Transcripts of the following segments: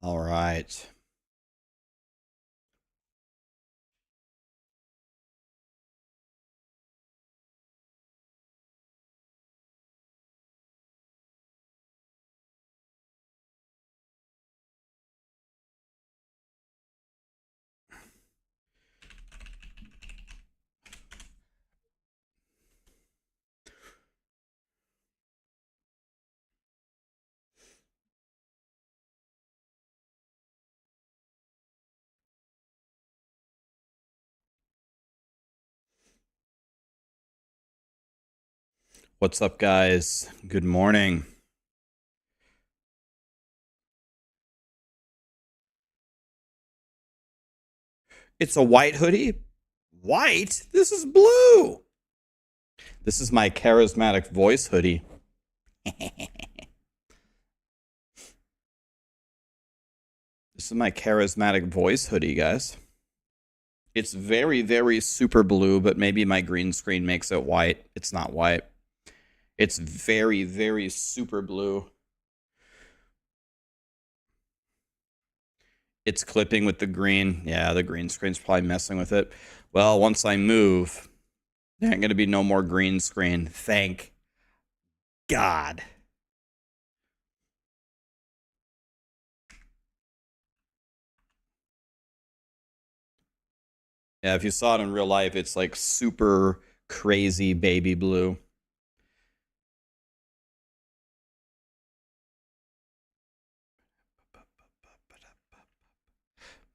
All right. What's up, guys? Good morning. It's a white hoodie. White? This is blue. This is my charismatic voice hoodie. This is my charismatic voice hoodie, guys. It's very, very super blue, but maybe my green screen makes it white. It's not white. It's very, very super blue. It's clipping with the green. Yeah, the green screen's probably messing with it. Well, once I move, there ain't going to be no more green screen. Thank God. Yeah, if you saw it in real life, it's like super crazy baby blue.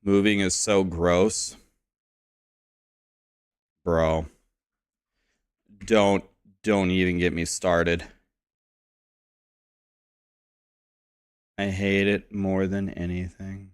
Moving is so gross. Bro. Don't even get me started. I hate it more than anything.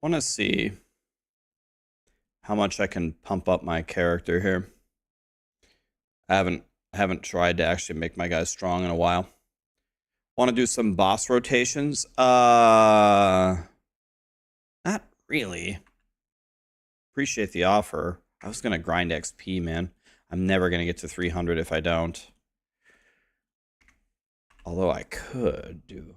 Want to see how much I can pump up my character here. I haven't tried to actually make my guys strong in a while. Want to do some boss rotations? Not really. Appreciate the offer. I was gonna grind XP, man. I'm never gonna get to 300 if I don't. Although I could do.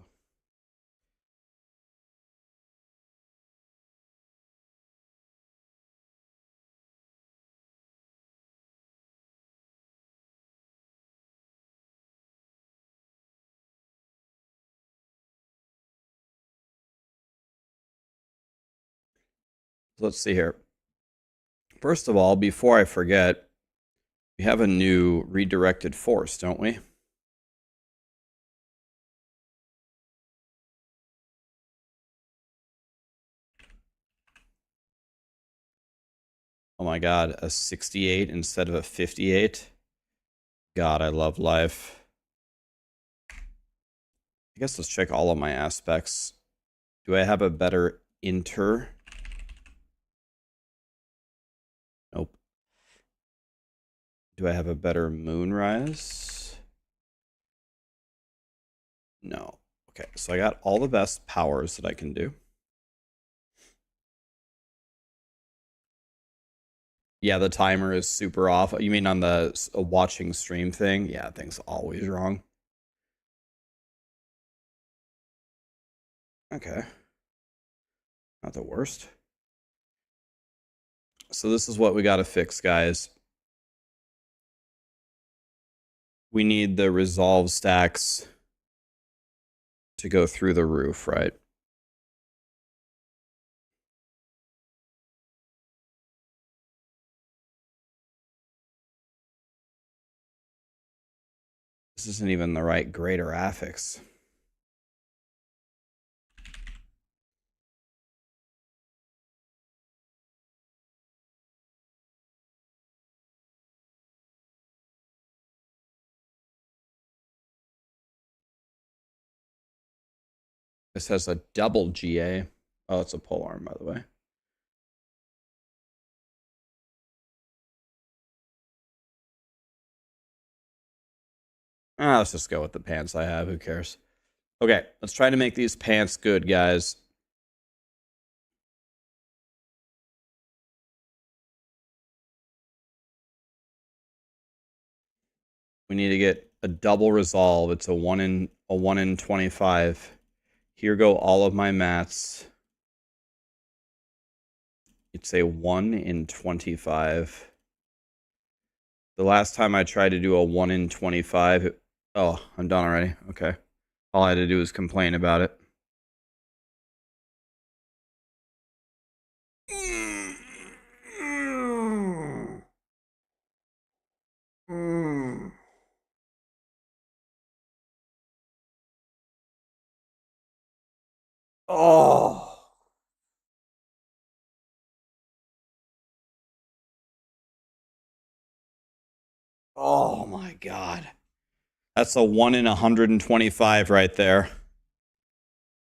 Let's see here. First of all, before I forget, we have a new redirected force, don't we? Oh my god, a 68 instead of a 58. God, I love life. I guess let's check all of my aspects. Do I have a better inter? Nope. Do I have a better moonrise? No. Okay, so I got all the best powers that I can do. Yeah, the timer is super off. You mean on the watching stream thing? Yeah, thing's always wrong. Okay. Not the worst. So this is what we got to fix, guys. We need the resolve stacks to go through the roof, right? This isn't even the right greater affix. This has a double GA. Oh, it's a pole arm, by the way. Let's just go with the pants I have. Who cares? Okay, let's try to make these pants good, guys. We need to get a double resolve. It's a 1 in 25. Here go all of my mats. It's a 1 in 25. The last time I tried to do a 1 in 25, oh, I'm done already. Okay. All I had to do was complain about it. Oh. Oh my God. That's a 1 in 125 right there.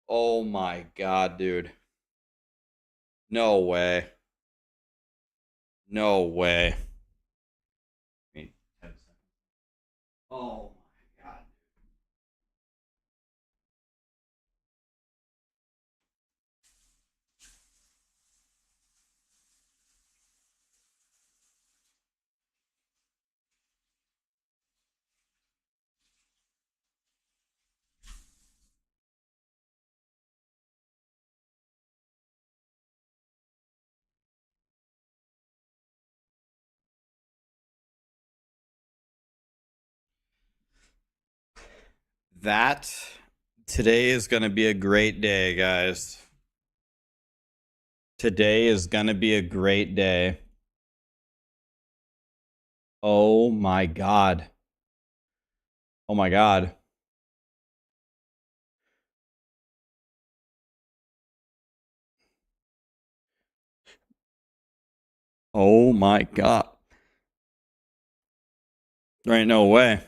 Oh my God, dude. No way. No way. Oh my God. That today is going to be a great day, guys. Today is going to be a great day. Oh my God. Oh my God. Oh my God. There ain't no way.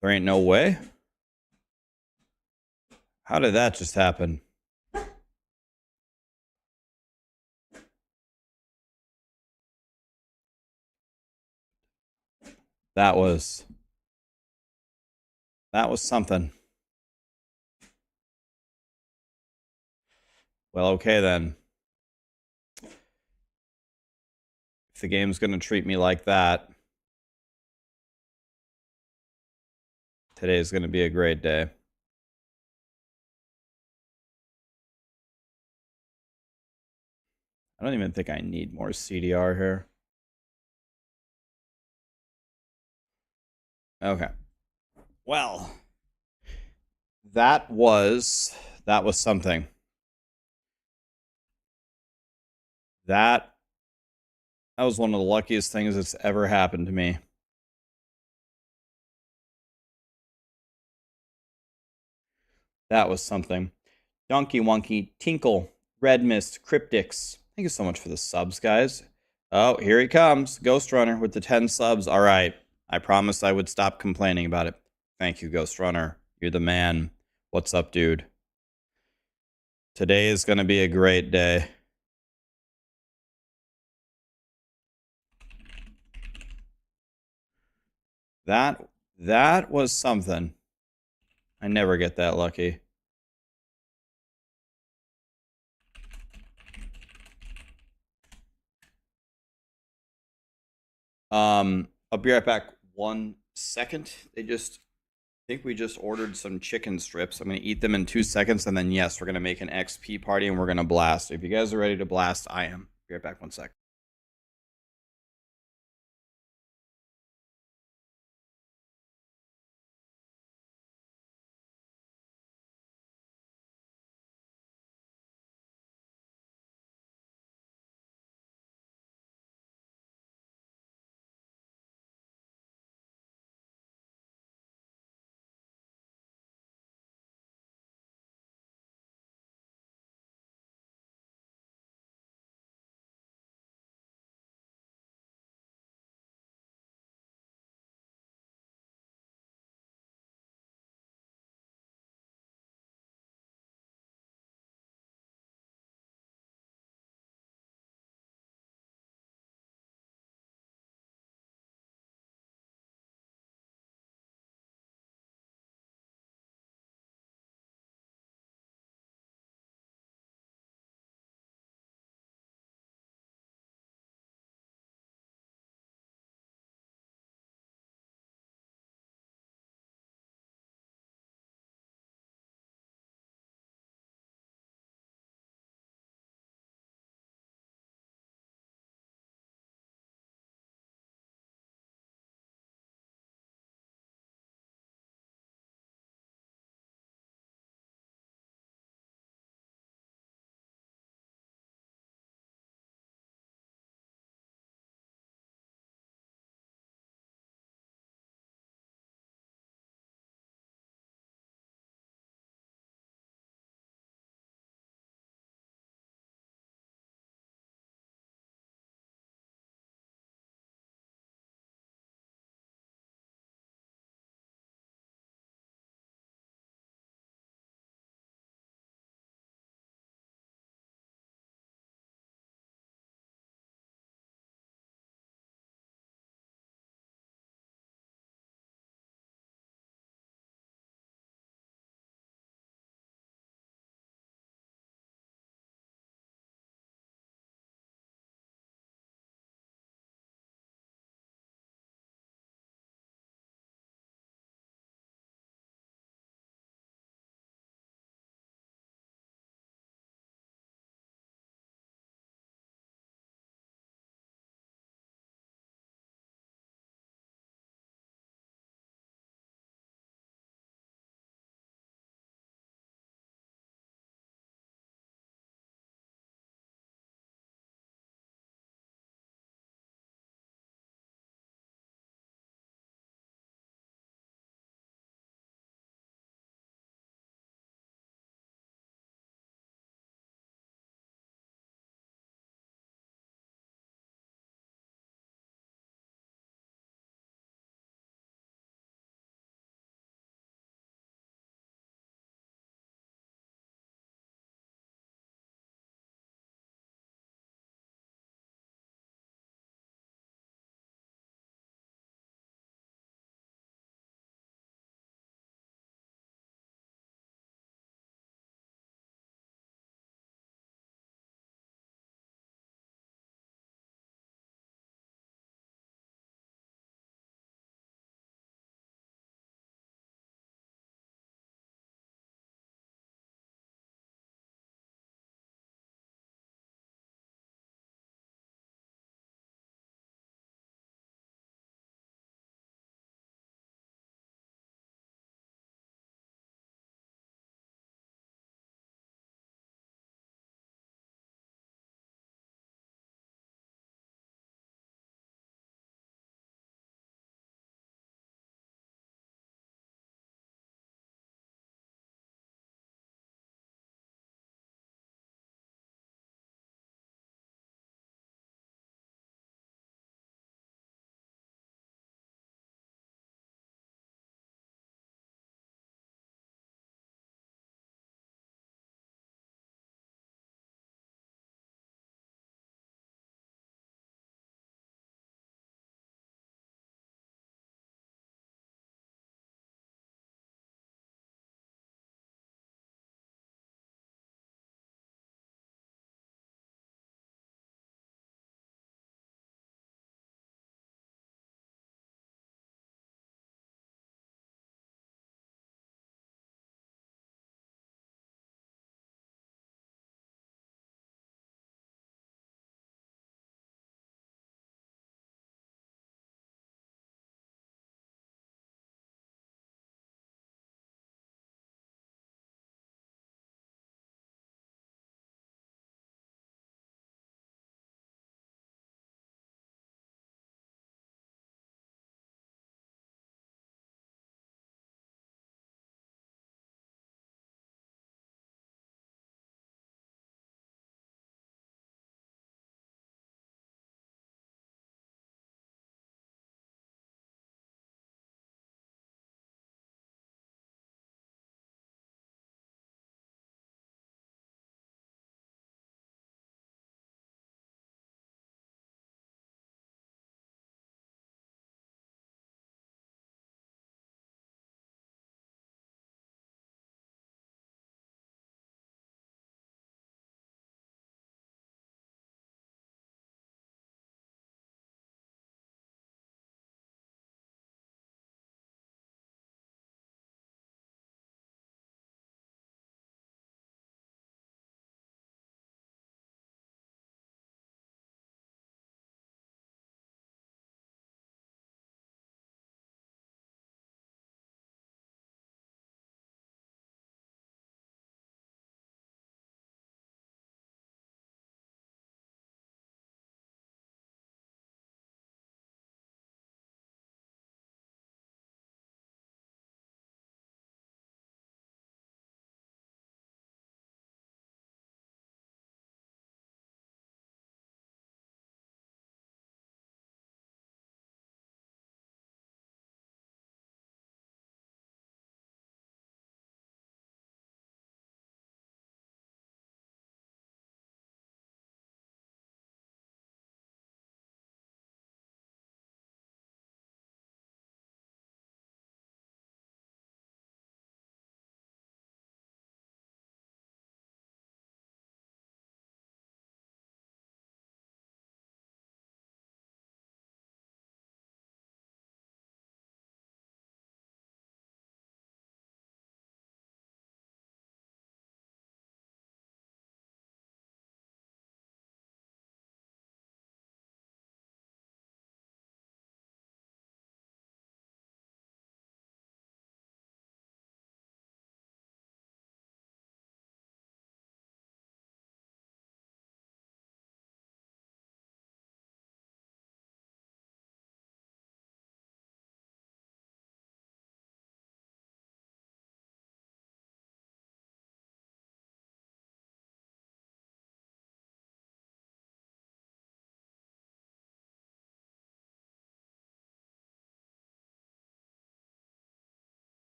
There ain't no way. How did that just happen? That was something. Well, okay then. If the game's going to treat me like that, today's going to be a great day. I don't even think I need more CDR here. Okay. Well, that was something. That was one of the luckiest things that's ever happened to me. That was something. Donkey Wonky, Tinkle, Red Mist, Cryptics. Thank you so much for the subs, guys. Oh, here he comes. Ghost Runner with the 10 subs. All right. I promised I would stop complaining about it. Thank you, Ghost Runner. You're the man. What's up, dude? Today is going to be a great day. That was something. I never get that lucky. I'll be right back 1 second. I think we just ordered some chicken strips. I'm going to eat them in 2 seconds, and then, yes, we're going to make an XP party, and we're going to blast. If you guys are ready to blast, I am. Be right back 1 sec.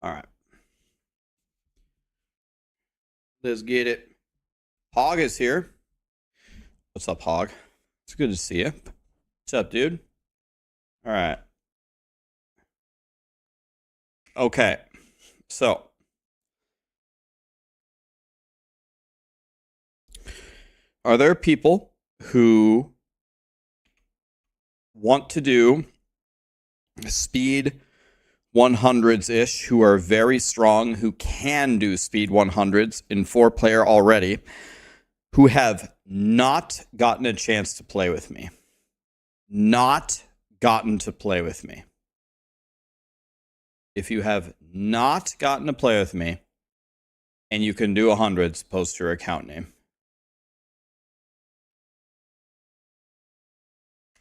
All right. Let's get it. Hog is here. What's up, Hog? It's good to see you. What's up, dude? All right. Okay. So, are there people who want to do speed 100s ish, who are very strong, who can do speed 100s in 4-player already, who have not gotten a chance to play with me? Not gotten to play with me. If you have not gotten to play with me and you can do 100s, post your account name.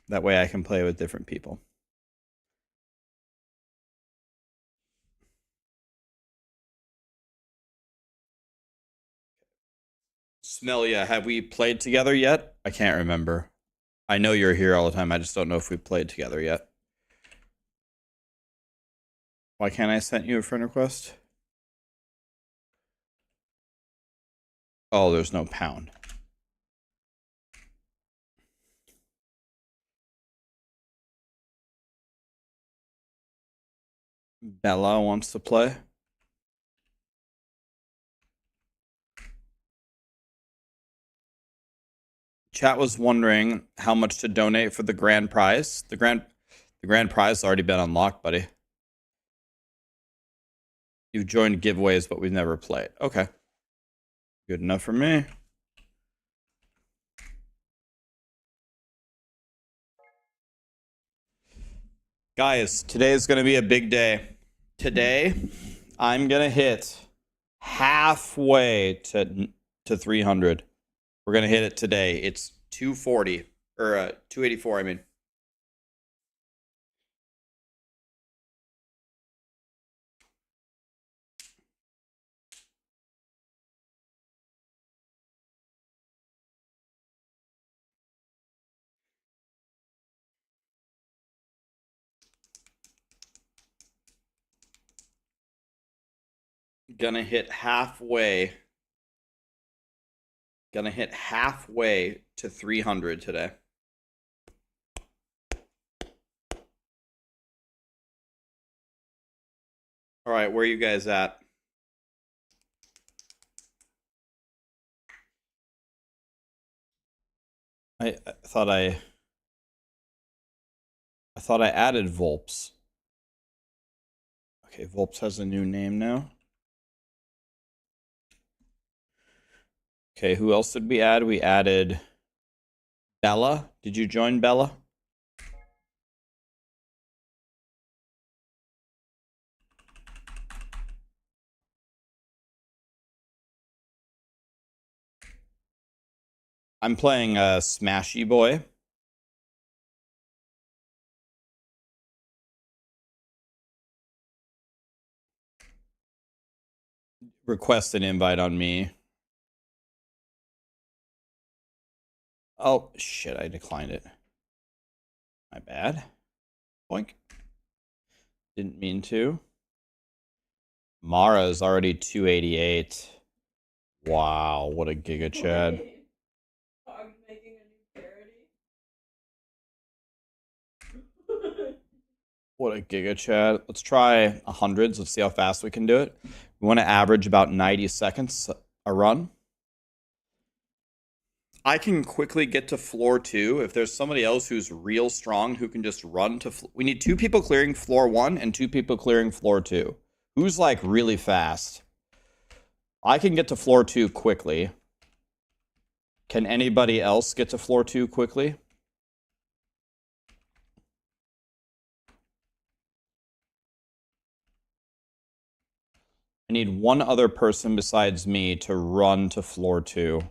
That way I can play with different people. Smelia, have we played together yet? I can't remember. I know you're here all the time. I just don't know if we played together yet. Why can't I send you a friend request? Oh, there's no pound. Bella wants to play. Chat was wondering how much to donate for the grand prize. The grand prize has already been unlocked, buddy. You've joined giveaways, but we've never played. Okay. Good enough for me. Guys, today is going to be a big day. Today, I'm going to hit halfway to 300. We're going to hit it today. It's 240 or 284, I mean. Gonna hit halfway. Gonna hit halfway to 300 today. All right, where are you guys at? I thought I added Volps. Okay, Volps has a new name now. Okay, who else did we add? We added Bella. Did you join Bella? I'm playing Smashy Boy. Request an invite on me. Oh, shit, I declined it. My bad. Boink. Didn't mean to. Mara is already 288. Wow, what a giga chad. What a giga chad. Let's try 100s. Let's see how fast we can do it. We want to average about 90 seconds a run. I can quickly get to floor 2 if there's somebody else who's real strong who can just run to... We need 2 people clearing floor 1 and 2 people clearing floor 2. Who's like really fast? I can get to floor 2 quickly. Can anybody else get to floor 2 quickly? I need one other person besides me to run to floor 2.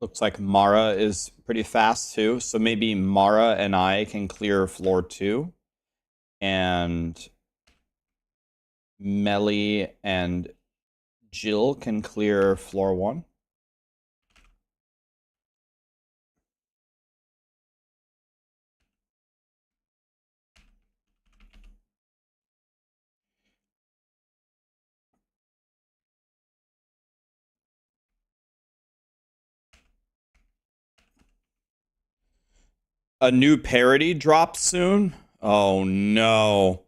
Looks like Mara is pretty fast too. So maybe Mara and I can clear floor 2. And Melly and Jill can clear floor 1. A new parody drops soon? Oh no.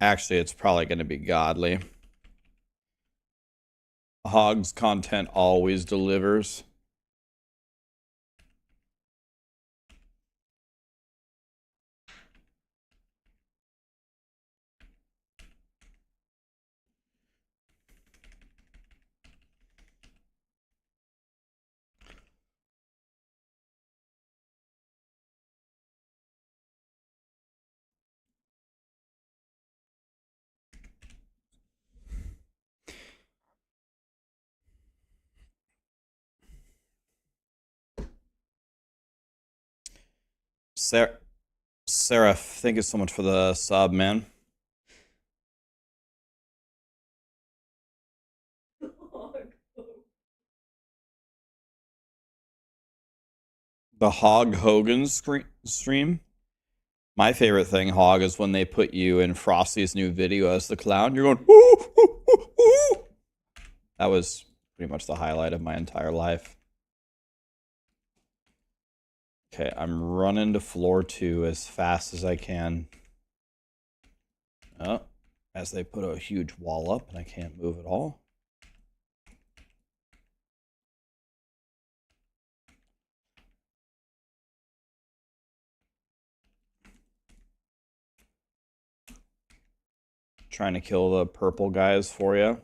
Actually, it's probably going to be godly. Hog's content always delivers. Sarah, thank you so much for the sub, man. The Hog Hogan stream. My favorite thing, Hog, is when they put you in Frosty's new video as the clown. You're going, ooh, ooh, ooh, ooh. That was pretty much the highlight of my entire life. Okay, I'm running to floor 2 as fast as I can. Oh, as they put a huge wall up and I can't move at all. Trying to kill the purple guys for you.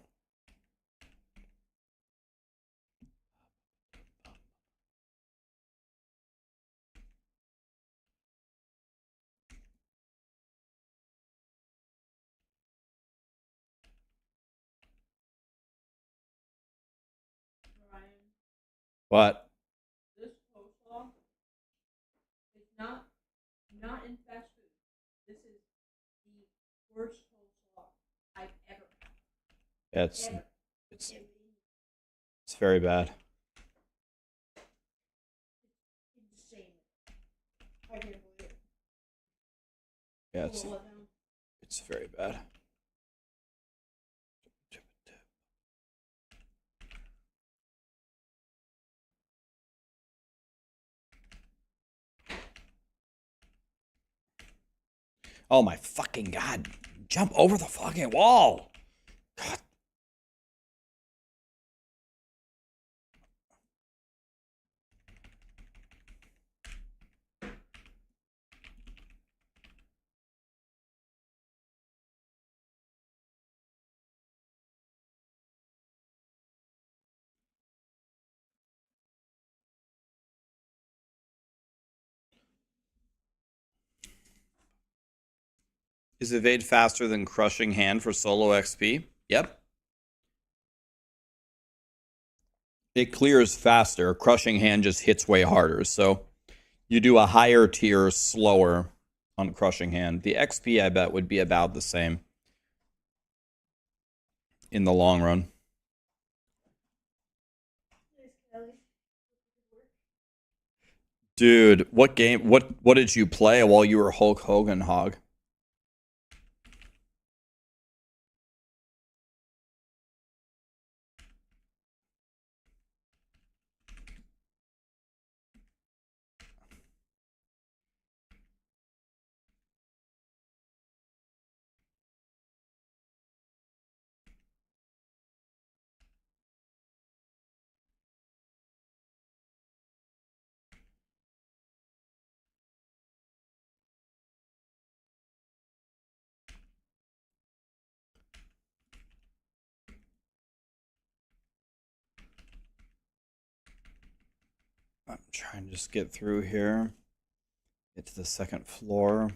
What? This coleslaw is not in fast food. This is the worst coleslaw I've ever had. Yeah, it's very bad. Insane. I can't believe it. Yeah, it's very bad. Oh my fucking god. Jump over the fucking wall. God. Is evade faster than crushing hand for solo XP? Yep. It clears faster. Crushing hand just hits way harder. So you do a higher tier slower on crushing hand. The XP, I bet, would be about the same in the long run. Dude, what game? What did you play while you were Hulk Hogan, Hog? I'm trying to just get through here. Get to the second floor.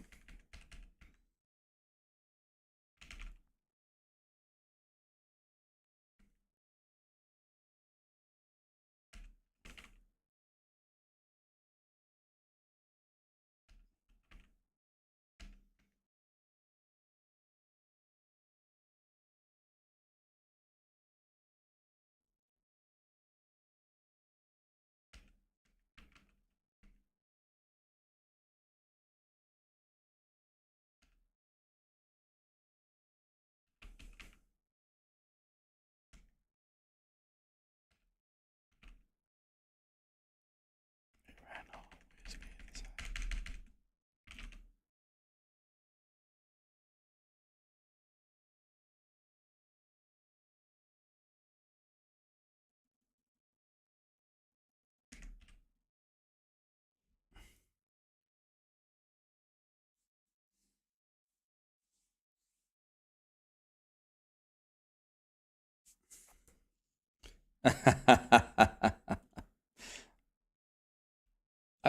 I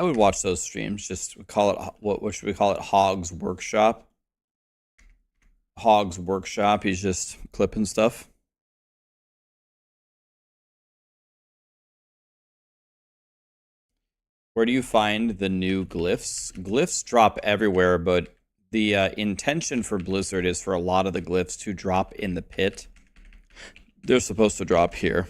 would watch those streams. Just call it what should we call it? Hog's Workshop. Hog's Workshop. He's just clipping stuff. Where do you find the new glyphs? Glyphs drop everywhere, but the intention for Blizzard is for a lot of the glyphs to drop in the pit. They're supposed to drop here.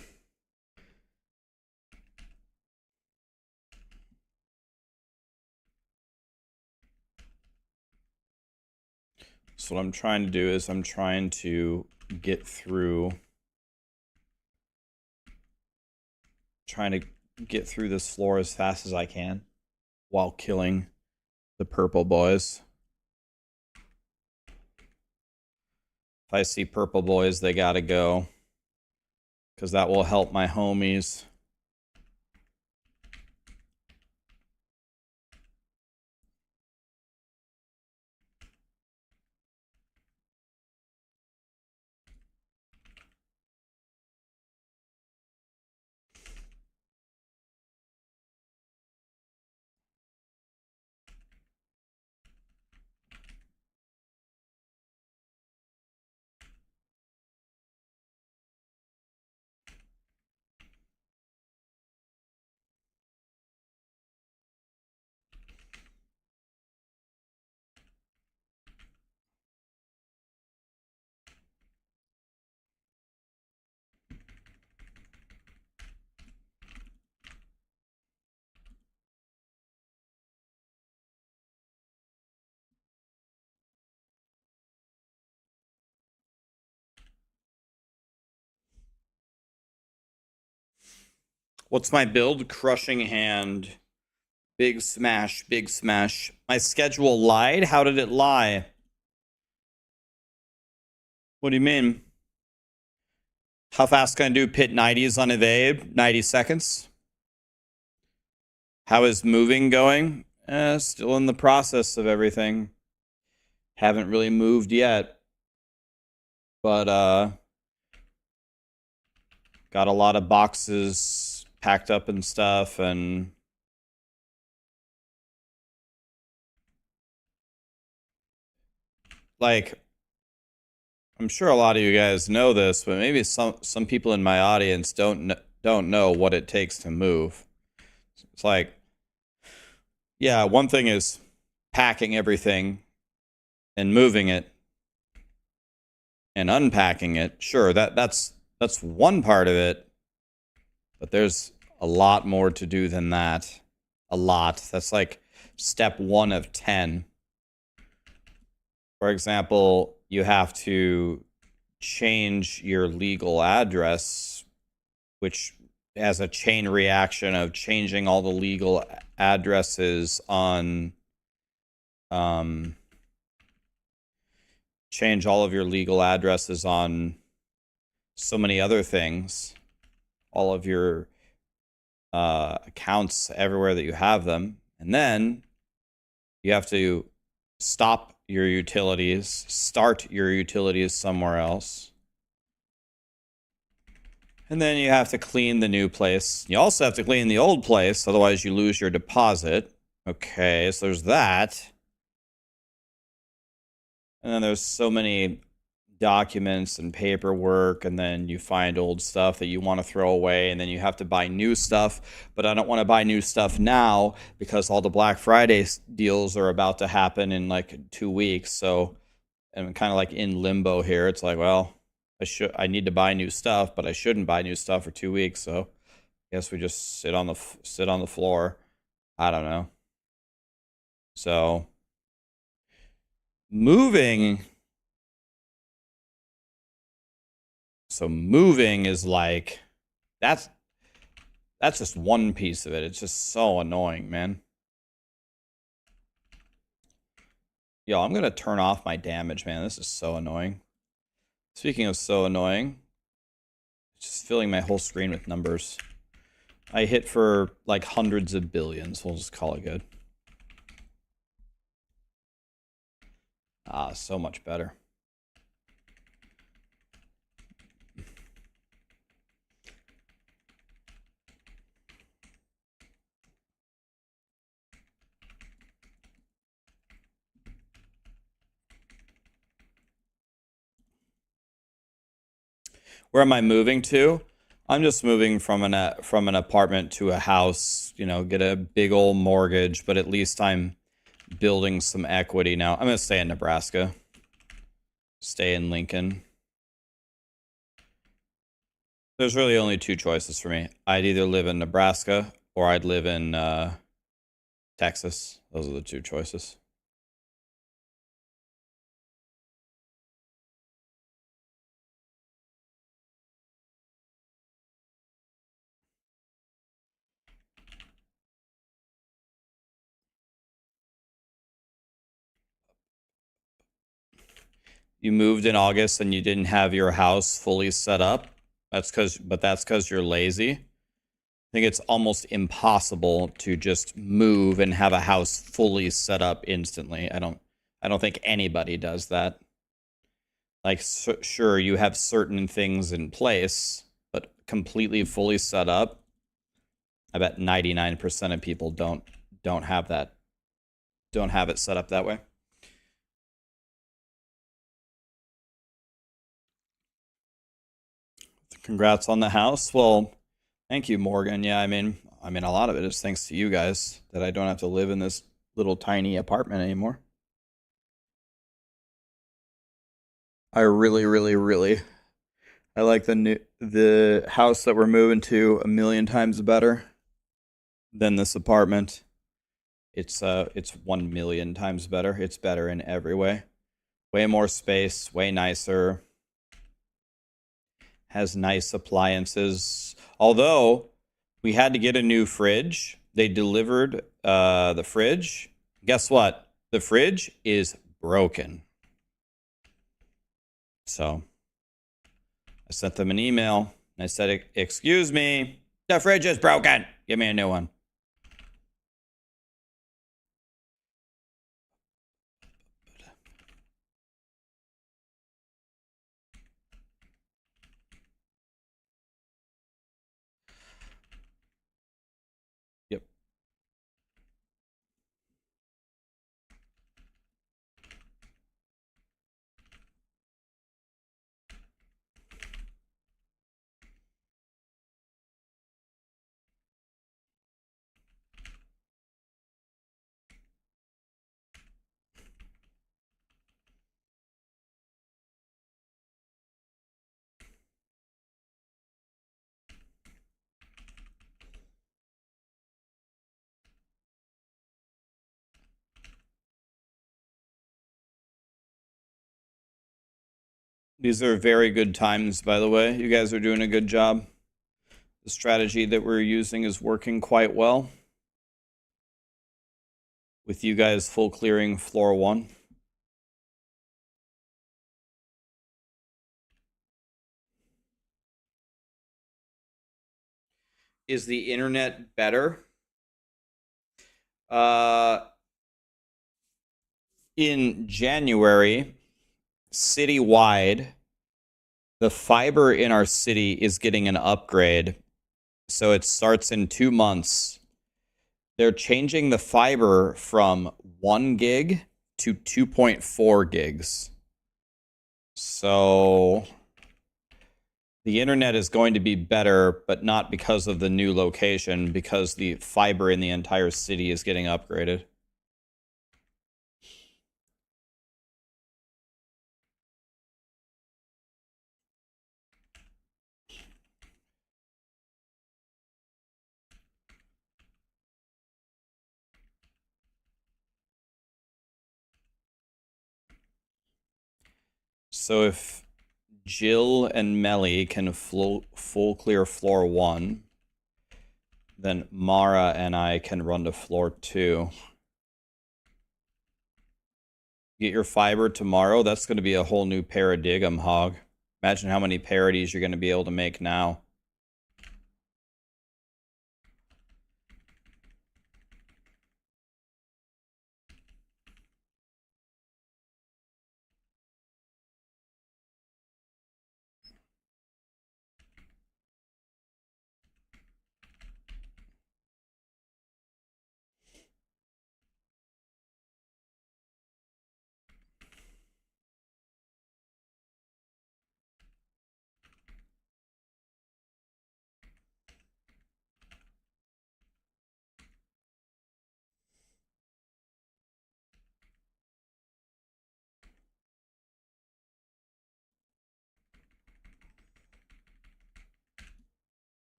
So what I'm trying to do is I'm trying to get through... Trying to get through this floor as fast as I can while killing the purple boys. If I see purple boys, they gotta go, because that will help my homies. What's my build? Crushing Hand. Big smash, big smash. My schedule lied? How did it lie? What do you mean? How fast can I do pit 90s on evade? 90 seconds. How is moving going? Still in the process of everything. Haven't really moved yet. But, got a lot of boxes packed up and stuff, and... Like, I'm sure a lot of you guys know this, but maybe some people in my audience don't know what it takes to move. It's like, yeah, one thing is packing everything and moving it and unpacking it. Sure, that's one part of it, but there's a lot more to do than that. A lot. That's like step 1 of 10. For example, you have to change your legal address, which has a chain reaction of changing all the legal addresses on... change all of your legal addresses on so many other things. All of your accounts everywhere that you have them. And then you have to stop your utilities, start your utilities somewhere else. And then you have to clean the new place. You also have to clean the old place, otherwise you lose your deposit. Okay, so there's that. And then there's so many documents and paperwork, and then you find old stuff that you want to throw away, and then you have to buy new stuff. But I don't want to buy new stuff now because all the Black Friday deals are about to happen in like 2 weeks. So I'm kind of like in limbo here. It's like, well, I need to buy new stuff, but I shouldn't buy new stuff for 2 weeks. So I guess we just sit on the floor. I don't know. So moving is like, that's just one piece of it. It's just so annoying, man. Yo, I'm gonna turn off my damage, man. This is so annoying. Speaking of so annoying, just filling my whole screen with numbers. I hit for like hundreds of billions. We'll just call it good. Ah, so much better. Where am I moving to? I'm just moving from an apartment to a house, you know, get a big old mortgage, but at least I'm building some equity now. I'm going to stay in Nebraska. Stay in Lincoln. There's really only two choices for me. I'd either live in Nebraska or I'd live in Texas. Those are the two choices. You moved in August and you didn't have your house fully set up. That's because you're lazy. I think it's almost impossible to just move and have a house fully set up instantly. I don't think anybody does that. Like, sure, you have certain things in place, but completely fully set up, I bet 99% of people don't have that. Don't have it set up that way. Congrats on the house. Well, thank you, Morgan. Yeah, I mean, a lot of it is thanks to you guys that I don't have to live in this little tiny apartment anymore. I really, really, really, I like the house that we're moving to a million times better than this apartment. It's 1 million times better. It's better in every way. Way more space, way nicer. Has nice appliances. Although we had to get a new fridge. They delivered the fridge. Guess what? The fridge is broken. So I sent them an email. And I said, excuse me, the fridge is broken. Give me a new one. Yep. These are very good times, by the way. You guys are doing a good job. The strategy that we're using is working quite well. With you guys full clearing floor 1. Is the internet better? In January, citywide, the fiber in our city is getting an upgrade. So it starts in 2 months. They're changing the fiber from 1 gig to 2.4 gigs. So the internet is going to be better, but not because of the new location, because the fiber in the entire city is getting upgraded. So if Jill and Melly can full clear floor 1, then Mara and I can run to floor 2. Get your fiber tomorrow. That's going to be a whole new paradigm, Hog. Imagine how many parodies you're going to be able to make now.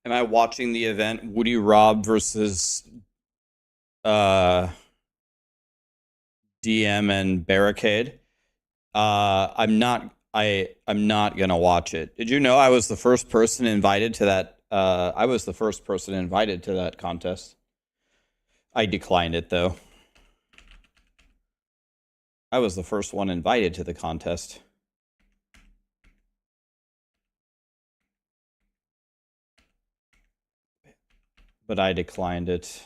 Am I watching the event Woody Rob versus uh DM and Barricade? I'm not. I'm not gonna watch it. Did you know I was the first person invited to that? I was the first person invited to that contest. I declined it though. I was the first one invited to the contest. But I declined it.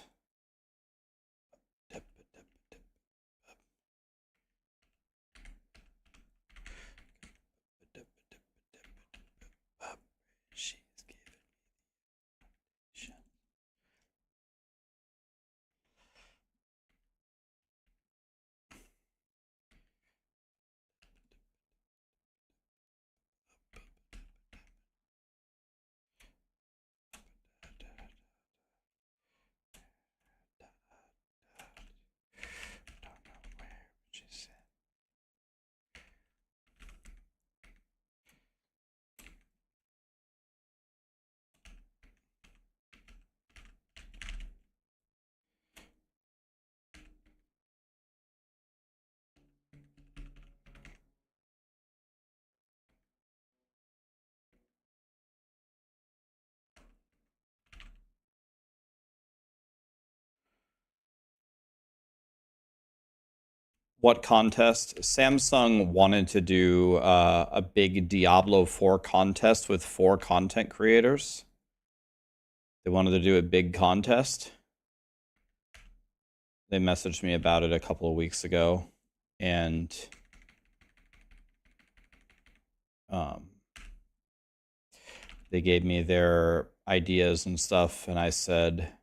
What contest? Samsung wanted to do a big Diablo 4 contest with 4 content creators. They wanted to do a big contest. They messaged me about it a couple of weeks ago, and they gave me their ideas and stuff, and I said,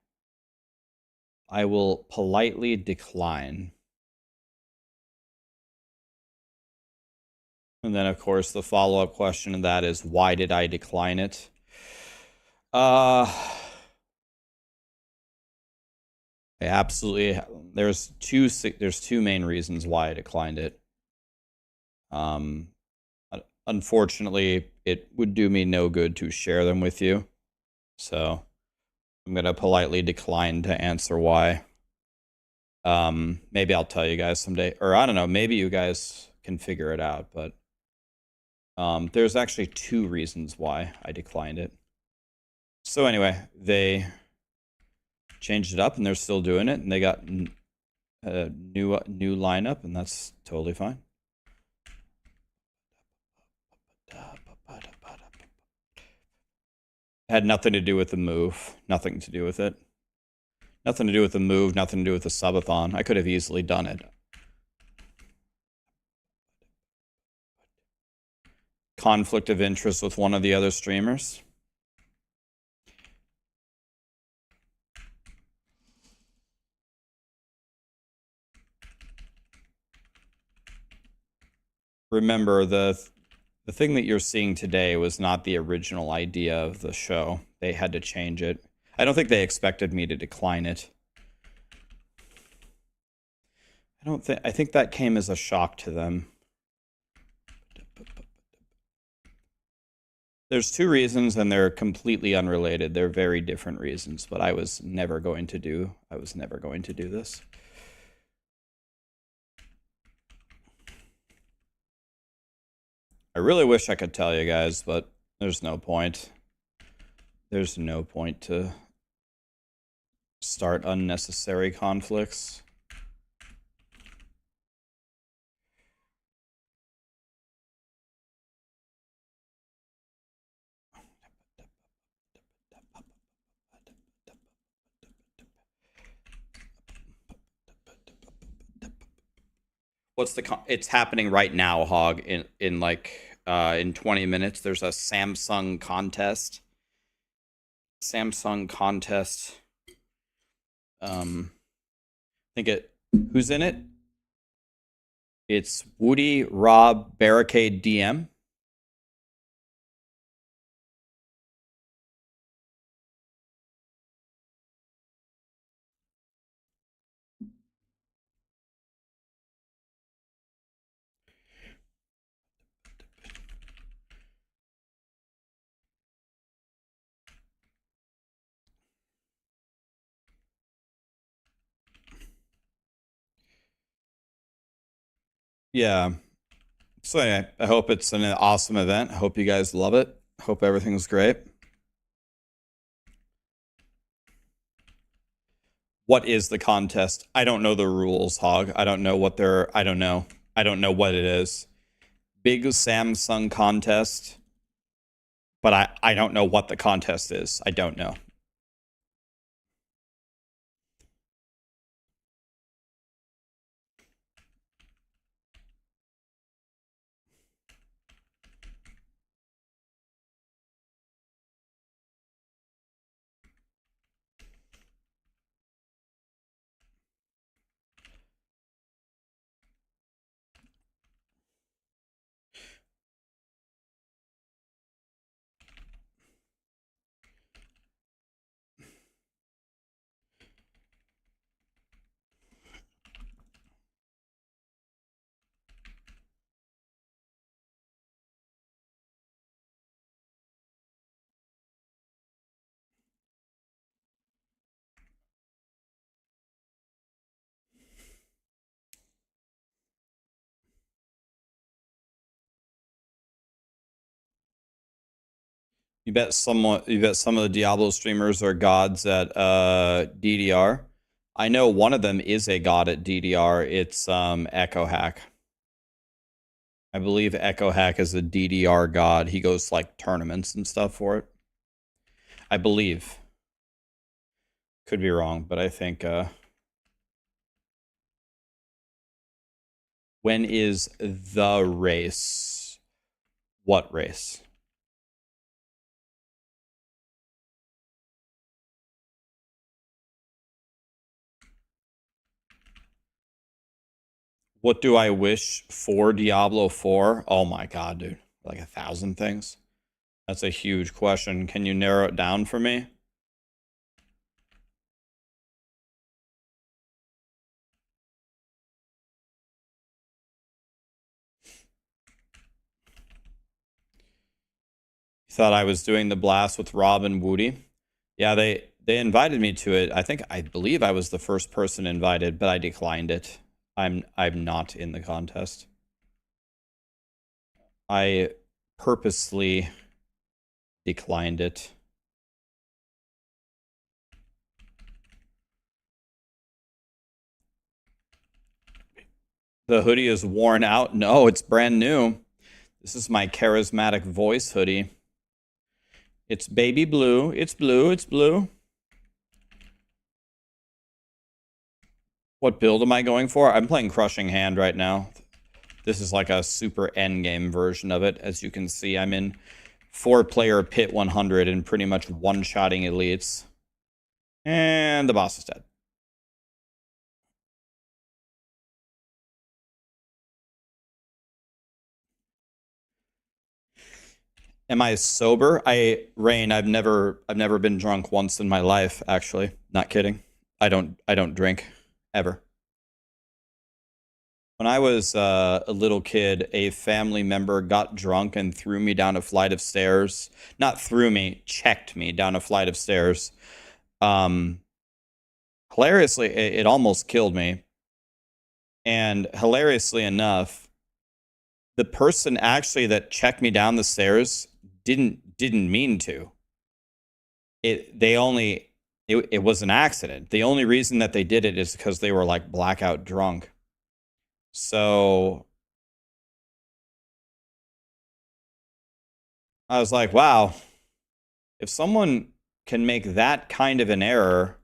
I will politely decline. And then, of course, the follow-up question to that is, why did I decline it? Absolutely. There's two main reasons why I declined it. Unfortunately, it would do me no good to share them with you. So I'm gonna politely decline to answer why. Maybe I'll tell you guys someday, or I don't know, maybe you guys can figure it out, but there's actually 2 reasons why I declined it. So anyway, they changed it up and they're still doing it, and they got a new lineup, and that's totally fine. Had nothing to do with the move. Nothing to do with it. Nothing to do with the move. Nothing to do with the subathon. I could have easily done it. Conflict of interest with one of the other streamers. Remember, the thing that you're seeing today was not the original idea of the show. They had to change it. I don't think they expected me to decline it. I think that came as a shock to them. There's 2 reasons, and they're completely unrelated. They're very different reasons, but I was never going to do this. I really wish I could tell you guys, but there's no point. There's no point to start unnecessary conflicts. It's happening right now, Hog, in like in 20 minutes. There's a Samsung contest. Who's in it? It's Woody, Rob, Barricade, DM. Yeah. So anyway, I hope it's an awesome event. I hope you guys love it. Hope everything's great. What is the contest? I don't know the rules, Hog. I don't know what they're. I don't know. I don't know what it is. Big Samsung contest, but I don't know what the contest is. I don't know. You bet some of the Diablo streamers are gods at DDR. I know one of them is a god at DDR. It's Echo Hack. I believe Echo Hack is a DDR god. He goes to, like, tournaments and stuff for it. I believe. Could be wrong, but I think when is the race? What race? What do I wish for Diablo 4? Oh my god, dude. Like 1,000 things? That's a huge question. Can you narrow it down for me? Thought I was doing the blast with Rob and Woody. Yeah, they invited me to it. I believe I was the first person invited, but I declined it. I'm not in the contest. I purposely declined it. The hoodie is worn out. No, it's brand new. This is my charismatic voice hoodie. It's baby blue. It's blue. It's blue. What build am I going for? I'm playing Crushing Hand right now. This is like a super endgame version of it. As you can see, I'm in 4-player pit 100 and pretty much one-shotting elites. And the boss is dead. Am I sober? Rain, I've never been drunk once in my life, actually. Not kidding. I don't drink ever. When I was a little kid, a family member got drunk and threw me down a flight of stairs. Not threw me, checked me down a flight of stairs. Hilariously, it almost killed me. And hilariously enough, the person actually that checked me down the stairs didn't mean to. It was an accident. The only reason that they did it is because they were like blackout drunk. So I was like, wow, if someone can make that kind of an error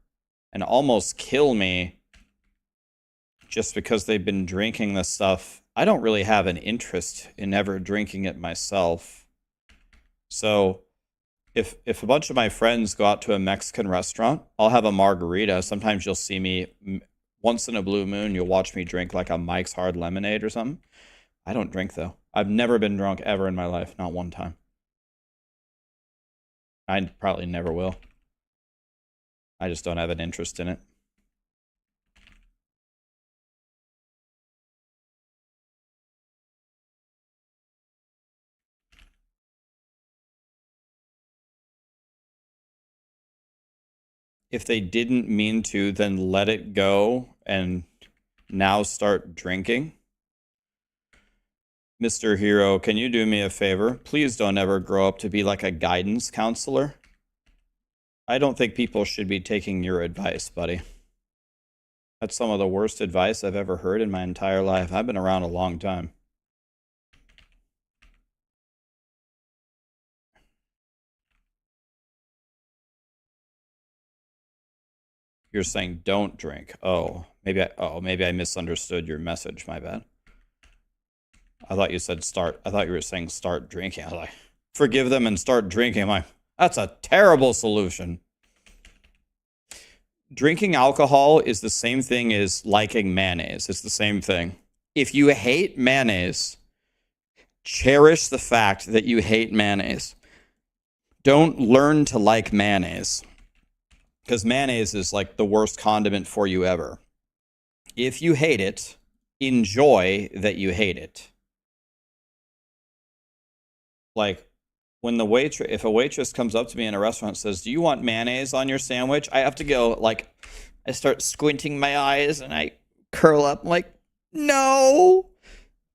and almost kill me just because they've been drinking this stuff, I don't really have an interest in ever drinking it myself. So if a bunch of my friends go out to a Mexican restaurant, I'll have a margarita. Sometimes you'll see me once in a blue moon, you'll watch me drink like a Mike's Hard Lemonade or something. I don't drink though. I've never been drunk ever in my life, not one time. I probably never will. I just don't have an interest in it. If they didn't mean to, then let it go and now start drinking. Mr. Hero, can you do me a favor? Please don't ever grow up to be like a guidance counselor. I don't think people should be taking your advice, buddy. That's some of the worst advice I've ever heard in my entire life. I've been around a long time. You're saying don't drink. Maybe I misunderstood your message. My bad. I thought you said start. I thought you were saying start drinking. I was like, forgive them and start drinking. I'm like, that's a terrible solution. Drinking alcohol is the same thing as liking mayonnaise. It's the same thing. If you hate mayonnaise, cherish the fact that you hate mayonnaise. Don't learn to like mayonnaise, because mayonnaise is like the worst condiment for you ever. If you hate it, enjoy that you hate it. Like, when if a waitress comes up to me in a restaurant and says, do you want mayonnaise on your sandwich? I have to go, like, I start squinting my eyes and I curl up. I'm like, no,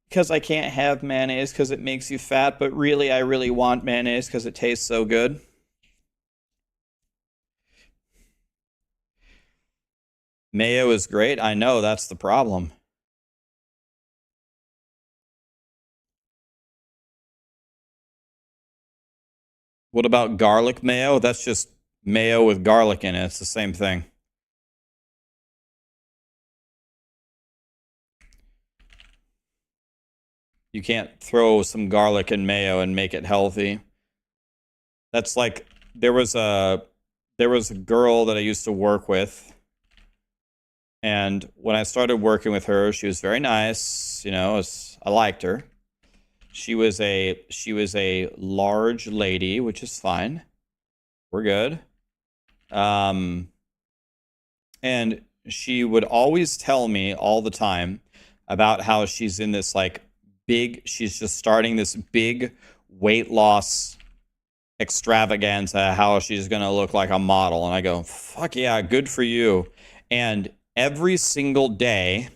because I can't have mayonnaise because it makes you fat. But really, I really want mayonnaise because it tastes so good. Mayo is great. I know, that's the problem. What about garlic mayo? That's just mayo with garlic in it. It's the same thing. You can't throw some garlic and mayo and make it healthy. That's like, there was a girl that I used to work with. And when I started working with her, she was very nice. You know, I liked her. She was a large lady, which is fine. We're good. And she would always tell me all the time about how she's in this like she's just starting this big weight loss extravaganza, how she's gonna look like a model. And I go, fuck yeah, good for you. And every single day,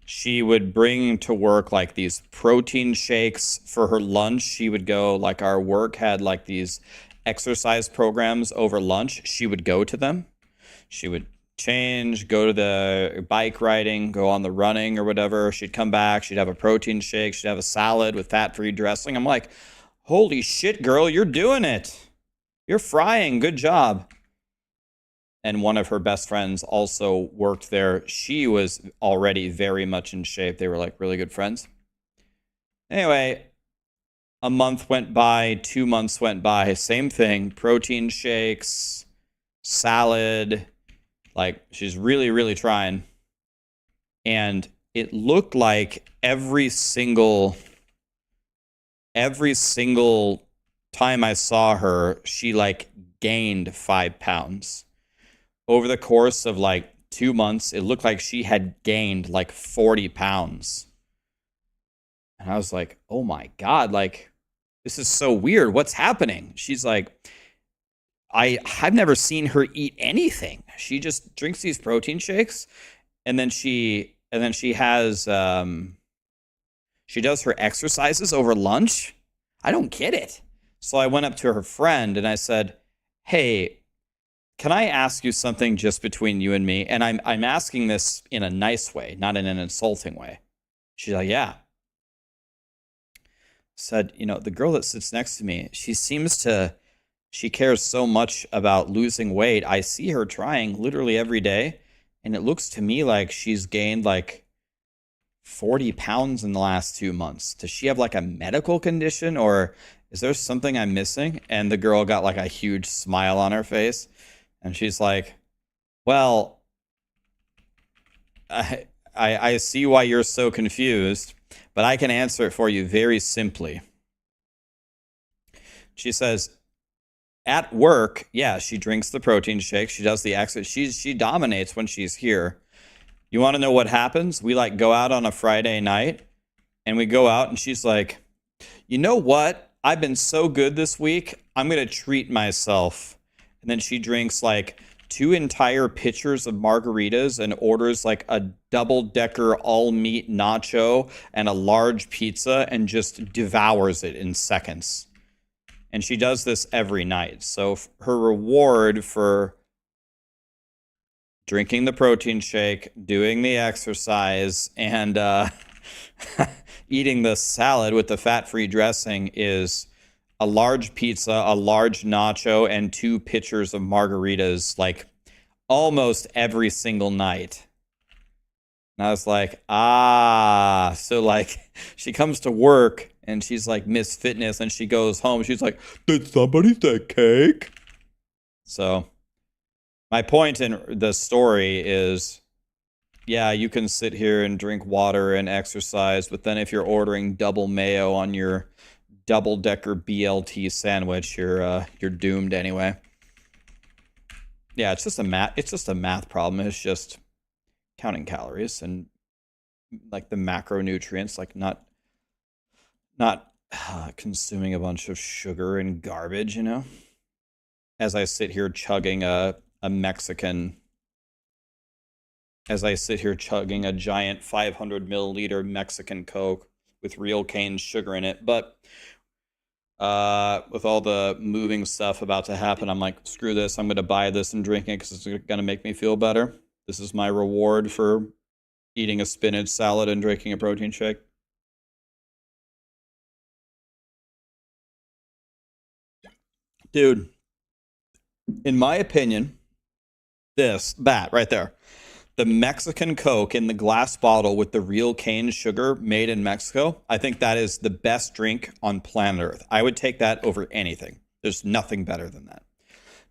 she would bring to work like these protein shakes for her lunch. She would go, like, our work had like these exercise programs over lunch. She would go to them. She would change, go to the bike riding, go on the running or whatever. She'd come back. She'd have a protein shake. She'd have a salad with fat-free dressing. I'm like, holy shit, girl, you're doing it. You're frying. Good job. And one of her best friends also worked there. She was already very much in shape. They were like really good friends. Anyway, a month went by, 2 months went by, same thing. Protein shakes, salad. Like, she's really, really trying. And it looked like every single time I saw her, she like gained 5 pounds. Over the course of like 2 months, it looked like she had gained like 40 pounds. And I was like, oh my God, like, this is so weird. What's happening? She's like, I've never seen her eat anything. She just drinks these protein shakes, and then she has she does her exercises over lunch. I don't get it. So I went up to her friend and I said, hey, can I ask you something just between you and me? And I'm asking this in a nice way, not in an insulting way. She's like, yeah. Said, you know, the girl that sits next to me, she cares so much about losing weight. I see her trying literally every day, and it looks to me like she's gained like 40 pounds in the last 2 months. Does she have like a medical condition, or is there something I'm missing? And the girl got like a huge smile on her face. And she's like, well, I see why you're so confused, but I can answer it for you very simply. She says, at work, yeah, she drinks the protein shake. She does the exercise. She dominates when she's here. You want to know what happens? We like go out on a Friday night, and we go out, and she's like, you know what? I've been so good this week. I'm going to treat myself. And then she drinks like 2 entire pitchers of margaritas and orders like a double-decker all-meat nacho and a large pizza and just devours it in seconds. And she does this every night. So her reward for drinking the protein shake, doing the exercise, and eating the salad with the fat-free dressing is a large pizza, a large nacho, and 2 pitchers of margaritas, like, almost every single night. And I was like, so, like, she comes to work, and she's, like, Miss Fitness, and she goes home, she's like, did somebody say cake? So, my point in the story is, yeah, you can sit here and drink water and exercise, but then if you're ordering double mayo on your double-decker BLT sandwich, you're doomed anyway. Yeah, it's just a math problem. It's just counting calories and like the macronutrients, like not consuming a bunch of sugar and garbage, you know. As I sit here chugging a Mexican, as I sit here chugging a giant 500 milliliter Mexican Coke with real cane sugar in it, but with all the moving stuff about to happen, I'm like, screw this. I'm going to buy this and drink it because it's going to make me feel better. This is my reward for eating a spinach salad and drinking a protein shake. Dude, in my opinion, that right there, the Mexican Coke in the glass bottle with the real cane sugar made in Mexico, I think that is the best drink on planet Earth. I would take that over anything. There's nothing better than that.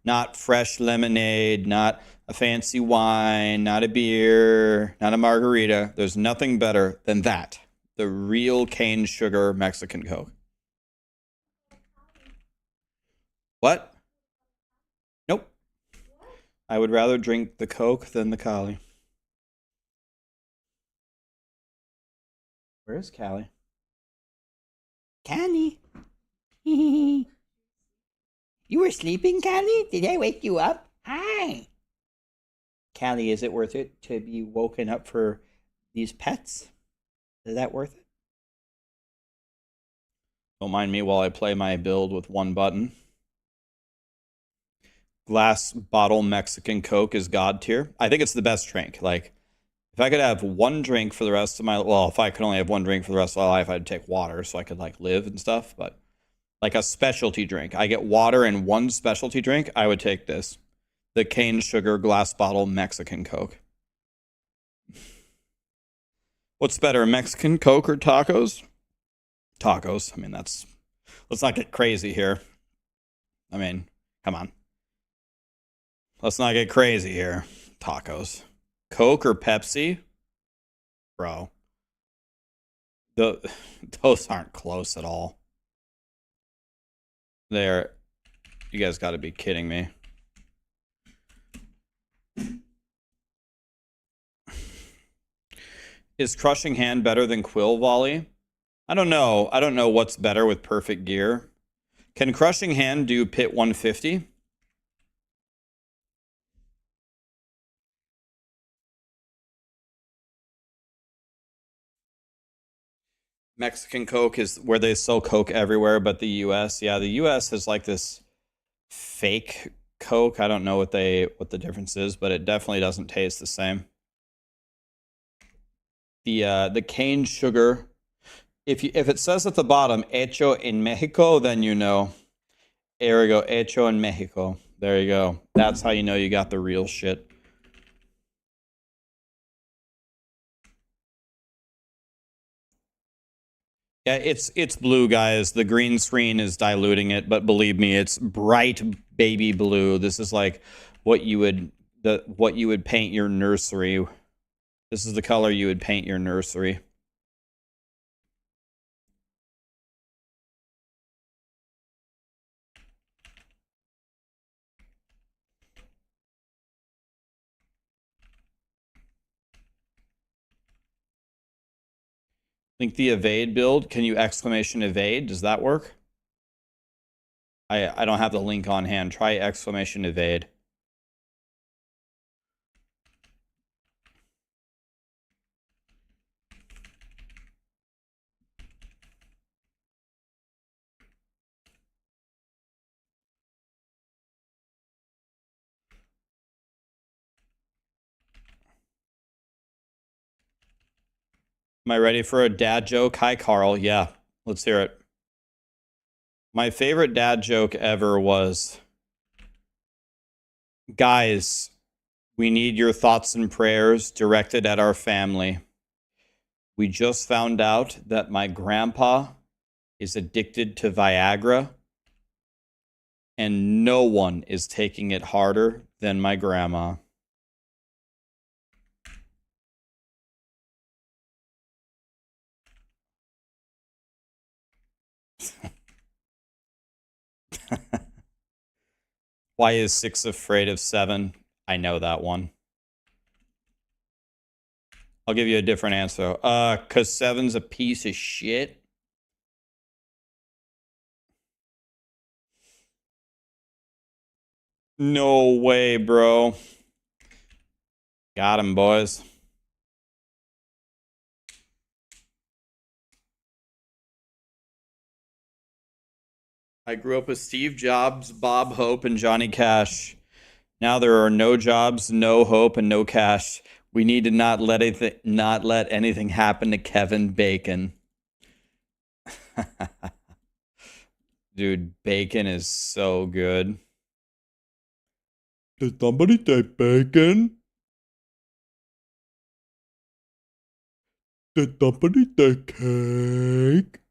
Not fresh lemonade, not a fancy wine, not a beer, not a margarita. There's nothing better than that. The real cane sugar Mexican Coke. What? Nope. I would rather drink the Coke than the Kali. Where is Callie? Callie? You were sleeping, Callie? Did I wake you up? Hi. Callie, is it worth it to be woken up for these pets? Is that worth it? Don't mind me while I play my build with one button. Glass bottle Mexican Coke is god tier. I think it's the best drink. Like, if I could have one drink for the rest of my, well, if I could only have one drink for the rest of my life, I'd take water so I could like live and stuff. But like a specialty drink, I get water and one specialty drink, I would take this. The cane sugar glass bottle Mexican Coke. What's better, Mexican Coke or tacos? Tacos. I mean, let's not get crazy here. I mean, come on. Let's not get crazy here. Tacos. Coke or Pepsi? Bro. Those aren't close at all. You guys gotta be kidding me. Is Crushing Hand better than Quill Volley? I don't know. I don't know what's better with perfect gear. Can Crushing Hand do Pit 150? Mexican Coke is where they sell Coke everywhere, but the US, yeah, the US has like this fake Coke. I don't know what the difference is, but it definitely doesn't taste the same. The cane sugar, if it says at the bottom hecho en Mexico, then you know. There we go, hecho en Mexico. There you go. That's how you know you got the real shit. Yeah, it's blue, guys. The green screen is diluting it, but believe me, it's bright baby blue. This is like what you would paint your nursery. This is the color you would paint your nursery. Think the evade build. Can you exclamation evade? Does that work? I don't have the link on hand. Try exclamation evade. Am I ready for a dad joke? Hi, Carl. Yeah, let's hear it. My favorite dad joke ever was, guys, we need your thoughts and prayers directed at our family. We just found out that my grandpa is addicted to Viagra, and no one is taking it harder than my grandma. Why is 6 afraid of 7? I know that one. I'll give you a different answer. 'Cause 7's a piece of shit. No way, bro. Got him, boys. I grew up with Steve Jobs, Bob Hope, and Johnny Cash. Now there are no jobs, no hope, and no cash. We need to not let anything happen to Kevin Bacon. Dude, bacon is so good. Did somebody say bacon? Did somebody say cake?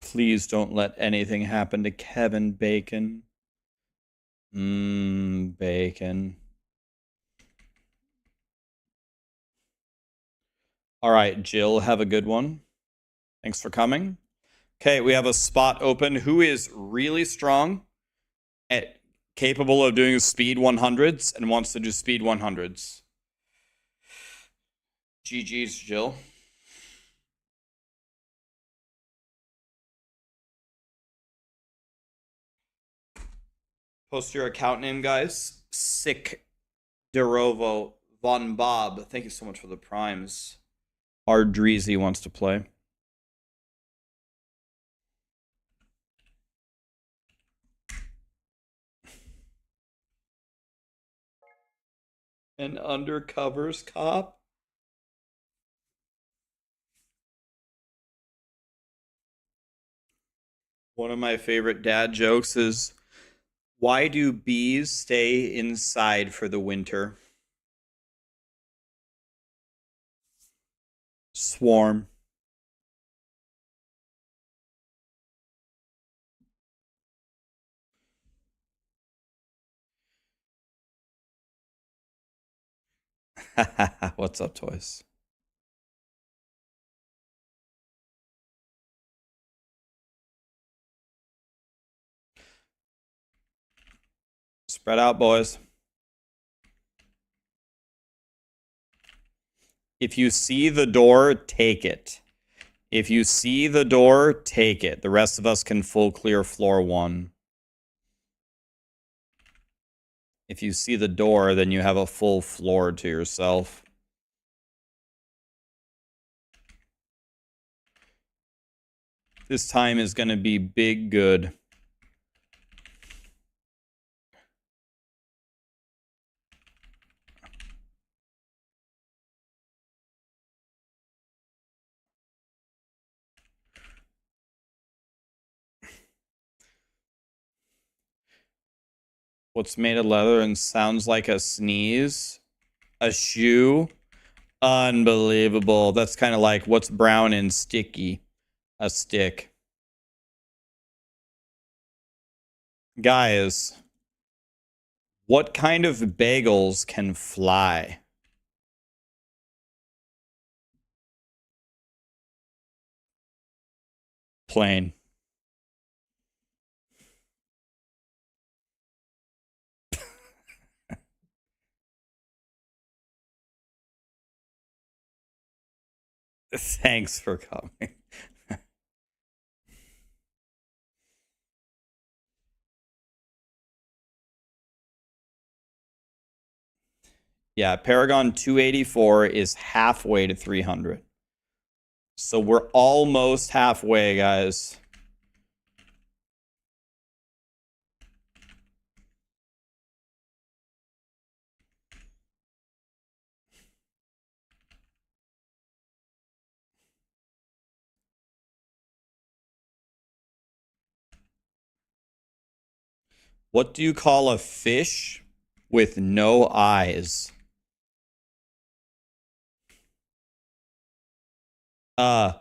Please don't let anything happen to Kevin Bacon. Bacon. All right, Jill, have a good one. Thanks for coming. Okay, we have a spot open. Who is really strong, at, capable of doing speed 100s, and wants to do speed 100s? GG's, Jill. Post your account name, guys. Sick Derovo Von Bob. Thank you so much for the primes. Ardreezy wants to play. An undercovers cop. One of my favorite dad jokes is, why do bees stay inside for the winter? Swarm. What's up, toys? Spread out, boys. If you see the door, take it. If you see the door, take it. The rest of us can full clear floor 1. If you see the door, then you have a full floor to yourself. This time is going to be big good. What's made of leather and sounds like a sneeze? A shoe? Unbelievable. That's kind of like what's brown and sticky? A stick. Guys, what kind of bagels can fly? Plane. Thanks for coming. Yeah, Paragon 284 is halfway to 300. So we're almost halfway, guys. What do you call a fish with no eyes? Uh,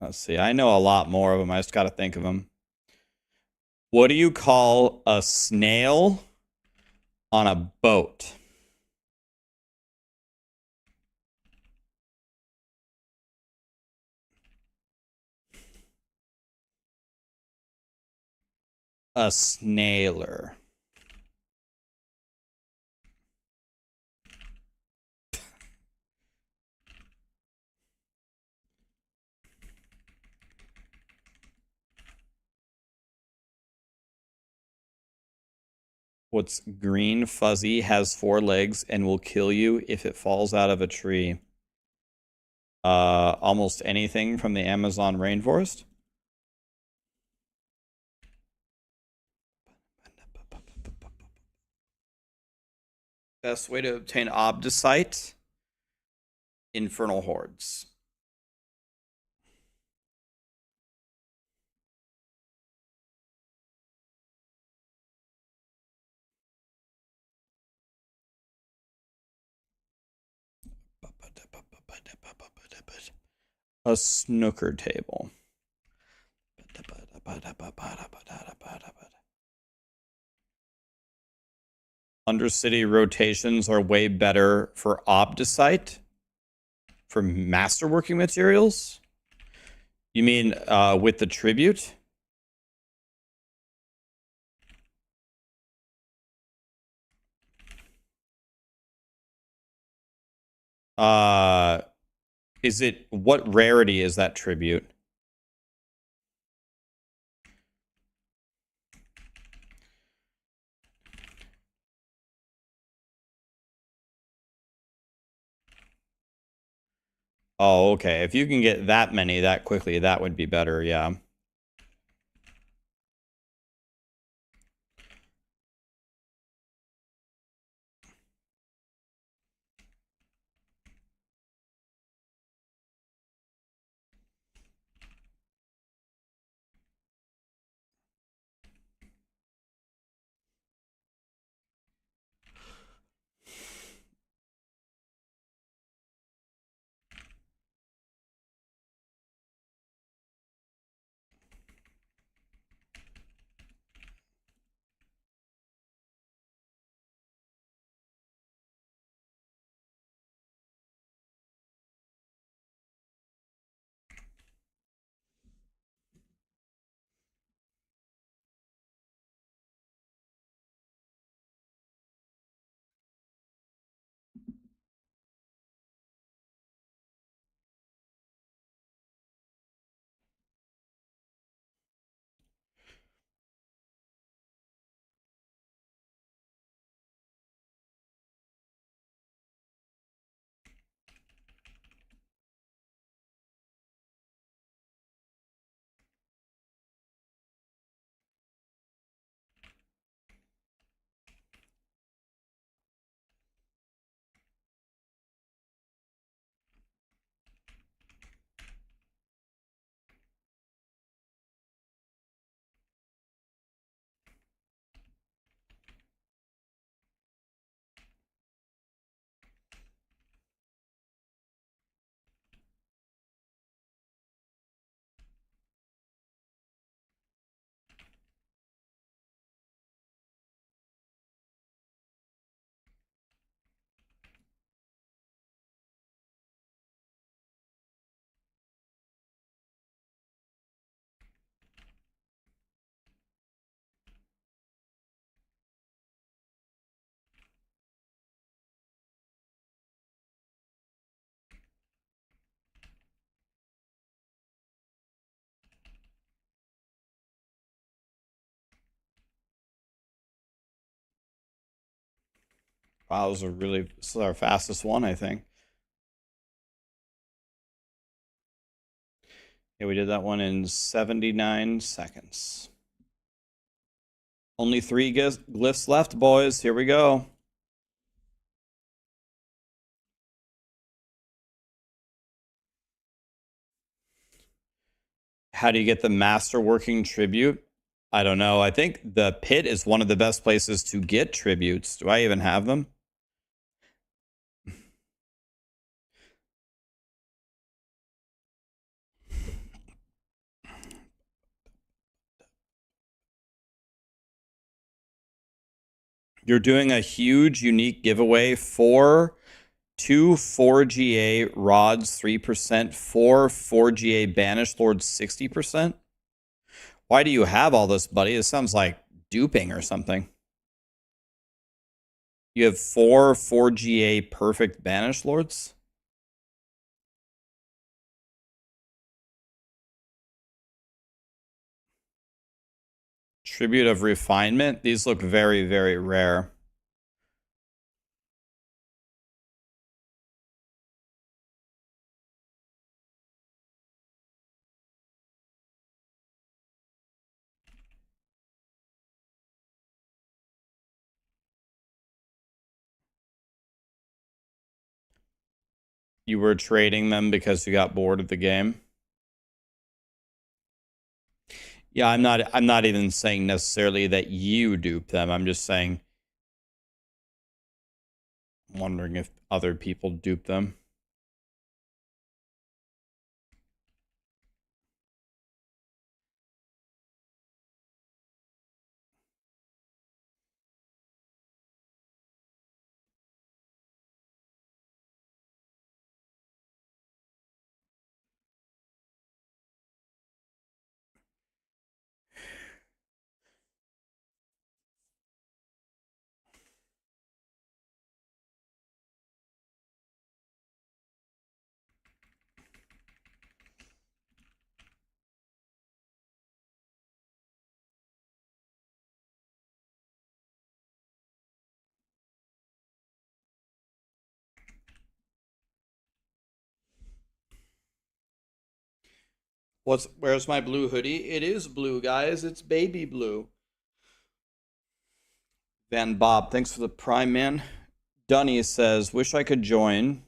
let's see. I know a lot more of them. I just got to think of them. What do you call a snail on a boat? A snailer. What's green, fuzzy, has 4 legs, and will kill you if it falls out of a tree? Almost anything from the Amazon rainforest. Best way to obtain Obdicite? Infernal Hordes. A snooker table. Undercity rotations are way better for Obdicite? For masterworking materials? You mean with the tribute? Uh, is it, what rarity is that tribute? Oh, okay. If you can get that many that quickly, that would be better, yeah. Wow, this is our fastest one, I think. Yeah, we did that one in 79 seconds. Only 3 glyphs left, boys. Here we go. How do you get the masterworking tribute? I don't know. I think the pit is one of the best places to get tributes. Do I even have them? You're doing a huge unique giveaway for 2 4GA rods 3%, 4 4GA banished lords 60%. Why do you have all this, buddy? It sounds like duping or something. You have 4 4GA perfect banished lords? Tribute of Refinement. These look very, very rare. You were trading them because you got bored of the game? Yeah, I'm not even saying necessarily that you dupe them. I'm just saying I'm wondering if other people dupe them. Where's my blue hoodie? It is blue, guys. It's baby blue. Van Bob, thanks for the prime, man. Dunny says, wish I could join,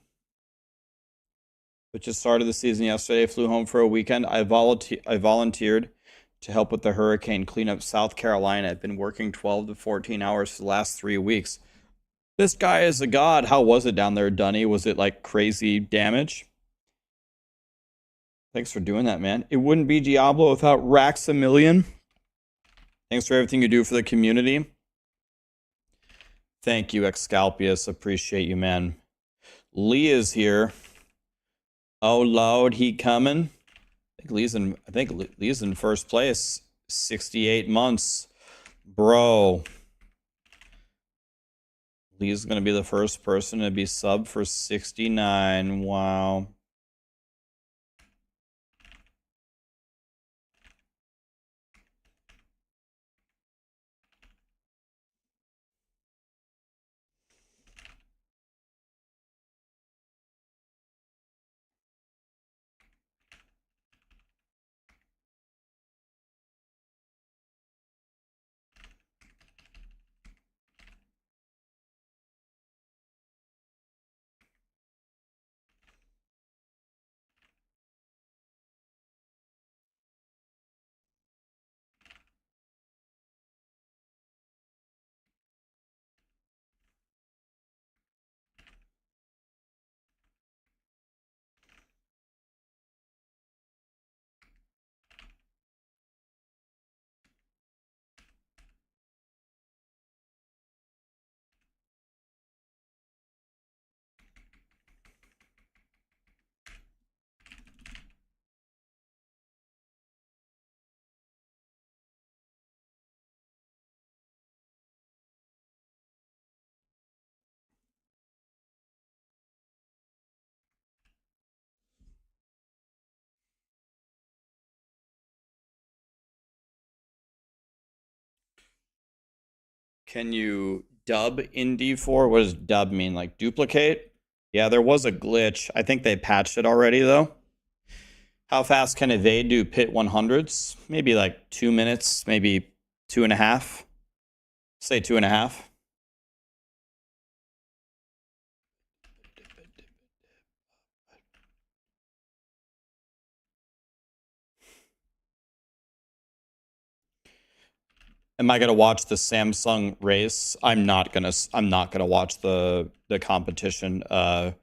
but just started the season yesterday. Flew home for a weekend. I volunteered to help with the hurricane cleanup South Carolina. I've been working 12 to 14 hours for the last 3 weeks. This guy is a god. How was it down there, Dunny? Was it like crazy damage? Thanks for doing that, man. It wouldn't be Diablo without Raxxamillion. Thanks for everything you do for the community. Thank you, Excalpius. Appreciate you, man. Lee is here. Oh, Lord, he coming. I think Lee's in first place. 68 months. Bro. Lee's going to be the first person to be sub for 69. Wow. Can you dub in D4. What does dub mean? Like duplicate? Yeah, there was a glitch. I think they patched it already, though. How fast can evade do pit 100s? Maybe like 2 minutes, maybe 2.5. Say 2.5. Am I gonna watch the Samsung race? I'm not gonna watch the competition. I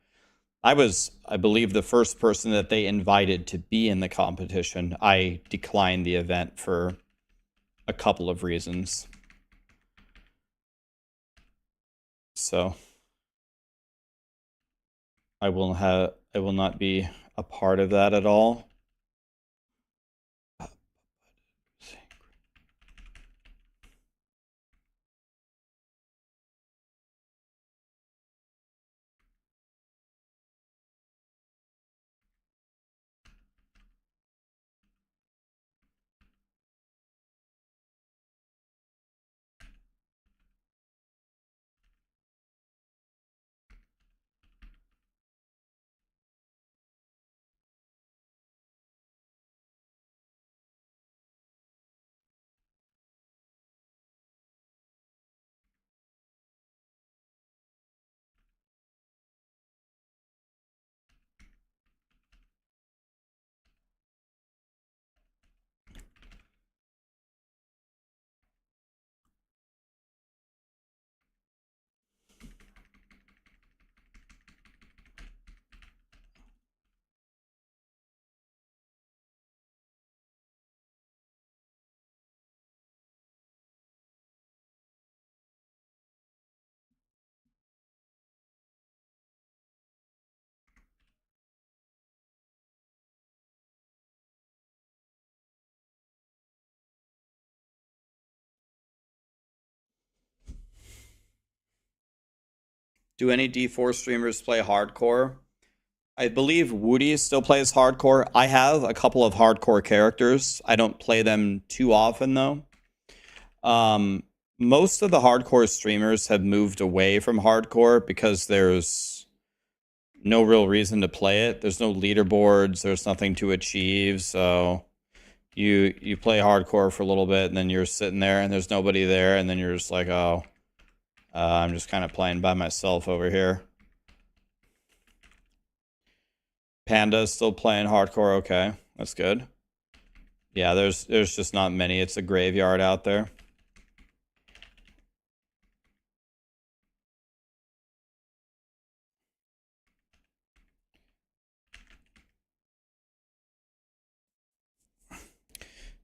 was, I believe, the first person that they invited to be in the competition. I declined the event for a couple of reasons. So I will not be a part of that at all. Do any D4 streamers play hardcore? I believe Woody still plays hardcore. I have a couple of hardcore characters. I don't play them too often though. Most of the hardcore streamers have moved away from hardcore because there's no real reason to play it. There's no leaderboards. There's nothing to achieve. So you play hardcore for a little bit and then you're sitting there and there's nobody there and then you're just like, oh, I'm just kind of playing by myself over here. Panda's still playing hardcore. Okay, that's good. Yeah, there's just not many. It's a graveyard out there.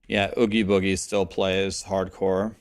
Yeah, Oogie Boogie still plays hardcore.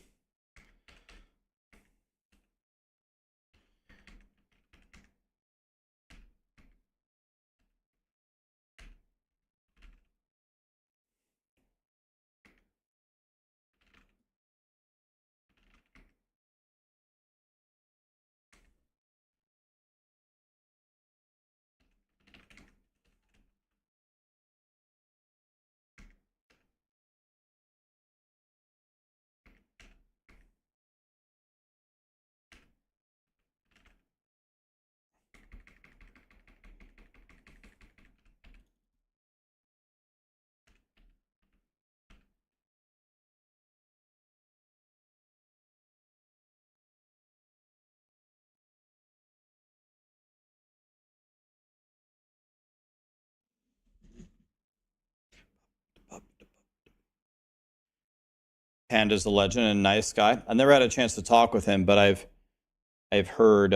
Panda's a legend and a nice guy. I never had a chance to talk with him, but I've heard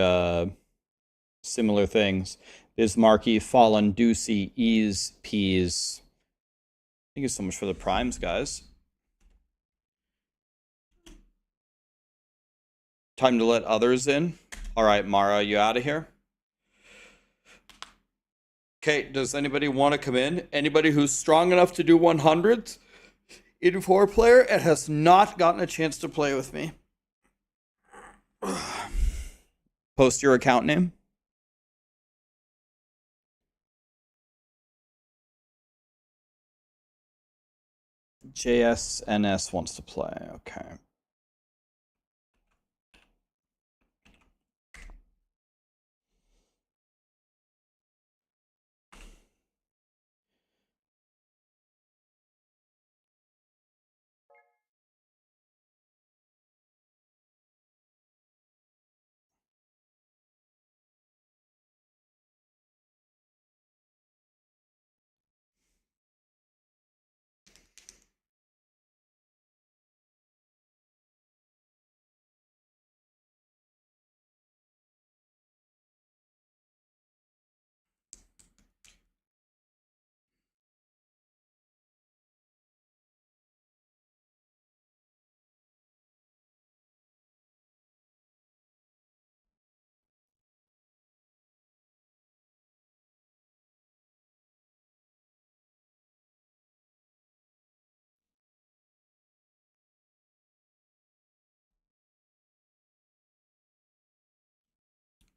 similar things. Bismarcky, Fallen, Deucey, Ease, Peas. Thank you so much for the primes, guys. Time to let others in. All right, Mara, you out of here? Okay, does anybody want to come in? Anybody who's strong enough to do 100s in 4-player and has not gotten a chance to play with me? Post your account name. JSNS wants to play. Okay.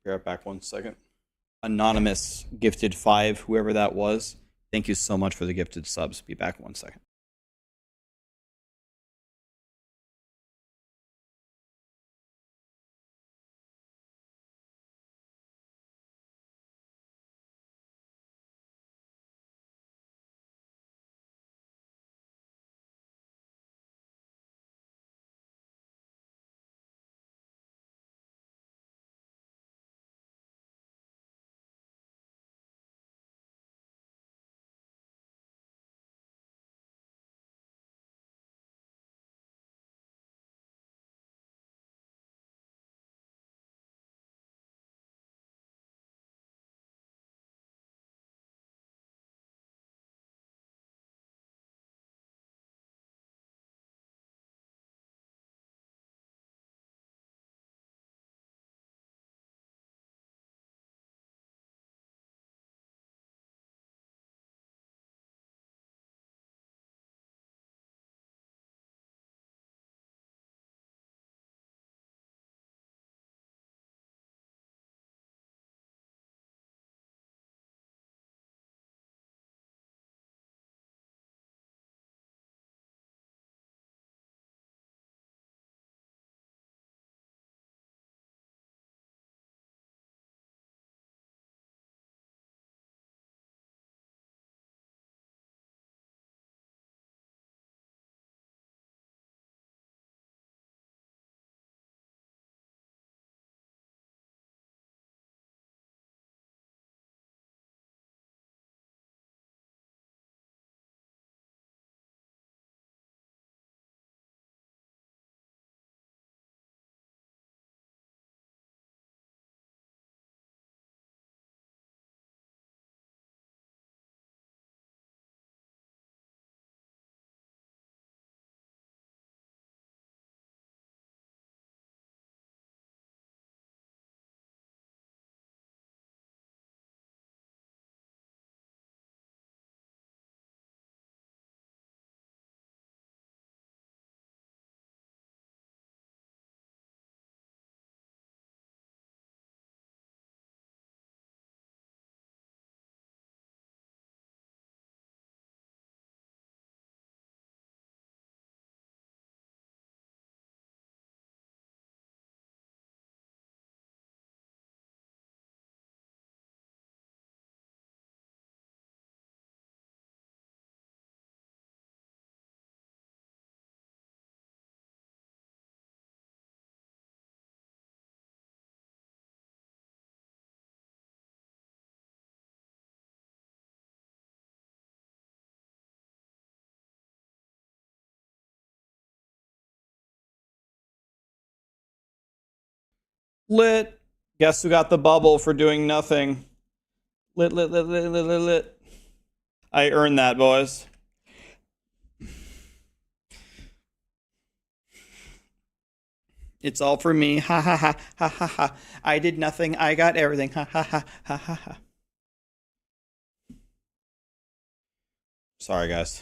Be right back 1 second. Anonymous gifted 5, whoever that was. Thank you so much for the gifted subs. Be back 1 second. Lit. Guess who got the bubble for doing nothing? Lit, lit, lit, lit, lit, lit, lit. I earned that, boys. It's all for me. Ha ha ha ha ha ha. I did nothing. I got everything. Ha ha ha ha ha ha. Sorry, guys.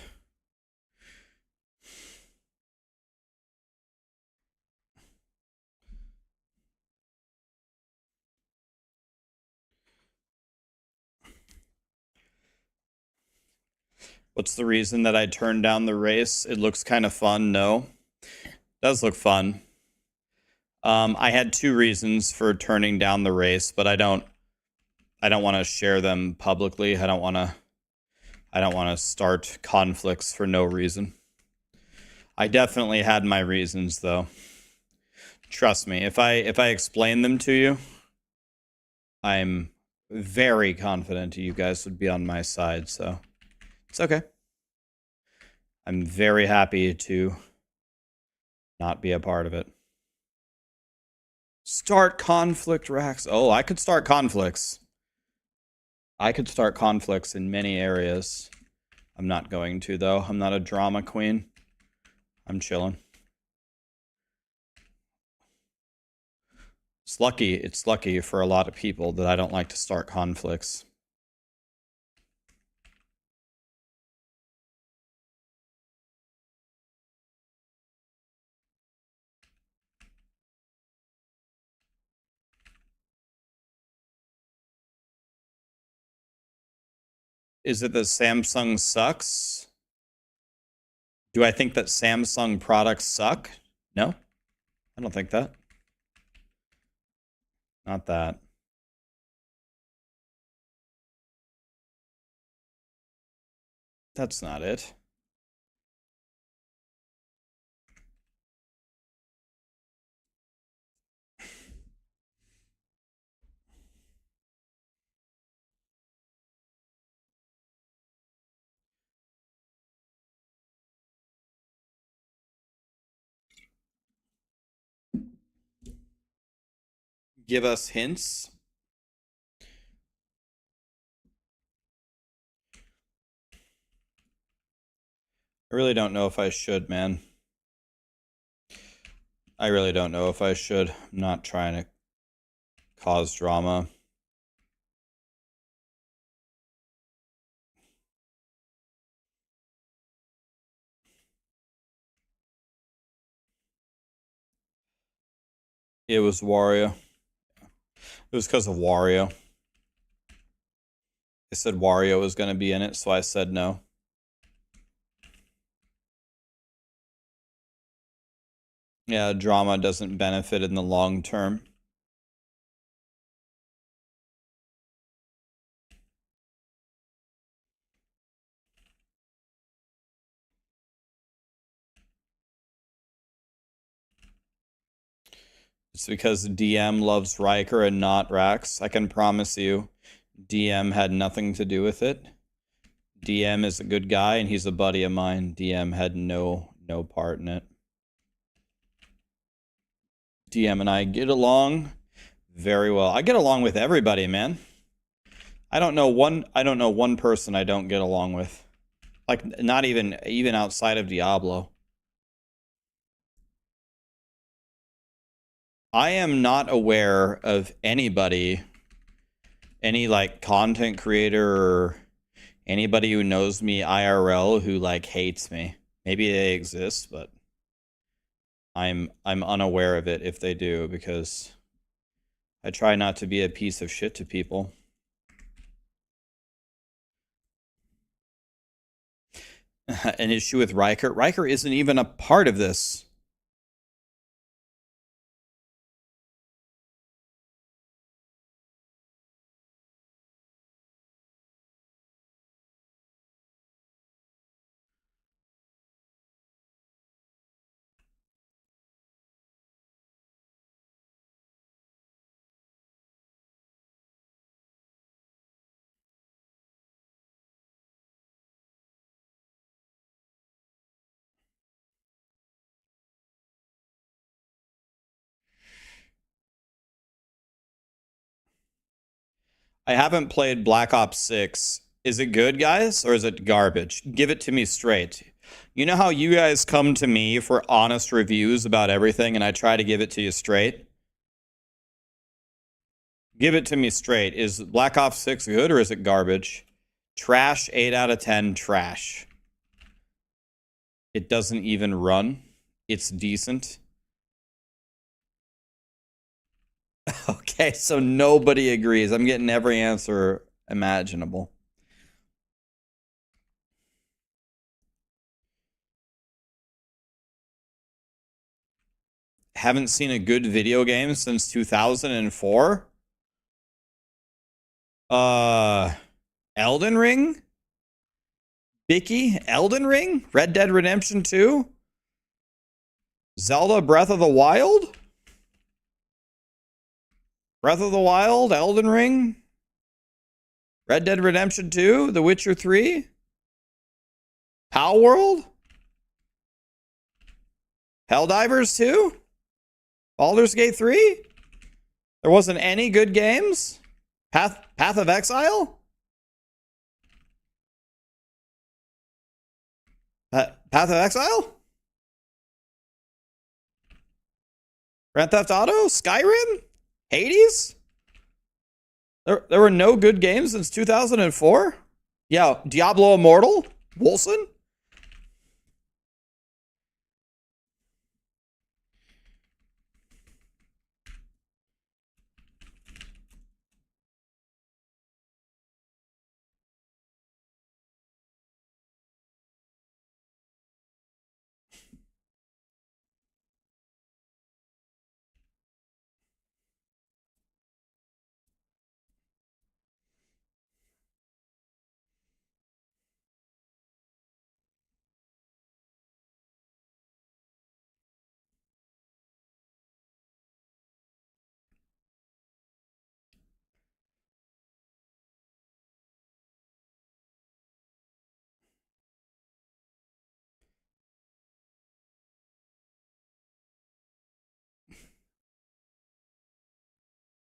What's the reason that I turned down the race? It looks kind of fun. No, it does look fun. I had 2 reasons for turning down the race, but I don't want to share them publicly. I don't want to start conflicts for no reason. I definitely had my reasons though. Trust me, if I explain them to you, I'm very confident you guys would be on my side, so it's okay. I'm very happy to not be a part of it. Start conflict, Rax. Oh, I could start conflicts. I could start conflicts in many areas. I'm not going to, though. I'm not a drama queen. I'm chilling. It's lucky for a lot of people that I don't like to start conflicts. is it that Samsung sucks? Do I think that Samsung products suck? No, I don't think that. Not that. That's not it. Give us hints. I really don't know if I should, man. I really don't know if I should. I'm not trying to cause drama. It was Wario. It was because of Wario. They said Wario was going to be in it, so I said no. Yeah, drama doesn't benefit in the long term. It's because DM loves Riker and not Rax. I can promise you, DM had nothing to do with it. DM is a good guy and he's a buddy of mine. DM had no part in it. DM and I get along very well. I get along with everybody, man. I don't know one person I don't get along with. Like not even outside of Diablo. I am not aware of anybody, any like content creator or anybody who knows me IRL who like hates me. Maybe they exist, but I'm unaware of it if they do, because I try not to be a piece of shit to people. An issue with Riker. Riker isn't even a part of this. I haven't played Black Ops 6. Is it good, guys, or is it garbage? Give it to me straight. You know how you guys come to me for honest reviews about everything and I try to give it to you straight? Give it to me straight. Is Black Ops 6 good or is it garbage? Trash, 8 out of 10, trash. It doesn't even run. It's decent. Okay, so nobody agrees. I'm getting every answer imaginable. Haven't seen a good video game since 2004? Elden Ring? Bicky? Elden Ring? Red Dead Redemption 2? Zelda Breath of the Wild? Breath of the Wild? Elden Ring? Red Dead Redemption 2? The Witcher 3? Pow World? Helldivers 2? Baldur's Gate 3? There wasn't any good games? Path of Exile? Path of Exile? Grand Theft Auto? Skyrim? Hades? There were no good games since 2004? Yeah, Diablo Immortal? Wolson?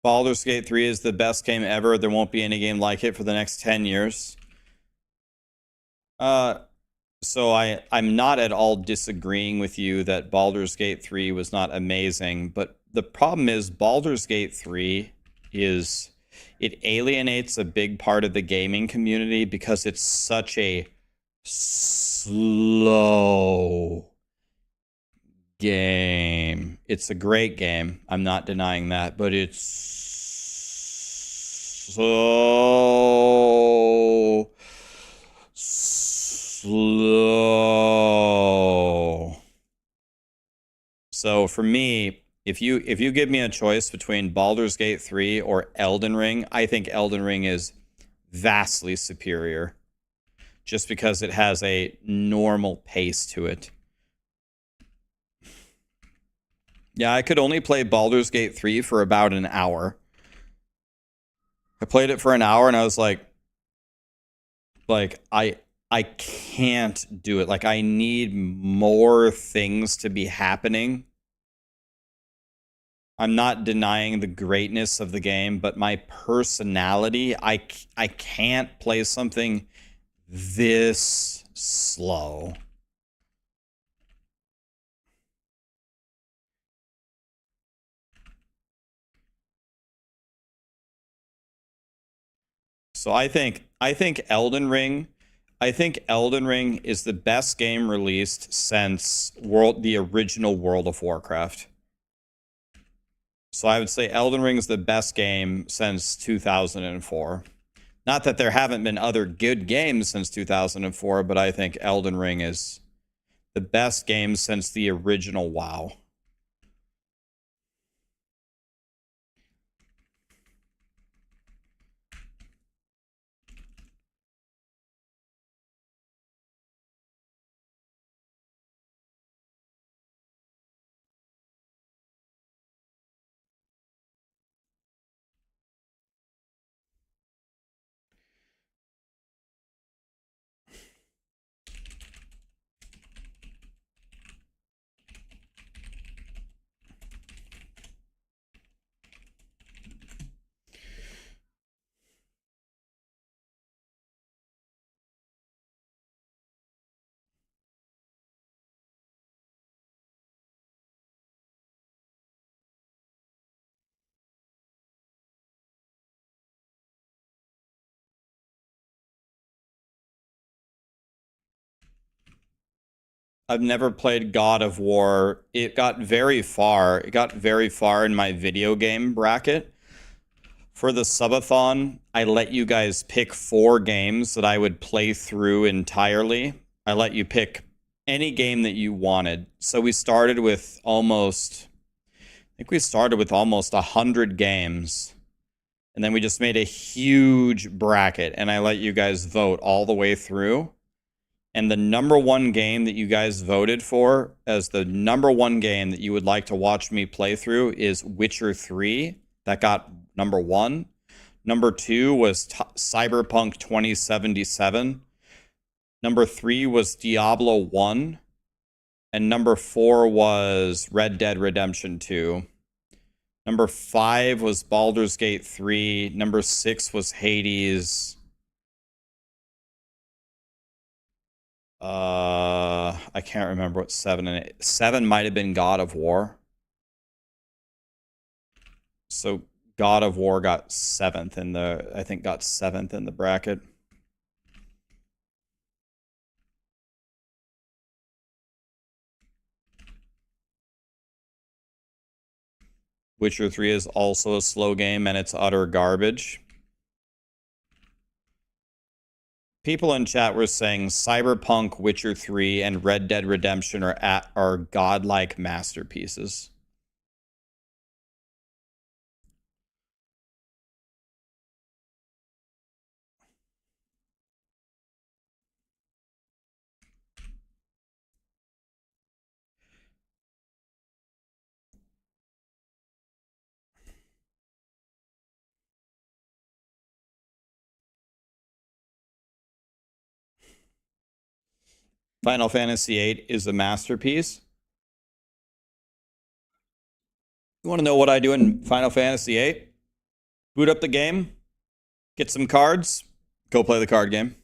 Baldur's Gate 3 is the best game ever. There won't be any game like it for the next 10 years. So I'm not at all disagreeing with you that Baldur's Gate 3 was not amazing, but the problem is Baldur's Gate 3 is it alienates a big part of the gaming community because it's such a slow game. It's a great game. I'm not denying that, but it's so slow. So for me, if you give me a choice between Baldur's Gate 3 or Elden Ring, I think Elden Ring is vastly superior just because it has a normal pace to it. Yeah, I could only play Baldur's Gate 3 for about an hour. I played it for an hour and I was like I can't do it. Like I need more things to be happening. I'm not denying the greatness of the game, but my personality, I can't play something this slow. So I think Elden Ring is the best game released since the original World of Warcraft. So I would say Elden Ring is the best game since 2004. Not that there haven't been other good games since 2004, but I think Elden Ring is the best game since the original WoW. I've never played God of War. It got very far. It got very far in my video game bracket. For the subathon, I let you guys pick 4 games that I would play through entirely. I let you pick any game that you wanted. So we started with almost 100 games. And then we just made a huge bracket and I let you guys vote all the way through. And the number one game that you guys voted for as the number one game that you would like to watch me play through is Witcher 3. That got number 1. Number 2 was Cyberpunk 2077. Number 3 was Diablo 1. And number 4 was Red Dead Redemption 2. Number 5 was Baldur's Gate 3. Number 6 was Hades. I can't remember what 7 and 8. 7 might have been God of War. So God of War got 7th in the, I think got 7th in the bracket. Witcher 3 is also a slow game and it's utter garbage. People in chat were saying Cyberpunk, Witcher 3, and Red Dead Redemption are godlike masterpieces. Final Fantasy VIII is a masterpiece. You want to know what I do in Final Fantasy VIII? Boot up the game, get some cards, go play the card game.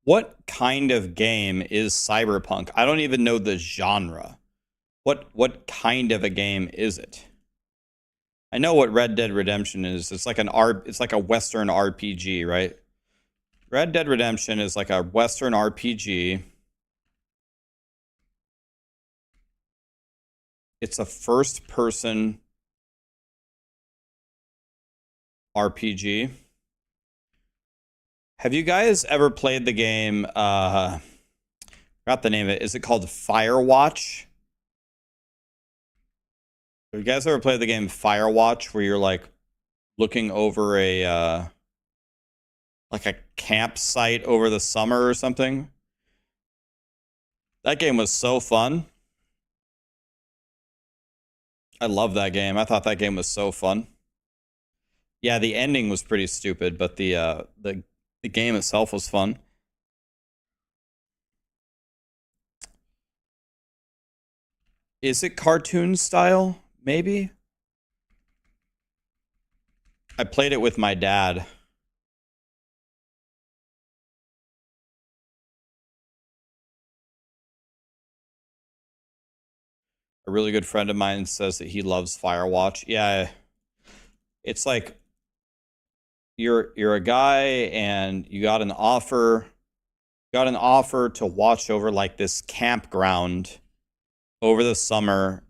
What kind of game is Cyberpunk? I don't even know the genre. What kind of a game is it? I know what Red Dead Redemption is. It's like it's like a Western RPG, right? Red Dead Redemption is like a Western RPG. It's a first person RPG. Have you guys ever played the game forgot the name of it. Is it called Firewatch? Have you guys ever played the game Firewatch where you're like looking over a like a campsite over the summer or something? That game was so fun. I love that game. I thought that game was so fun. Yeah, the ending was pretty stupid, but the game itself was fun. Is it cartoon style? Maybe. I played it with my dad. A really good friend of mine says that he loves Firewatch. Yeah, it's like you're a guy and you got an offer to watch over like this campground over the summer,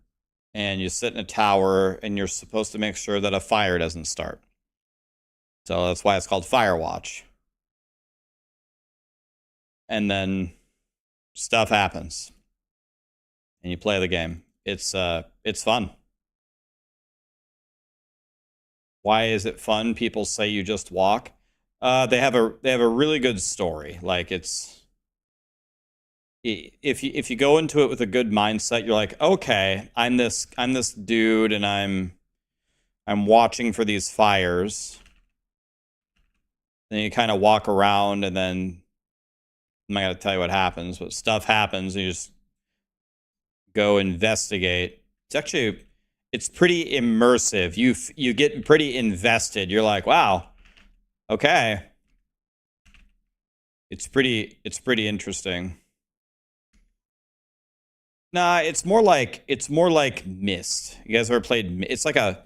and you sit in a tower and you're supposed to make sure that a fire doesn't start. So that's why it's called Firewatch. And then stuff happens and you play the game. It's fun. Why is it fun? People say you just walk. They have a really good story. Like it's if you go into it with a good mindset, you're like, okay, I'm this dude and I'm watching for these fires. Then you kind of walk around and then I'm not gonna tell you what happens, but stuff happens and you just go investigate. It's pretty immersive. You get pretty invested. You're like, wow, okay. It's pretty interesting. Nah, it's more like Myst. You guys ever played? It's like a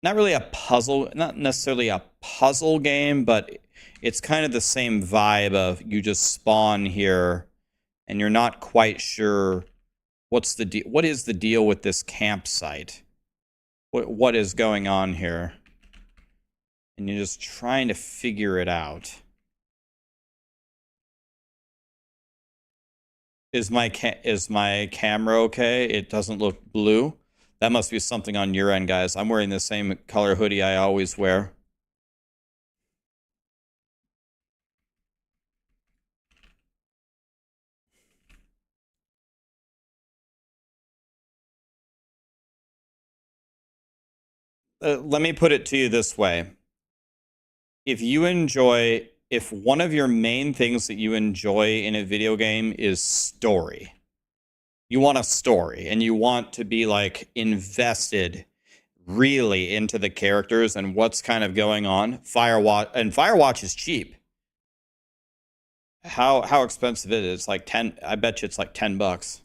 not really a puzzle, not necessarily a puzzle game, but it's kind of the same vibe of you just spawn here and you're not quite sure what is the deal with this campsite? What is going on here? And you're just trying to figure it out. Is my camera okay? It doesn't look blue. That must be something on your end, guys. I'm wearing the same color hoodie I always wear. Let me put it to you this way. If one of your main things that you enjoy in a video game is story, you want a story and you want to be like invested really into the characters and what's kind of going on. Firewatch is cheap. How expensive it is? Like 10, I bet you it's like $10.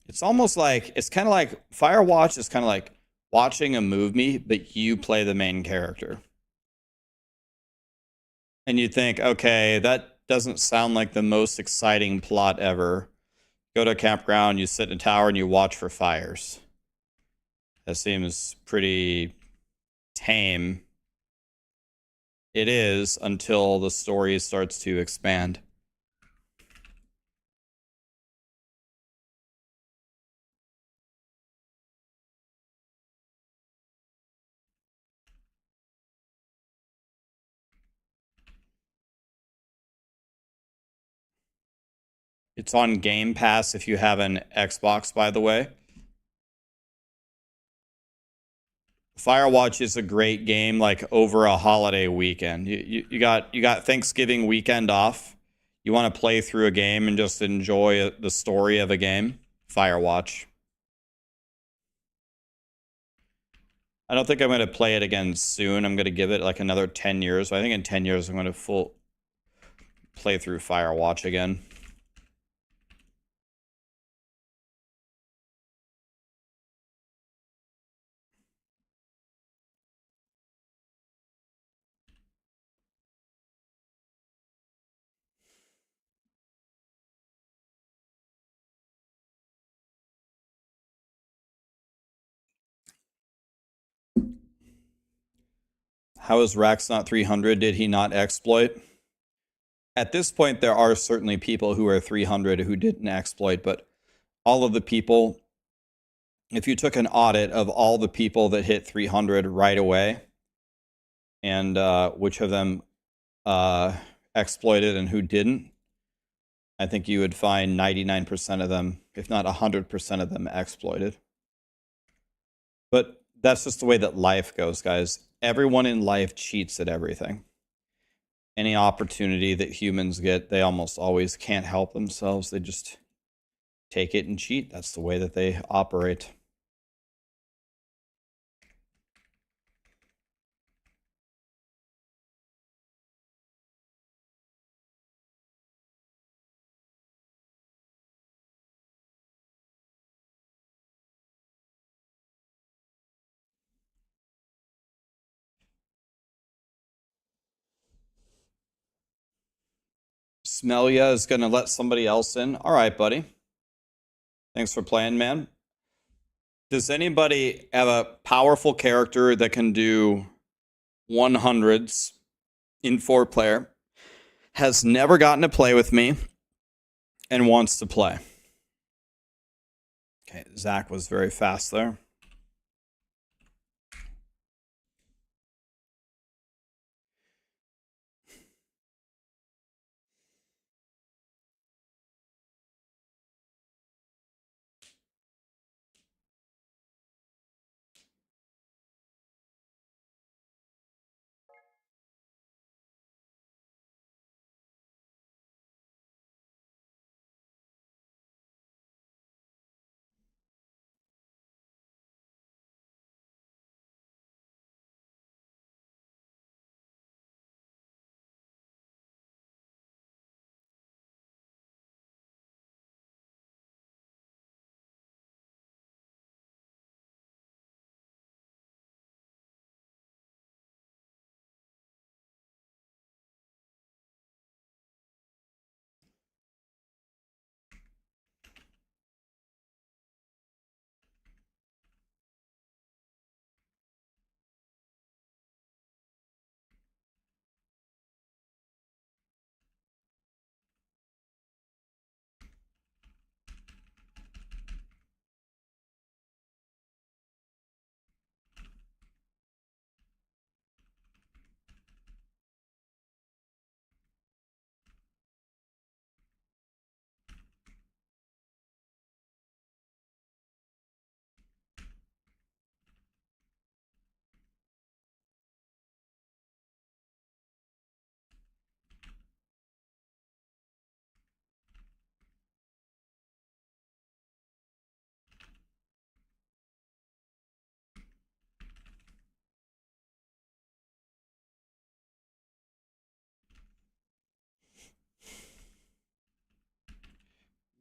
It's almost like it's kind of like Firewatch is kind of like watching a movie, but you play the main character. And you think, okay, that doesn't sound like the most exciting plot ever. Go to a campground, you sit in a tower, and you watch for fires. That seems pretty tame. It is until the story starts to expand. It's on Game Pass if you have an Xbox, by the way. Firewatch is a great game, like over a holiday weekend. You got Thanksgiving weekend off. You want to play through a game and just enjoy the story of a game. Firewatch. I don't think I'm going to play it again soon. I'm going to give it like another 10 years. I think in 10 years I'm going to full play through Firewatch again. How is Rax not 300? Did he not exploit? At this point, there are certainly people who are 300 who didn't exploit, but all of the people, if you took an audit of all the people that hit 300 right away and which of them exploited and who didn't, I think you would find 99% of them, if not 100% of them, exploited. But that's just the way that life goes, guys. Everyone in life cheats at everything. Any opportunity that humans get, they almost always can't help themselves. They just take it and cheat. That's the way that they operate. Smelia is going to let somebody else in. All right, buddy. Thanks for playing, man. Does anybody have a powerful character that can do 100s in 4-player, has never gotten to play with me, and wants to play? Okay, Zach was very fast there.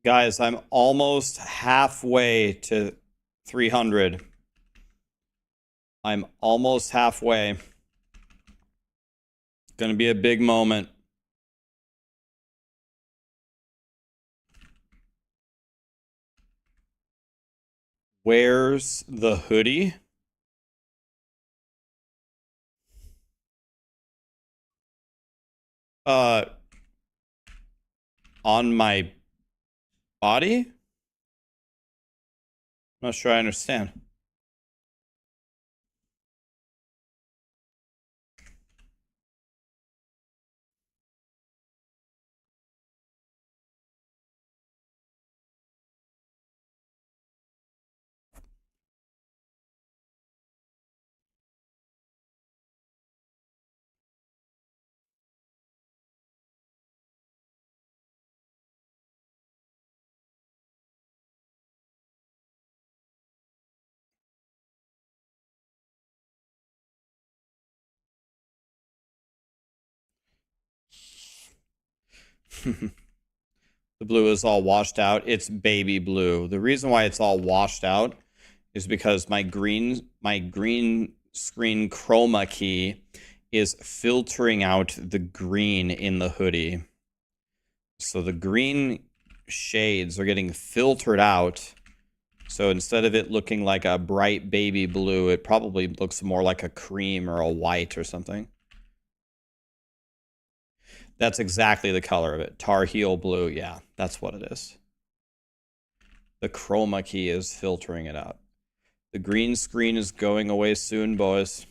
Guys, I'm almost halfway to 300. I'm almost halfway. Gonna be a big moment. Where's the hoodie? On my body? I'm not sure I understand. The blue is all washed out. It's baby blue. The reason why it's all washed out is because my green screen chroma key is filtering out the green in the hoodie. So the green shades are getting filtered out. So instead of it looking like a bright baby blue, it probably looks more like a cream or a white or something. That's exactly the color of it. Tar heel blue. Yeah, that's what it is. The chroma key is filtering it out. The green screen is going away soon, boys.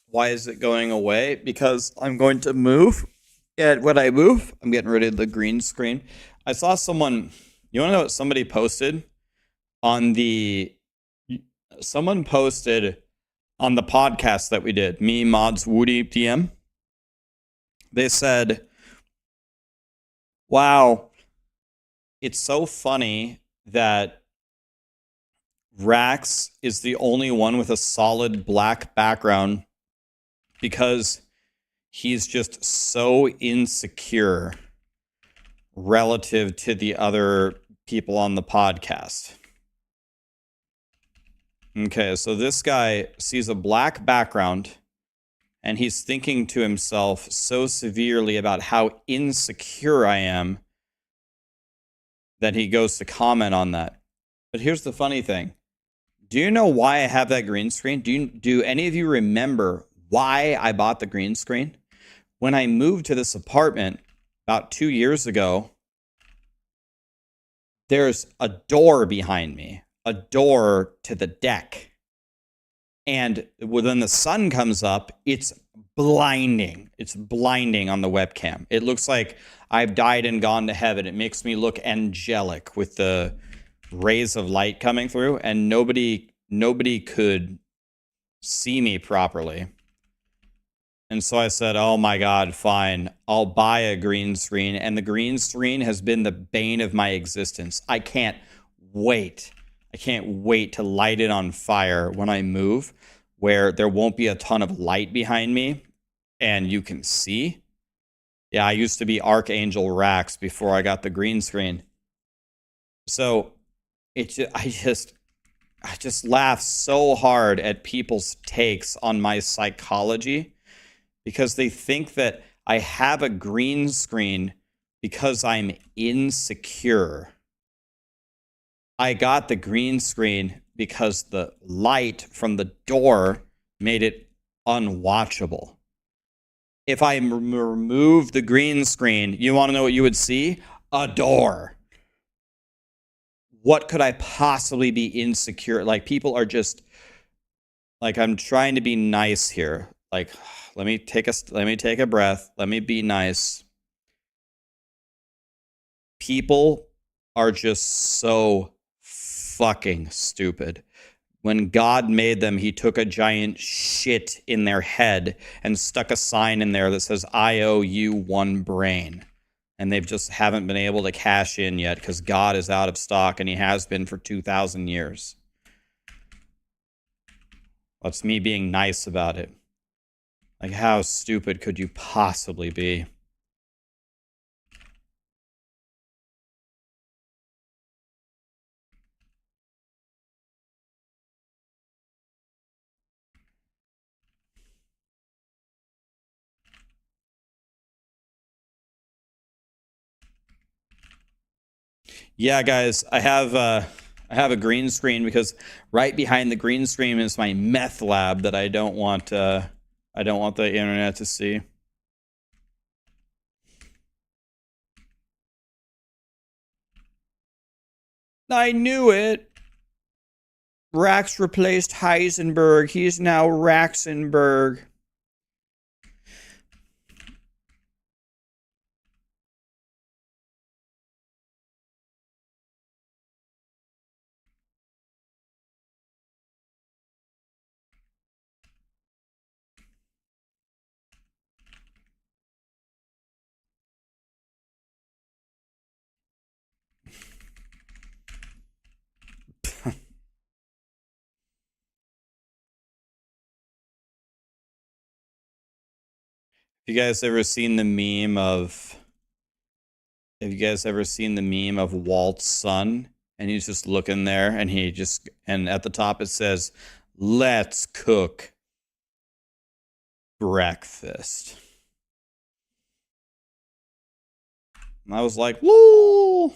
Why is it going away? Because I'm going to move. And when I move, I'm getting rid of the green screen. I saw someone, you want to know what somebody posted on the, someone posted on the podcast that we did, me, Mods, Woody, DM. They said, wow, it's so funny that Rax is the only one with a solid black background because he's just so insecure relative to the other people on the podcast. Okay, so this guy sees a black background and he's thinking to himself so severely about how insecure I am that he goes to comment on that. But here's the funny thing. Do you know why I have that green screen? Do any of you remember why I bought the green screen? When I moved to this apartment about 2 years ago, there's a door behind me, a door to the deck. And when the sun comes up, it's blinding. It's blinding on the webcam. It looks like I've died and gone to heaven. It makes me look angelic with the rays of light coming through, and nobody could see me properly. And so I said, oh my God, fine, I'll buy a green screen. And the green screen has been the bane of my existence. I can't wait. I can't wait to light it on fire when I move, where there won't be a ton of light behind me and you can see. Yeah, I used to be Archangel Rax before I got the green screen. So I just, I just laugh so hard at people's takes on my psychology because they think that I have a green screen because I'm insecure. I got the green screen because the light from the door made it unwatchable. If I remove the green screen, you want to know what you would see? A door. What could I possibly be insecure? Like, people are just like, I'm trying to be nice here. Like, let me take a breath. Let me be nice. People are just so fucking stupid. When God made them, he took a giant shit in their head and stuck a sign in there that says, I owe you one brain. And they've just haven't been able to cash in yet because God is out of stock, and he has been for 2,000 years. That's me being nice about it. Like, how stupid could you possibly be? Yeah, guys, I have a green screen because right behind the green screen is my meth lab that I don't want the internet to see. I knew it. Rax replaced Heisenberg. He's now Raxxanterax. You guys ever seen the meme of Have you guys ever seen the meme of Walt's son? And he's just looking there, and and at the top it says, "Let's cook breakfast." And I was like, "Woo!"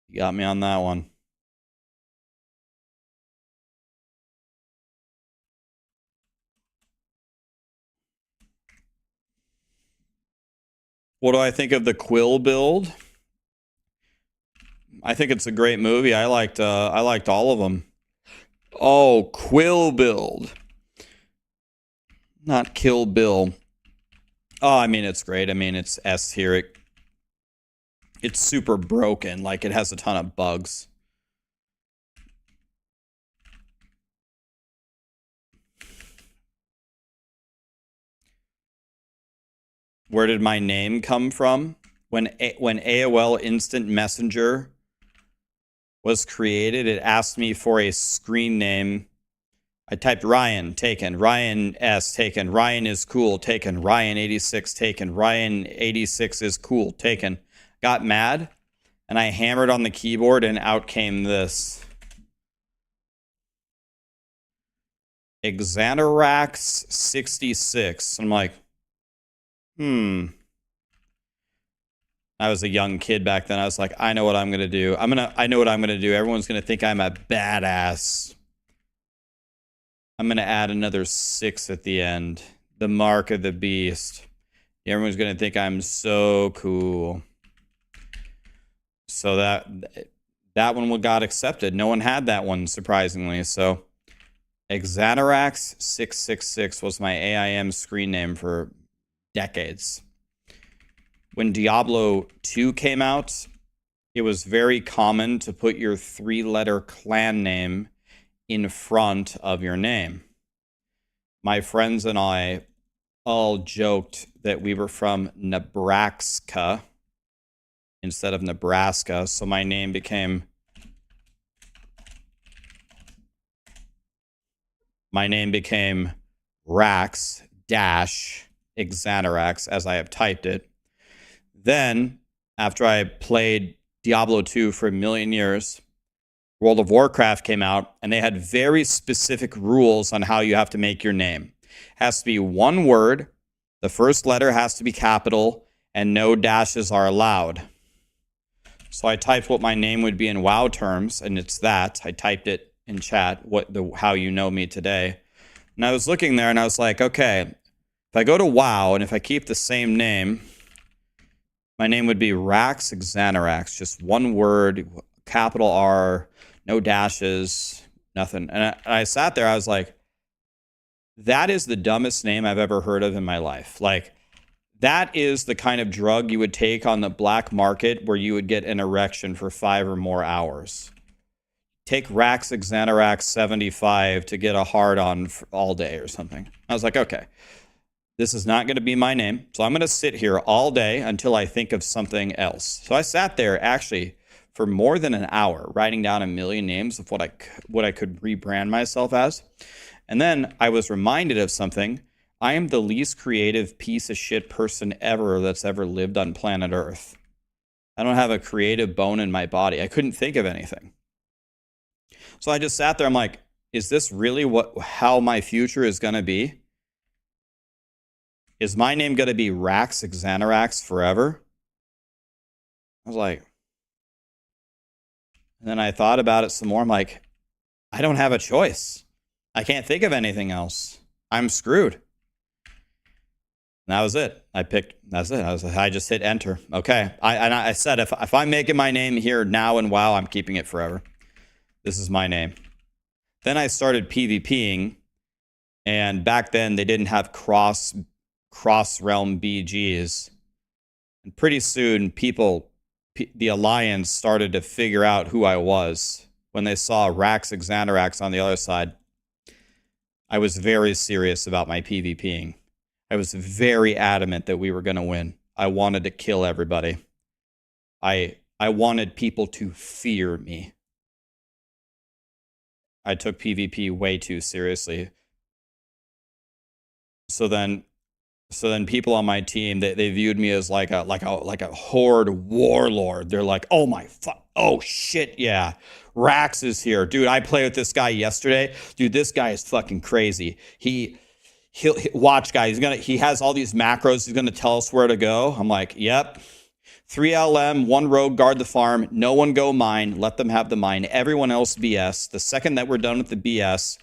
You got me on that one. What do I think of the Quill build? I think it's a great movie. I liked all of them. Oh, Quill build, not Kill Bill. Oh, I mean, it's great. I mean, it's S tier. It's super broken. Like, it has a ton of bugs. Where did my name come from? When AOL Instant Messenger was created, it asked me for a screen name. I typed Ryan, taken. Ryan S, taken. Ryan is cool, taken. Ryan 86, taken. Ryan 86 is cool, taken. Got mad, and I hammered on the keyboard, and out came this. Exile 66. I'm like, I was a young kid back then. I was like, I know what I'm going to do. I know what I'm going to do. Everyone's going to think I'm a badass. I'm going to add another 6 at the end. The mark of the beast. Everyone's going to think I'm so cool. So that one got accepted. No one had that one, surprisingly. So Raxxanterax 666 was my AIM screen name for decades. When Diablo 2 came out, it was very common to put your 3-letter clan name in front of your name. My friends and I all joked that we were from Nebraska instead of Nebraska, so my name became Raxxanterax as I have typed it. Then, after I played Diablo 2 for a million years, World of Warcraft came out, and they had very specific rules on how you have to make your name. It has to be one word, the first letter has to be capital, and no dashes are allowed. So I typed what my name would be in WoW terms, and it's that. I typed it in chat, how you know me today. And I was looking there, and I was like, okay, if I go to WoW, and if I keep the same name, my name would be Raxxanterax, just one word, capital R, no dashes, nothing. And I sat there, I was like, that is the dumbest name I've ever heard of in my life. Like, that is the kind of drug you would take on the black market where you would get an erection for 5 or more hours. Take Raxxanterax 75 to get a hard-on all day or something. I was like, okay, this is not going to be my name. So I'm going to sit here all day until I think of something else. So I sat there actually for more than an hour writing down a million names of what I could rebrand myself as. And then I was reminded of something. I am the least creative piece of shit person ever that's ever lived on planet Earth. I don't have a creative bone in my body. I couldn't think of anything. So I just sat there. I'm like, is this really how my future is going to be? Is my name going to be Raxxanterax forever? I was like, and then I thought about it some more. I'm like, I don't have a choice. I can't think of anything else. I'm screwed. And that was it. That's it. I just hit enter. Okay. I said, if I'm making my name here now and WoW, I'm keeping it forever. This is my name. Then I started PvPing, and back then they didn't have cross realm BGs. And pretty soon the Alliance started to figure out who I was. When they saw Raxxanterax on the other side, I was very serious about my PvPing. I was very adamant that we were going to win. I wanted to kill everybody. I wanted people to fear me. I took PvP way too seriously. So then people on my team, they viewed me as like a horde warlord. They're like, oh my fuck, oh shit, yeah, Rax is here, dude. I played with this guy yesterday, dude. This guy is fucking crazy. He'll watch, guys. He has all these macros. He's gonna tell us where to go. I'm like, yep. 3 LM, 1 rogue, guard the farm. No one go mine. Let them have the mine. Everyone else BS. The second that we're done with the BS,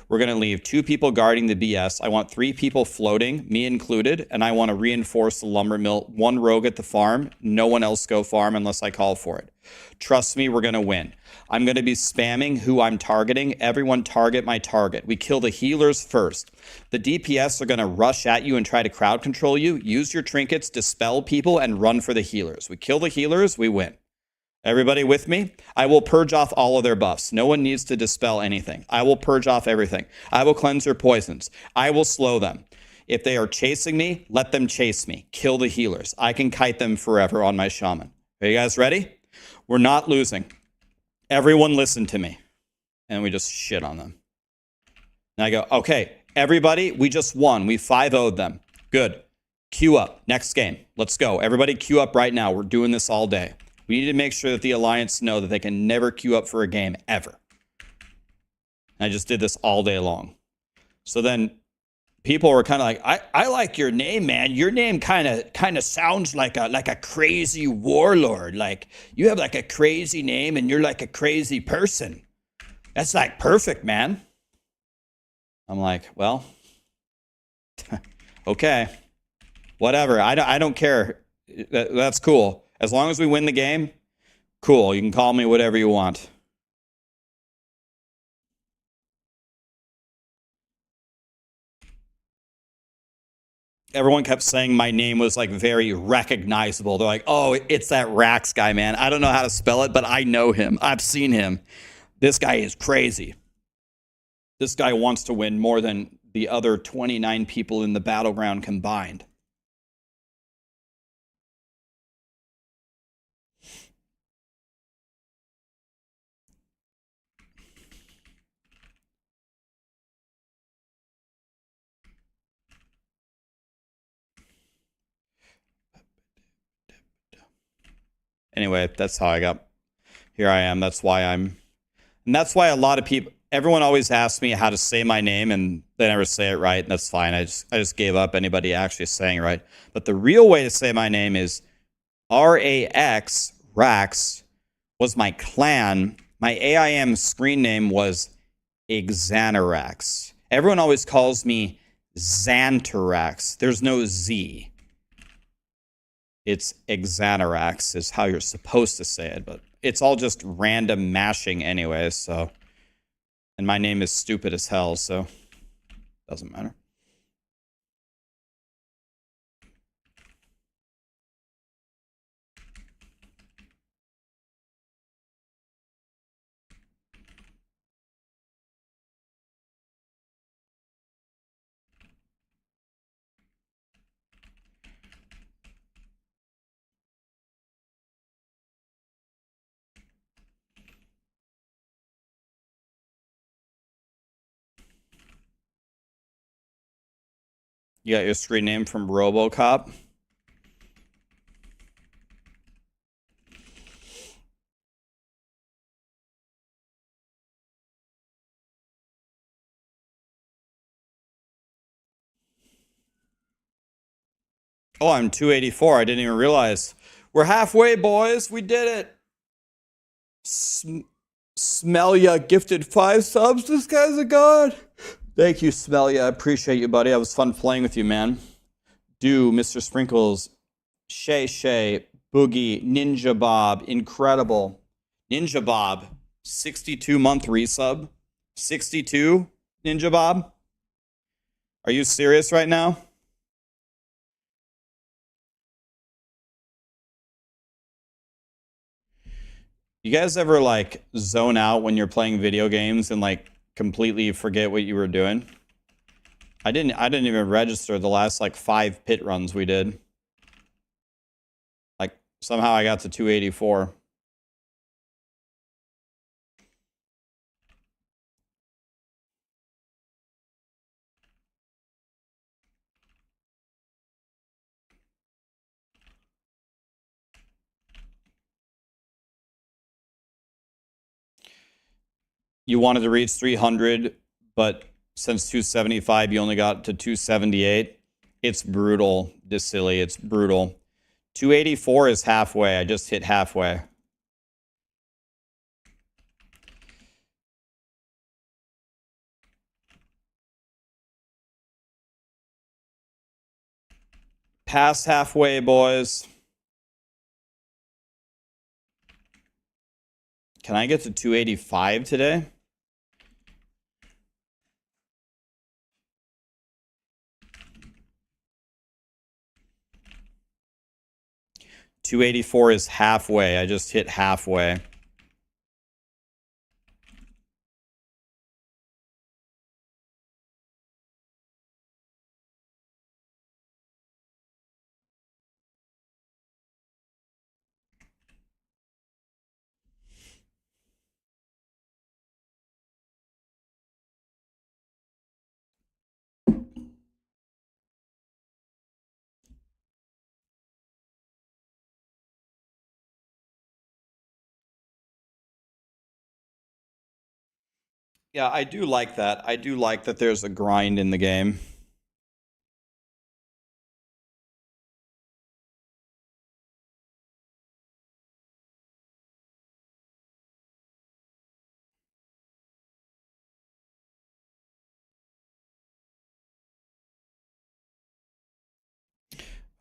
we're going to leave 2 people guarding the BS. I want 3 people floating, me included, and I want to reinforce the lumber mill. 1 rogue at the farm. No one else go farm unless I call for it. Trust me, we're going to win. I'm going to be spamming who I'm targeting. Everyone target my target. We kill the healers first. The DPS are going to rush at you and try to crowd control you. Use your trinkets, dispel people, and run for the healers. We kill the healers, we win. Everybody with me? I will purge off all of their buffs. No one needs to dispel anything. I will purge off everything. I will cleanse their poisons. I will slow them. If they are chasing me, let them chase me. Kill the healers. I can kite them forever on my shaman. Are you guys ready? We're not losing. Everyone listen to me. And we just shit on them. And I go, okay, everybody, we just won. We 5-0'd them. Good. Queue up. Next game. Let's go. Everybody queue up right now. We're doing this all day. We need to make sure that the Alliance know that they can never queue up for a game, ever. And I just did this all day long. So then people were kind of like, I like your name, man. Your name kind of sounds like a crazy warlord. Like, you have like a crazy name and you're like a crazy person. That's like perfect, man. I'm like, well, okay, whatever. I don't care. That's cool. As long as we win the game, cool. You can call me whatever you want. Everyone kept saying my name was like very recognizable. They're like, oh, it's that Rax guy, man. I don't know how to spell it, but I know him. I've seen him. This guy is crazy. This guy wants to win more than the other 29 people in the battleground combined. Anyway, that's how I got. Here I am. That's why I'm And that's why a lot of people, everyone always asks me how to say my name, and they never say it right, and that's fine. I just gave up anybody actually saying it right. But the real way to say my name is R-A-X, Rax, was my clan. My AIM screen name was Exanterax. Everyone always calls me Xanterax. There's no Z. It's Exanterax is how you're supposed to say it, but it's all just random mashing anyway, so. And my name is stupid as hell, so doesn't matter. You got your screen name from RoboCop? Oh, I'm 284. I didn't even realize. We're halfway, boys. We did it. Smellia gifted 5 subs. This guy's a god. Thank you, Smellia. I appreciate you, buddy. It was fun playing with you, man. Mr. Sprinkles, Shay Shay, Boogie, Ninja Bob, incredible. Ninja Bob, 62-month resub. 62, Ninja Bob? Are you serious right now? You guys ever like zone out when you're playing video games and like completely forget what you were doing? I didn't even register the last like 5 pit runs we did. Like somehow I got to 284. You wanted to reach 300, but since 275, you only got to 278. It's brutal, Silly. It's brutal. 284 is halfway. I just hit halfway. Past halfway, boys. Can I get to 285 today? $284 is halfway. I just hit halfway. Yeah, I do like that. I do like that there's a grind in the game.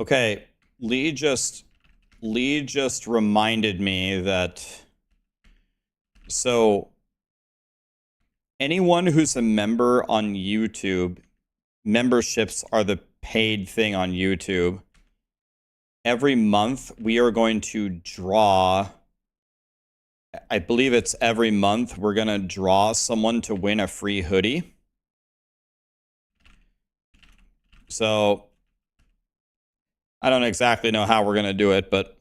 Okay, Lee just reminded me that so anyone who's a member on YouTube, memberships are the paid thing on YouTube. Every month we are going to draw, I believe it's every month, we're going to draw someone to win a free hoodie. So I don't exactly know how we're going to do it, but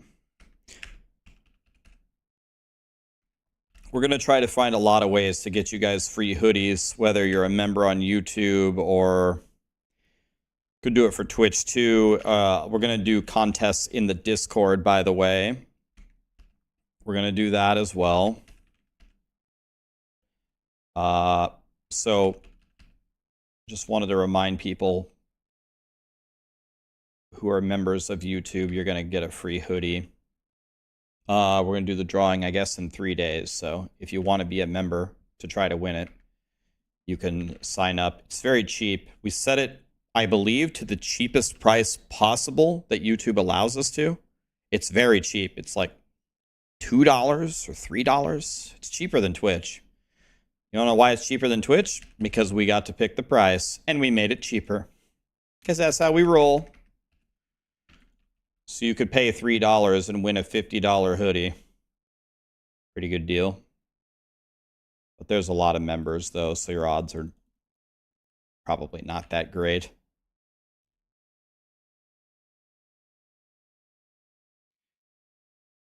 we're going to try to find a lot of ways to get you guys free hoodies, whether you're a member on YouTube or could do it for Twitch too. We're going to do contests in the Discord, by the way. We're going to do that as well. So just wanted to remind people who are members of YouTube, you're going to get a free hoodie. We're going to do the drawing, I guess, in 3 days. So if you want to be a member to try to win it, you can sign up. It's very cheap. We set it, I believe, to the cheapest price possible that YouTube allows us to. It's very cheap. It's like $2 or $3. It's cheaper than Twitch. You don't know why it's cheaper than Twitch? Because we got to pick the price and we made it cheaper. Because that's how we roll. So you could pay $3 and win a $50 hoodie. Pretty good deal. But there's a lot of members, though, so your odds are probably not that great.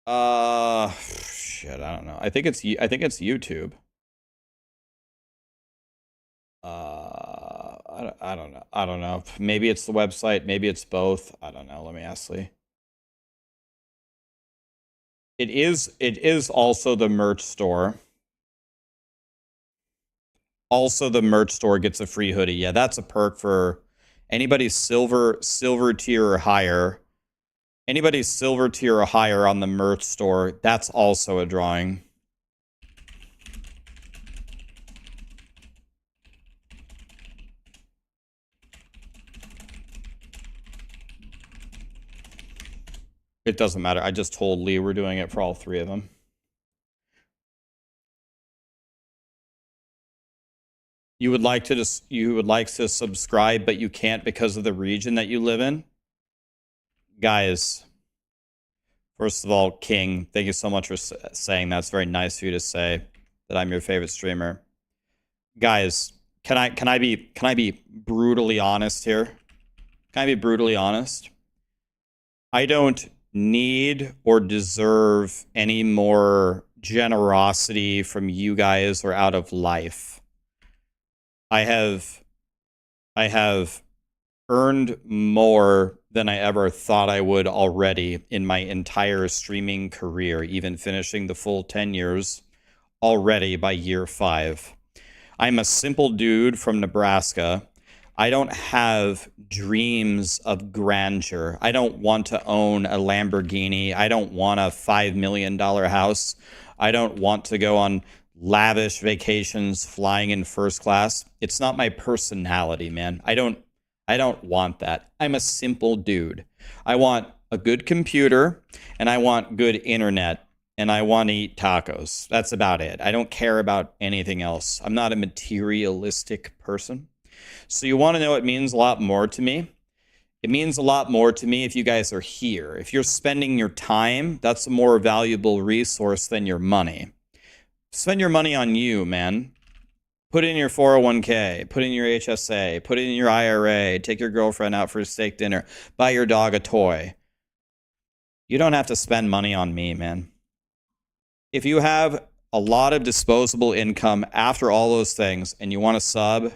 Shit, I don't know. I think it's YouTube. I don't know. I don't know. Maybe it's the website. Maybe it's both. I don't know. Let me ask Lee. It is also the merch store. Also, the merch store gets a free hoodie. Yeah, that's a perk for anybody silver tier or higher. Anybody silver tier or higher on the merch store, that's also a drawing. It doesn't matter. I just told Lee we're doing it for all 3 of them. You would like to subscribe, but you can't because of the region that you live in? Guys, first of all, King, thank you so much for saying that. It's very nice of you to say that I'm your favorite streamer. Guys, can I be brutally honest here? Can I be brutally honest? I don't need or deserve any more generosity from you guys or out of life. I have earned more than I ever thought I would already in my entire streaming career, even finishing the full 10 years already by year 5. I'm a simple dude from Nebraska. I don't have dreams of grandeur. I don't want to own a Lamborghini. I don't want a $5 million house. I don't want to go on lavish vacations flying in first class. It's not my personality, man. I don't want that. I'm a simple dude. I want a good computer and I want good internet and I want to eat tacos. That's about it. I don't care about anything else. I'm not a materialistic person. So you want to know it means a lot more to me? It means a lot more to me if you guys are here. If you're spending your time, that's a more valuable resource than your money. Spend your money on you, man. Put in your 401k, put in your HSA, put in your IRA, take your girlfriend out for a steak dinner, buy your dog a toy. You don't have to spend money on me, man. If you have a lot of disposable income after all those things and you want to sub,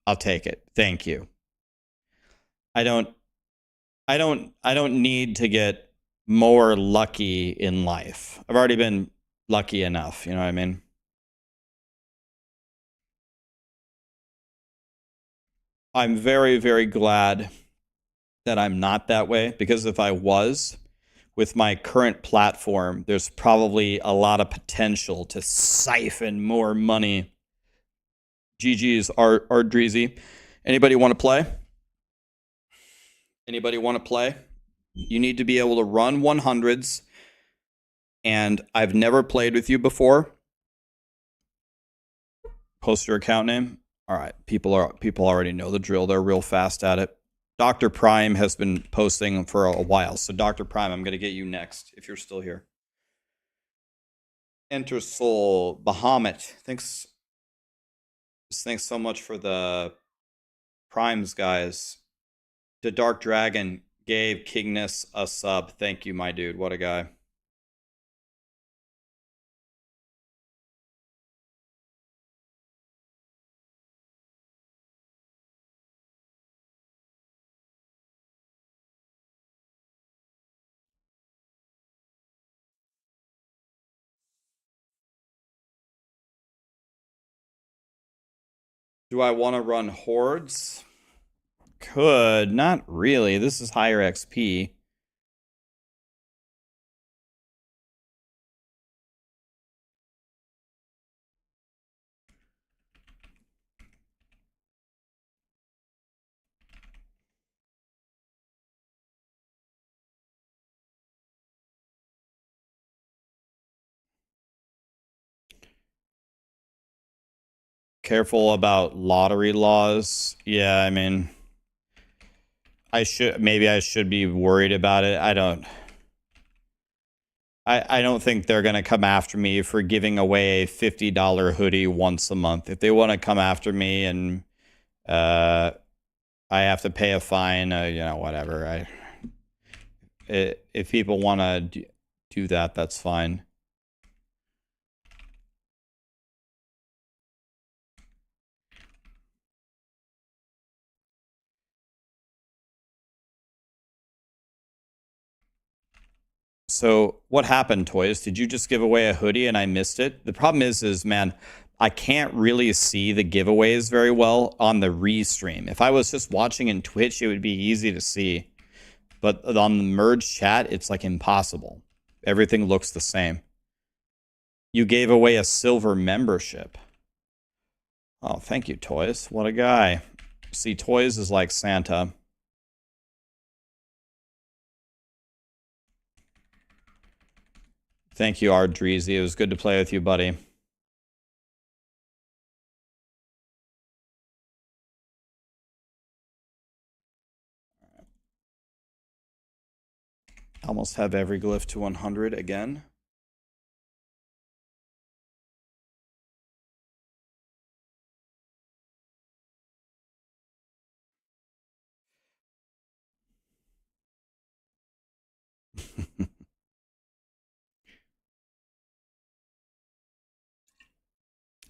I'll take it. Thank you. I don't need to get more lucky in life. I've already been lucky enough, you know what I mean? I'm very, very glad that I'm not that way, because if I was, with my current platform, there's probably a lot of potential to siphon more money. GG's are Dreezy. Anybody want to play? Anybody want to play? You need to be able to run 100s, and I've never played with you before. Post your account name. All right, people already know the drill. They're real fast at it. Dr. Prime has been posting for a while. So Dr. Prime, I'm going to get you next if you're still here. Enter Soul, Bahamut. Thanks so much for the Primes, guys. The Dark Dragon gave Kingness a sub. Thank you, my dude. What a guy. Do I want to run hordes? Could. Not really. This is higher XP. Careful about lottery laws. Yeah, I mean, maybe I should be worried about it. I don't think they're going to come after me for giving away a $50 hoodie once a month. If they want to come after me and I have to pay a fine, whatever. If people want to do that, that's fine. So what happened, Toys? Did you just give away a hoodie and I missed it? The problem is man, I can't really see the giveaways very well on the restream. If I was just watching in Twitch, it would be easy to see. But on the merge chat, it's like impossible. Everything looks the same. You gave away a silver membership. Oh, thank you, Toys. What a guy. See, Toys is like Santa. Thank you, Ardreezy. It was good to play with you, buddy. Almost have every glyph to 100 again.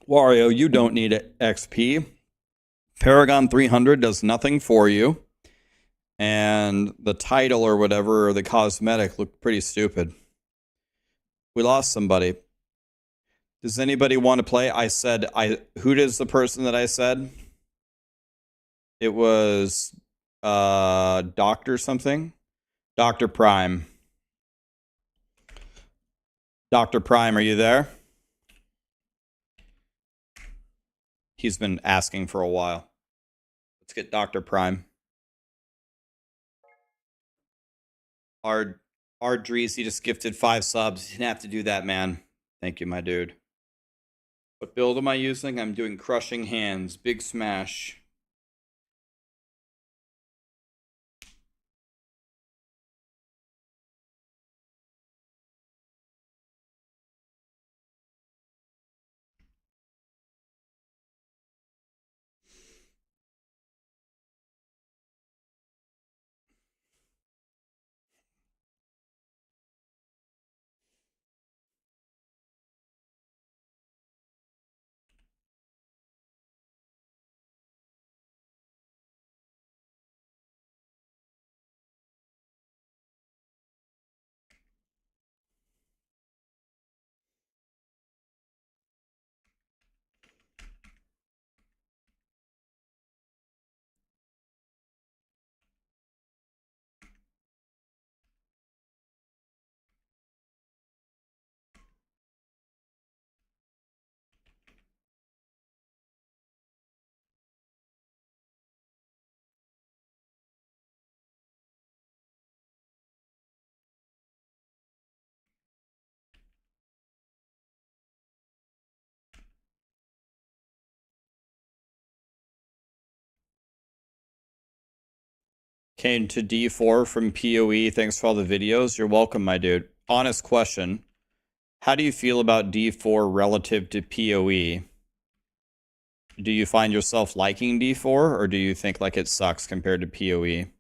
Wario, you don't need XP. Paragon 300 does nothing for you. And the title or whatever, or the cosmetic, looked pretty stupid. We lost somebody. Does anybody want to play? Who is the person that I said? It was Doctor something. Dr. Prime. Dr. Prime, are you there? He's been asking for a while. Let's get Dr. Prime. Ardrees, he just gifted 5 subs. You didn't have to do that, man. Thank you, my dude. What build am I using? I'm doing Crushing Hands. Big Smash. Came to D4 from PoE. Thanks for all the videos. You're welcome, my dude. Honest question. How do you feel about D4 relative to PoE? Do you find yourself liking D4, or do you think like it sucks compared to PoE?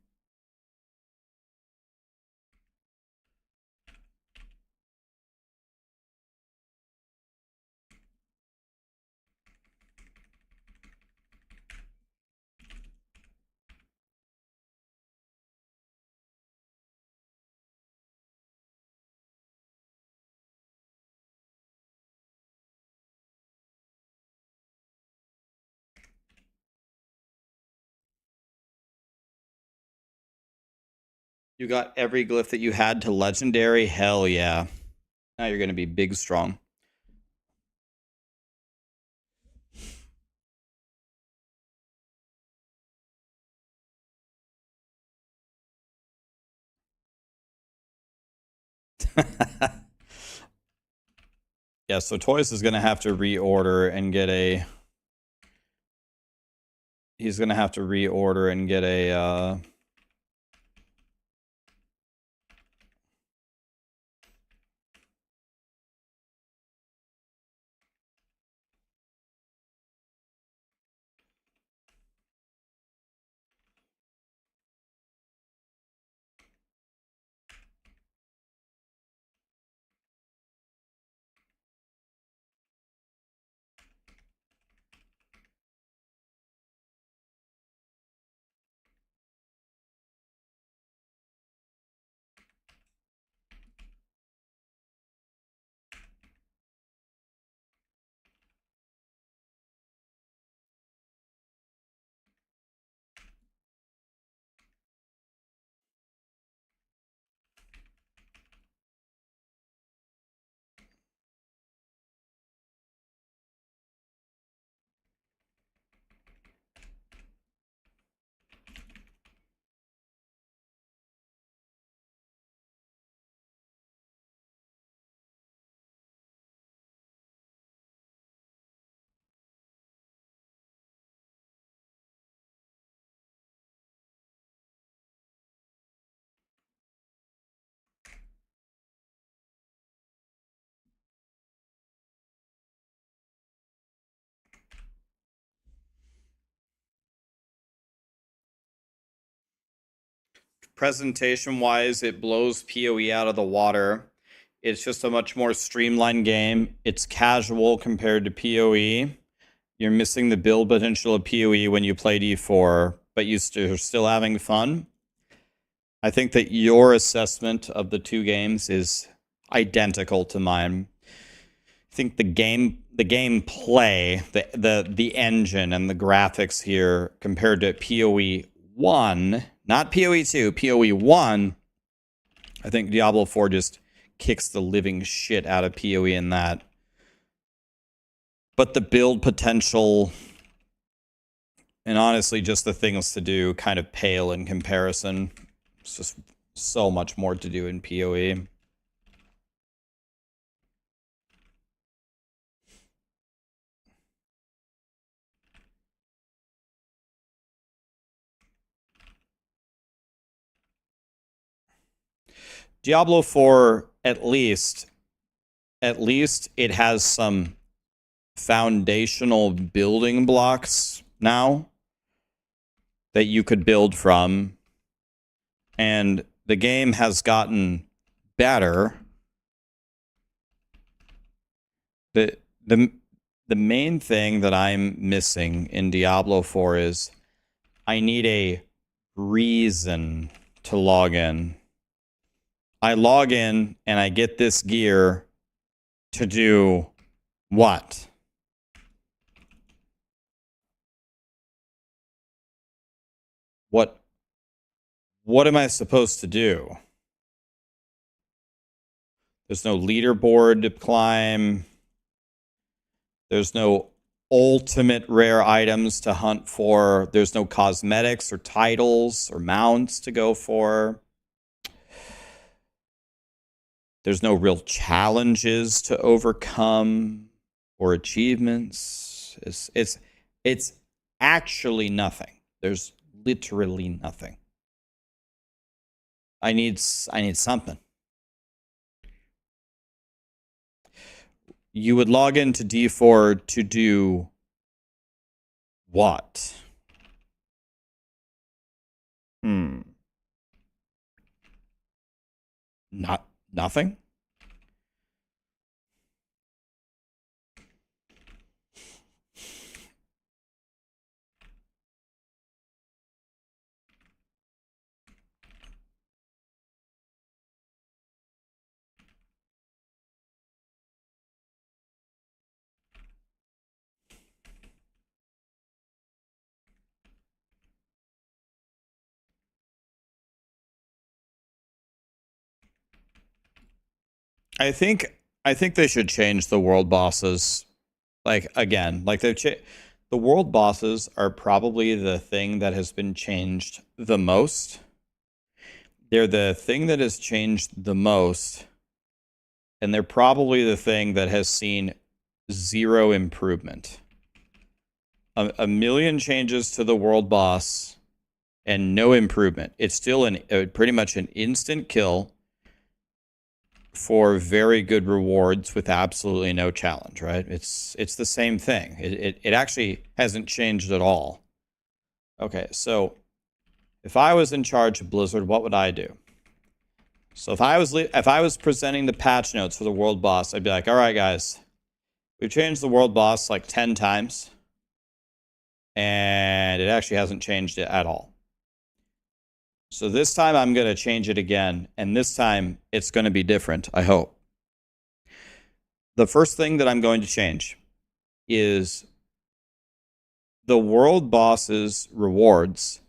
You got every glyph that you had to legendary? Hell yeah. Now you're going to be big strong. Yeah, so Toys is going to have to reorder and get a... He's going to have to reorder and get a... Presentation-wise, it blows PoE out of the water. It's just a much more streamlined game. It's casual compared to PoE. You're missing the build potential of PoE when you play D4, but you're still having fun. I think that your assessment of the two games is identical to mine. I think the gameplay, the engine and the graphics here compared to PoE 1, not PoE 2, PoE 1, I think Diablo 4 just kicks the living shit out of PoE in that. But the build potential and honestly just the things to do kind of pale in comparison. It's just so much more to do in PoE. Diablo 4, at least it has some foundational building blocks now that you could build from. And the game has gotten better. The main thing that I'm missing in Diablo 4 is I need a reason to log in. I log in and I get this gear to do what? What am I supposed to do? There's no leaderboard to climb. There's no ultimate rare items to hunt for. There's no cosmetics or titles or mounts to go for. There's no real challenges to overcome or achievements. It's actually nothing. There's literally nothing. I need something. You would log into D4 to do what? Nothing? I think they should change the world bosses. Like again, like the world bosses are probably the thing that has been changed the most. They're the thing that has changed the most, and they're probably the thing that has seen zero improvement. A million changes to the world boss and no improvement. It's still pretty much an instant kill for very good rewards with absolutely no challenge, right? It's the same thing. It actually hasn't changed at all. Okay, so if I was in charge of Blizzard, what would I do? So if I was presenting the patch notes for the world boss, I'd be like, all right, guys, we've changed the world boss like 10 times, and it actually hasn't changed it at all. So this time I'm going to change it again, and this time it's going to be different, I hope. The first thing that I'm going to change is the world boss's rewards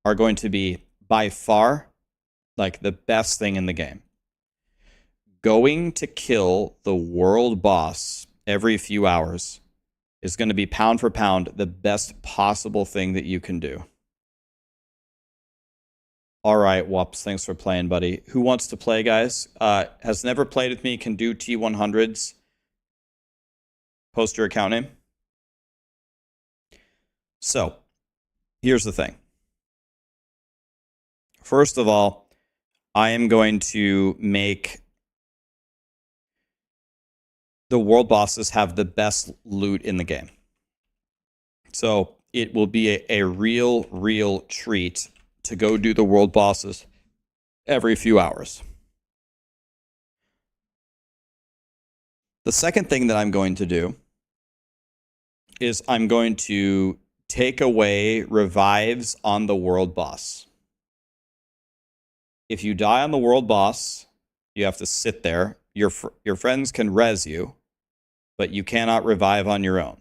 are going to be by far like the best thing in the game. Going to kill the world boss every few hours is going to be pound for pound the best possible thing that you can do. All right, Whoops, thanks for playing, buddy. Who wants to play, guys? Has never played with me, can do T100s. Post your account name. So, here's the thing. First of all, I am going to make the world bosses have the best loot in the game. So, it will be a real treat to go do the world bosses every few hours. The second thing that I'm going to do is I'm going to take away revives on the world boss. If you die on the world boss, you have to sit there. Your friends can res you, but you cannot revive on your own.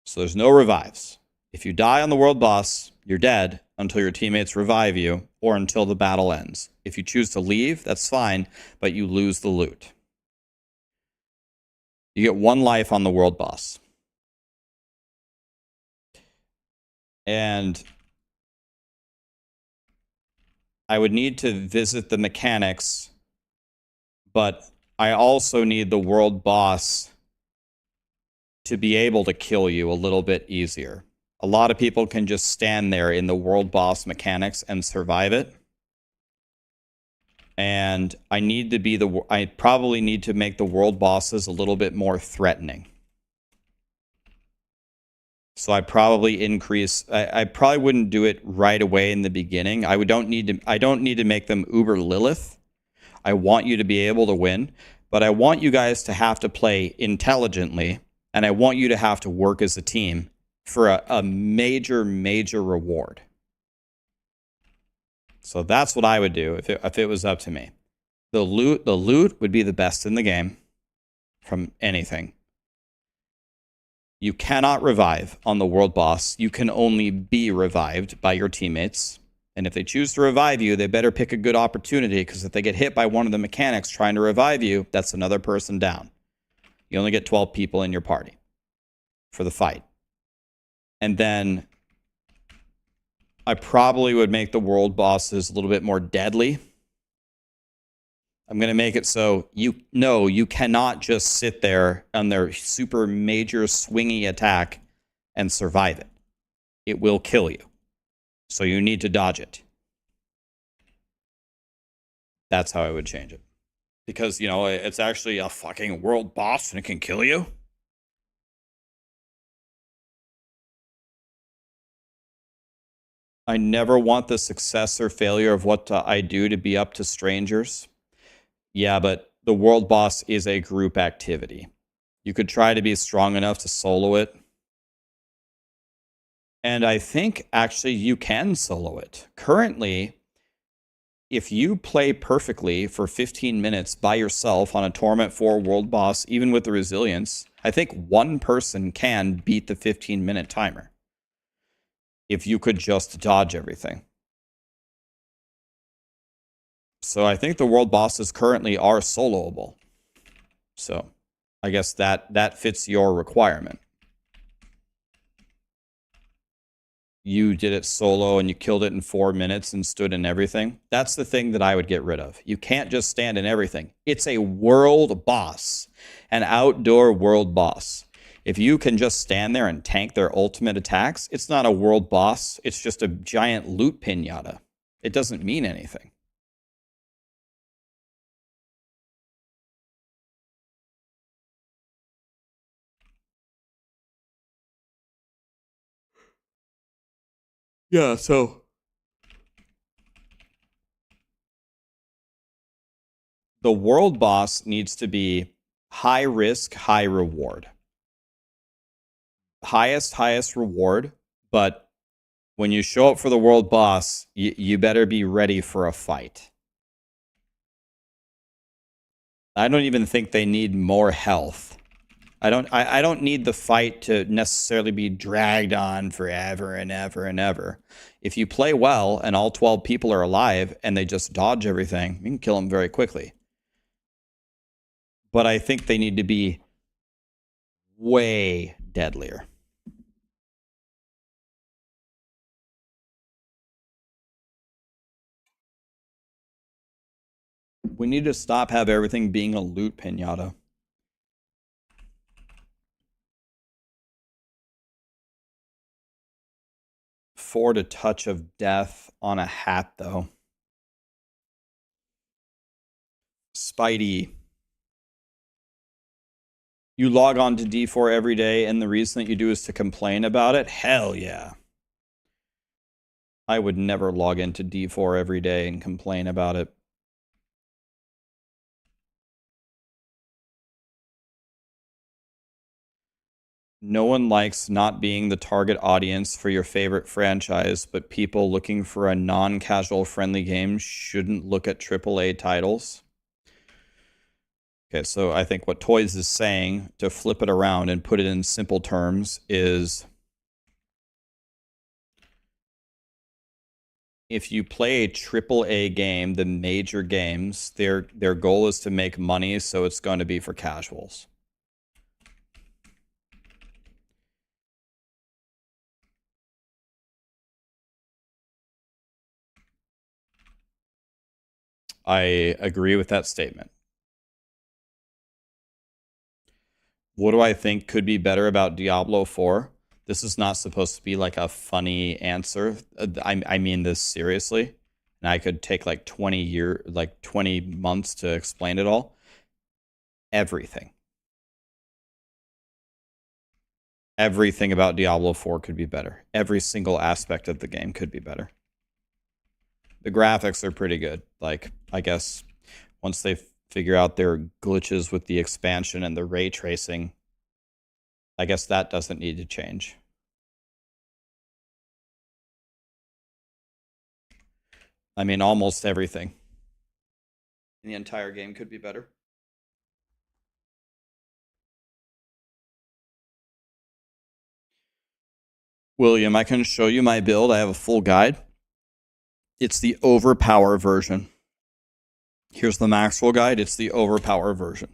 So there's no revives. If you die on the world boss, you're dead until your teammates revive you or until the battle ends. If you choose to leave, that's fine, but you lose the loot. You get 1 life on the world boss. And I would need to visit the mechanics, but I also need the world boss to be able to kill you a little bit easier. A lot of people can just stand there in the world boss mechanics and survive it. And I probably need to make the world bosses a little bit more threatening. So I probably increase. I probably wouldn't do it right away in the beginning. I don't need to make them uber Lilith. I want you to be able to win, but I want you guys to have to play intelligently, and I want you to have to work as a team for a major reward. So that's what I would do if it was up to me. The loot would be the best in the game from anything. You cannot revive on the world boss. You can only be revived by your teammates. And if they choose to revive you, they better pick a good opportunity, because if they get hit by one of the mechanics trying to revive you, that's another person down. You only get 12 people in your party for the fight. And then I probably would make the world bosses a little bit more deadly. I'm going to make it so you cannot just sit there on their super major swingy attack and survive it. It will kill you. So you need to dodge it. That's how I would change it. Because, it's actually a fucking world boss and it can kill you. I never want the success or failure of what I do to be up to strangers. Yeah, but the world boss is a group activity. You could try to be strong enough to solo it. And I think actually you can solo it. Currently, if you play perfectly for 15 minutes by yourself on a Torment 4 world boss, even with the resilience, I think one person can beat the 15-minute timer. If you could just dodge everything. So I think the world bosses currently are soloable. So I guess that fits your requirement. You did it solo and you killed it in 4 minutes and stood in everything. That's the thing that I would get rid of. You can't just stand in everything. It's a world boss, an outdoor world boss. If you can just stand there and tank their ultimate attacks, it's not a world boss. It's just a giant loot pinata. It doesn't mean anything. Yeah, so the world boss needs to be high risk, high reward. Highest reward, but when you show up for the world boss, you better be ready for a fight. I don't even think they need more health. I don't need the fight to necessarily be dragged on forever and ever and ever. If you play well and all 12 people are alive and they just dodge everything, you can kill them very quickly. But I think they need to be way deadlier. We need to stop have everything being a loot pinata. Afford a touch of death on a hat, though. Spidey. You log on to D4 every day, and the reason that you do is to complain about it? Hell yeah. I would never log into D4 every day and complain about it. No one likes not being the target audience for your favorite franchise, but people looking for a non-casual friendly game shouldn't look at AAA titles. Okay, so I think what Toys is saying, to flip it around and put it in simple terms, is if you play a AAA game, the major games, their goal is to make money, so it's going to be for casuals. I agree with that statement. What do I think could be better about Diablo 4? This is not supposed to be like a funny answer. I mean this seriously. And I could take like 20 months to explain it all. Everything. Everything about Diablo 4 could be better. Every single aspect of the game could be better. The graphics are pretty good. Like, I guess once they figure out their glitches with the expansion and the ray tracing, I guess that doesn't need to change. I mean, almost everything in the entire game could be better. William, I can show you my build. I have a full guide. It's the overpower version. Here's the Maxroll guide. It's the overpower version.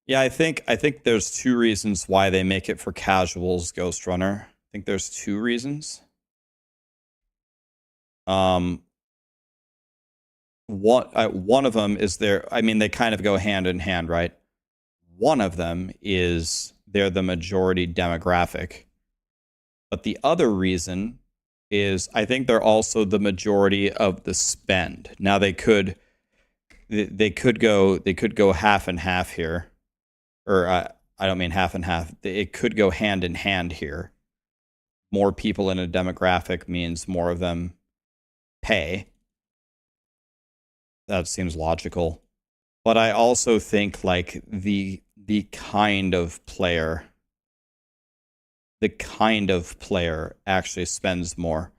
Yeah, I think there's two reasons why they make it for casuals, Ghost Runner. I think there's two reasons. One of them is I mean, they kind of go hand in hand, right? One of them is they're the majority demographic. But the other reason is I think they're also the majority of the spend. Now they could go half and half here. Or I don't mean half and half. It could go hand in hand here. More people in a demographic means more of them pay. That seems logical. But I also think like the kind of player actually spends more.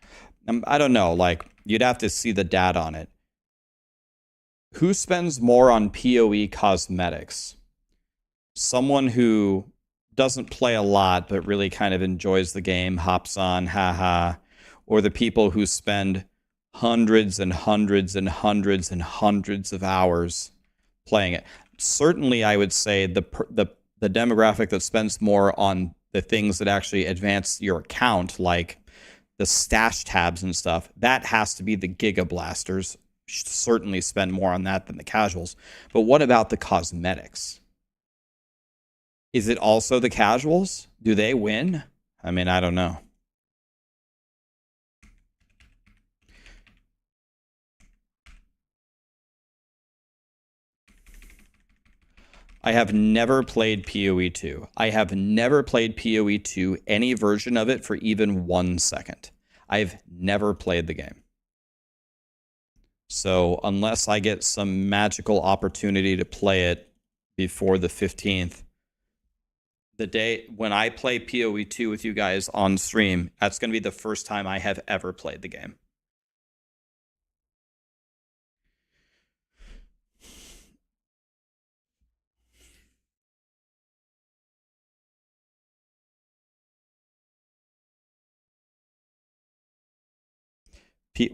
I don't know, like you'd have to see the data on it. who spends more on PoE cosmetics? Someone who doesn't play a lot but really kind of enjoys the game, hops on, haha, or the people who spend hundreds and hundreds and hundreds and hundreds of hours playing it. Certainly, I would say the demographic that spends more on the things that actually advance your account, like the stash tabs and stuff, that has to be the Giga Blasters. Certainly spend more on that than the casuals. But what about the cosmetics? Is it also the casuals? Do they win? I mean, I don't know. I have never played PoE 2. I have never played PoE 2, any version of it, for even 1 second. I've never played the game. So unless I get some magical opportunity to play it before the 15th, the day when I play PoE 2 with you guys on stream, that's going to be the first time I have ever played the game.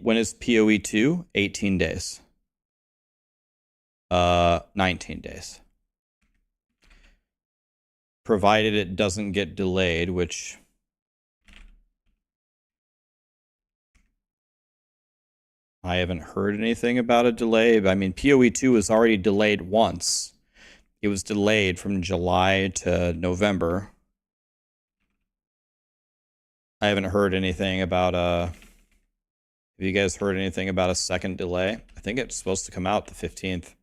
When is PoE 2? 18 days. 19 days. Provided it doesn't get delayed, which I haven't heard anything about a delay. I mean, PoE 2 was already delayed once. It was delayed from July to November. I haven't heard anything about have you guys heard anything about a second delay? I think it's supposed to come out the 15th.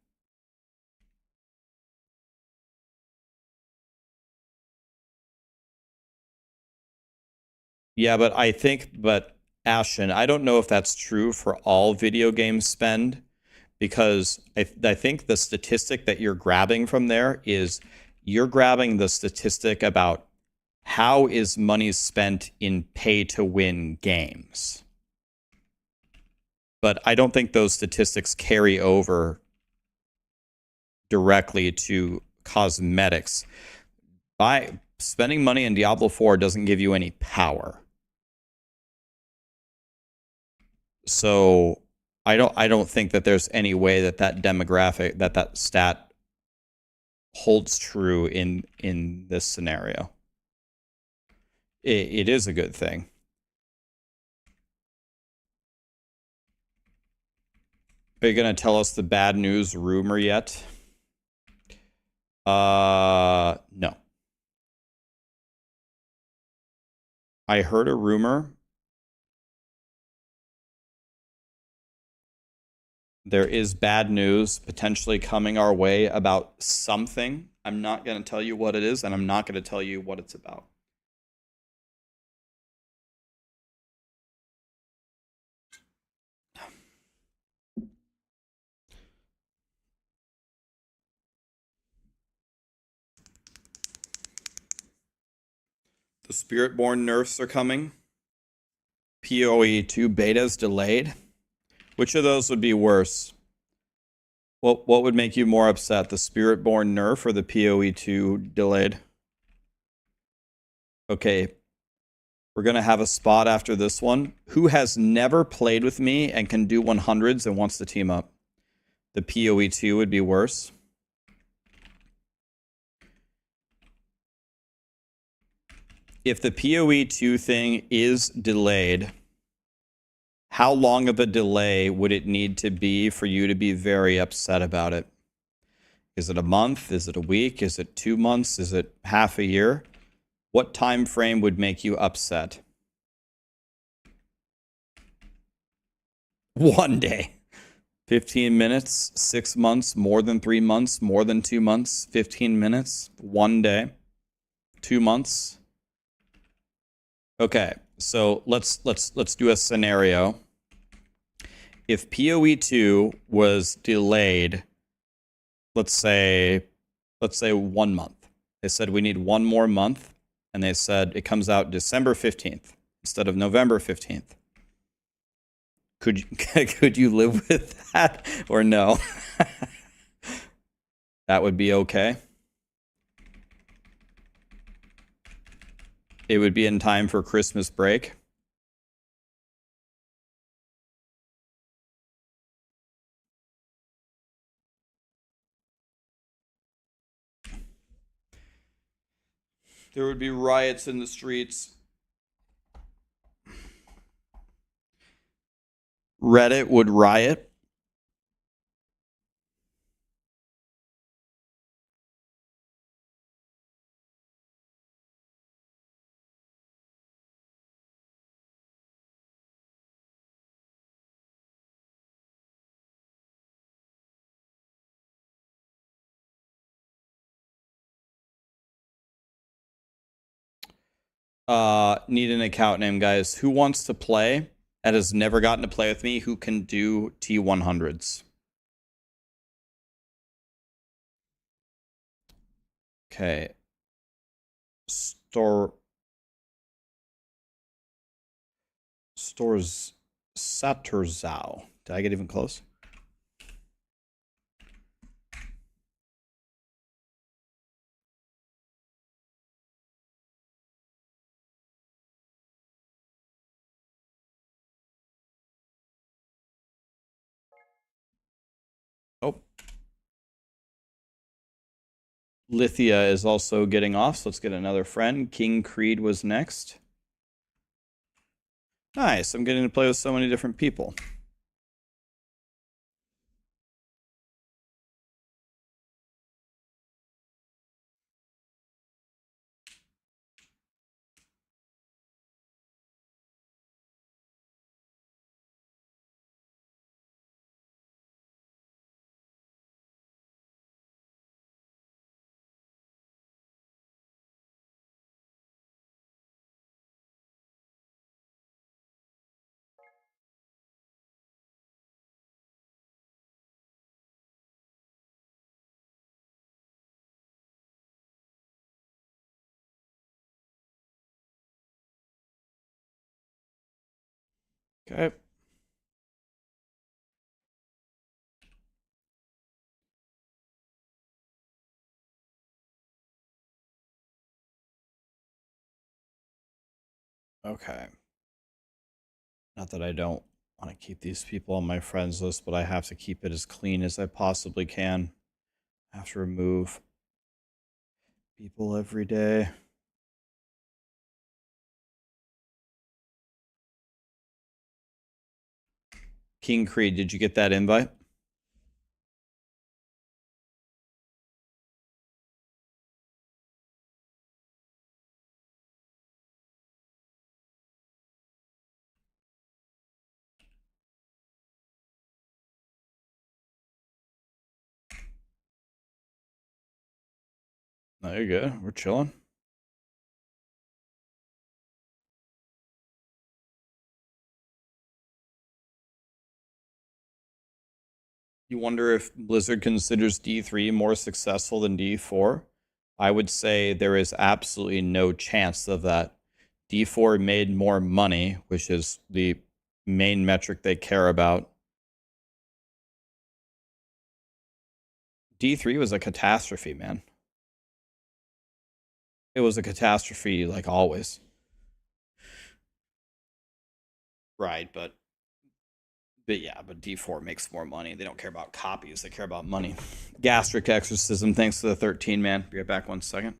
Yeah, but Ashton, I don't know if that's true for all video game spend, because I think the statistic that you're grabbing from there is you're grabbing the statistic about how is money spent in pay-to-win games. But I don't think those statistics carry over directly to cosmetics. By spending money in Diablo 4 doesn't give you any power. So I don't think that there's any way that demographic, that stat holds true in this scenario. It is a good thing. Are you gonna tell us the bad news rumor yet? No. I heard a rumor. There is bad news potentially coming our way about something. I'm not going to tell you what it is, and I'm not going to tell you what it's about. The Spiritborn nerfs are coming. PoE 2 beta's delayed. Which of those would be worse? What would make you more upset, the Spiritborn nerf or the PoE 2 delayed? Okay, we're going to have a spot after this one. Who has never played with me and can do 100s and wants to team up? The PoE 2 would be worse. If the PoE 2 thing is delayed, how long of a delay would it need to be for you to be very upset about it? Is it a month? Is it a week? Is it 2 months? Is it half a year? What time frame would make you upset? 1 day. 15 minutes, 6 months, more than 3 months, more than 2 months, 15 minutes, 1 day, 2 months. Okay, so let's do a scenario. If PoE 2 was delayed, let's say 1 month. They said we need 1 more month, and they said it comes out December 15th instead of November 15th. could you live with that or no? That would be okay. It would be in time for Christmas break. There would be riots in the streets. Reddit would riot. Need an account name, guys. Who wants to play and has never gotten to play with me? Who can do T100s? Okay. Stores Saturzao. Did I get even close? Oh. Lithia is also getting off, so let's get another friend. King Creed was next. Nice. I'm getting to play with so many different people. Okay. Okay. Not that I don't want to keep these people on my friends list, but I have to keep it as clean as I possibly can. I have to remove people every day. King Creed, did you get that invite? No, you're good. We're chilling. You wonder if Blizzard considers D3 more successful than D4? I would say there is absolutely no chance of that. D4 made more money, which is the main metric they care about. D3 was a catastrophe, man. It was a catastrophe like always. Right, but yeah, but D4 makes more money. They don't care about copies, they care about money. Gastric exorcism, thanks to the 13, man. Be right back 1 second.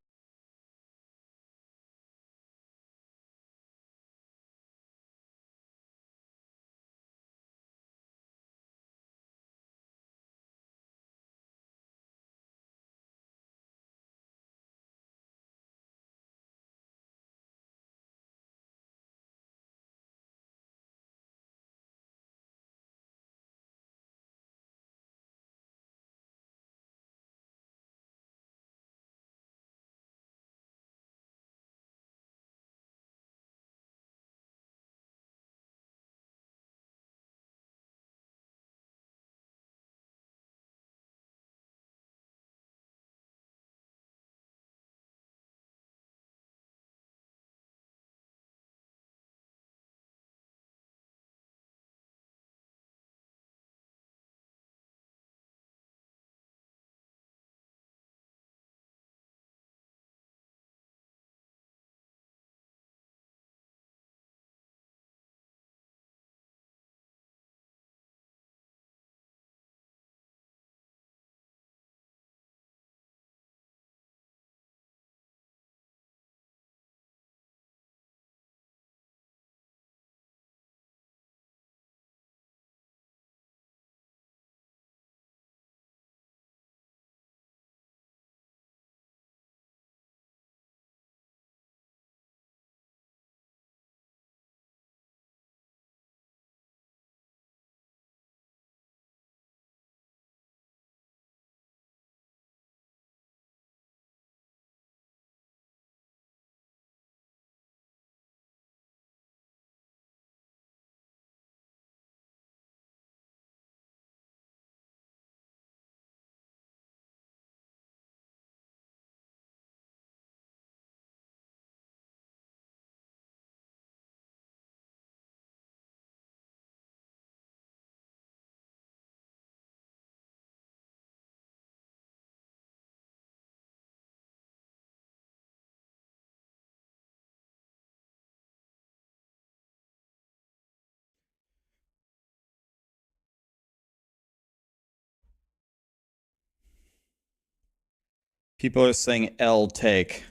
People are saying L take.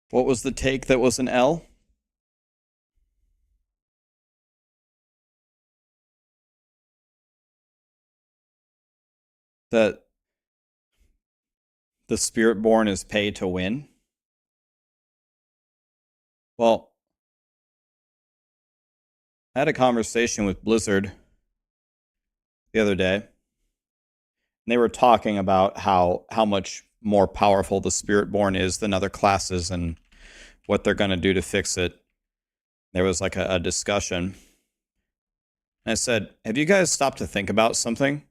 What was the take that was an L? That the Spiritborn is pay to win? Well, I had a conversation with Blizzard the other day, and they were talking about how much more powerful the Spiritborn is than other classes and what they're going to do to fix it. There was like a discussion. And I said, have you guys stopped to think about something?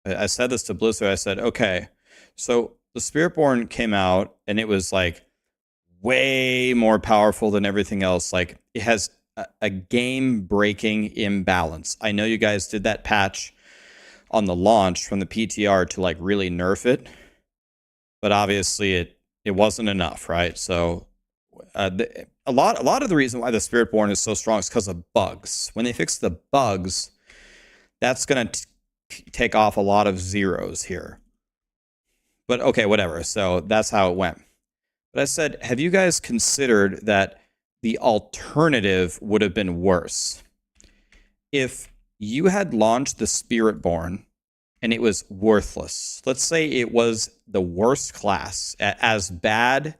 I said this to Blizzard. I said, okay, so the Spiritborn came out and it was like way more powerful than everything else. Like it has a game-breaking imbalance. I know you guys did that patch on the launch from the PTR to like really nerf it, but obviously it wasn't enough, right? So a lot of the reason why the Spiritborn is so strong is because of bugs. When they fix the bugs, that's gonna take off a lot of zeros here. But okay, whatever. So that's how it went. But I said, have you guys considered that the alternative would have been worse? If you had launched the Spiritborn and it was worthless, let's say it was the worst class, as bad,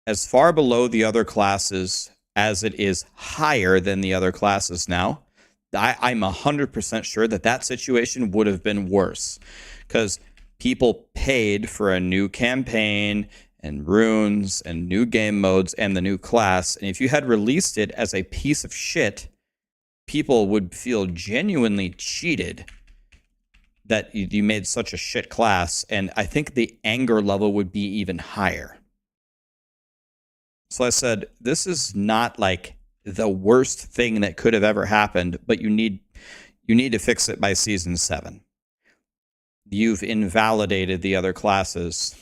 as far below the other classes as it is higher than the other classes now, I'm 100% sure that that situation would have been worse because people paid for a new campaign and runes and new game modes and the new class. And if you had released it as a piece of shit, people would feel genuinely cheated that you made such a shit class. And I think the anger level would be even higher. So I said, this is not like the worst thing that could have ever happened, but you need to fix it by season 7. You've invalidated the other classes.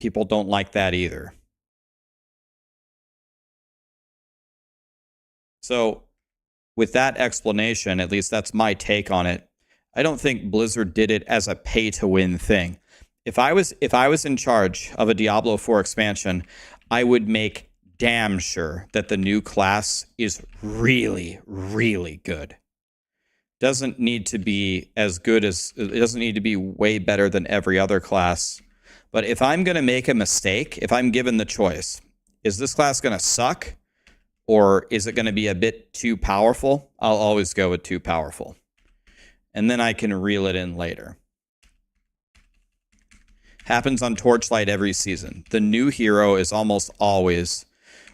People don't like that either. So with that explanation, at least that's my take on it, I don't think Blizzard did it as a pay-to-win thing. If I was in charge of a Diablo 4 expansion, I would make damn sure that the new class is really, really good. Doesn't need to be as good as, it doesn't need to be way better than every other class. But if I'm going to make a mistake, if I'm given the choice, is this class going to suck or is it going to be a bit too powerful? I'll always go with too powerful. And then I can reel it in later. Happens on Torchlight every season. The new hero is almost always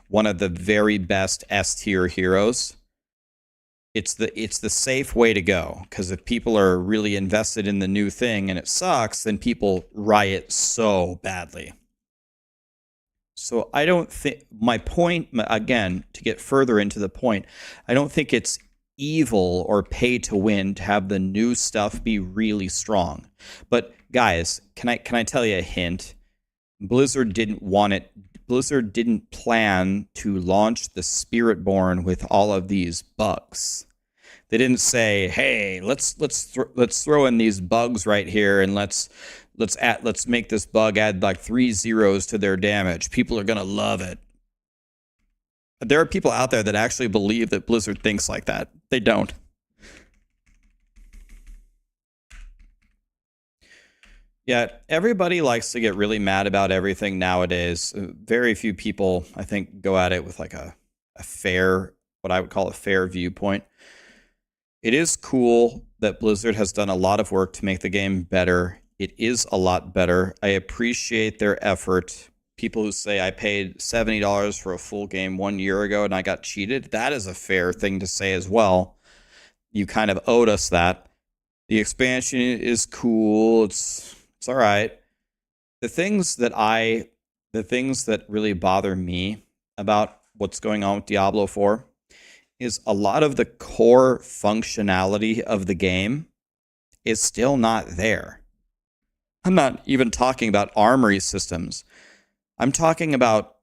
one of the very best S-tier heroes. It's the safe way to go, because if people are really invested in the new thing and it sucks, then people riot so badly. So I don't think, my point, again, to get further into the point, I don't think it's evil or pay to win to have the new stuff be really strong. But guys, can I tell you a hint? Blizzard didn't want it. Blizzard didn't plan to launch the Spiritborn with all of these bugs. They didn't say, "Hey, let's throw in these bugs right here and let's make this bug add like 3 zeros to their damage. People are gonna love it." There are people out there that actually believe that Blizzard thinks like that. They don't. Yeah, everybody likes to get really mad about everything nowadays. Very few people, I think, go at it with like a fair, what I would call a fair viewpoint. It is cool that Blizzard has done a lot of work to make the game better. It is a lot better. I appreciate their effort. People who say I paid $70 for a full game 1 year ago and I got cheated, that is a fair thing to say as well. You kind of owed us that. The expansion is cool. It's all right. The things that really bother me about what's going on with Diablo 4 is a lot of the core functionality of the game is still not there. I'm not even talking about armory systems. I'm talking about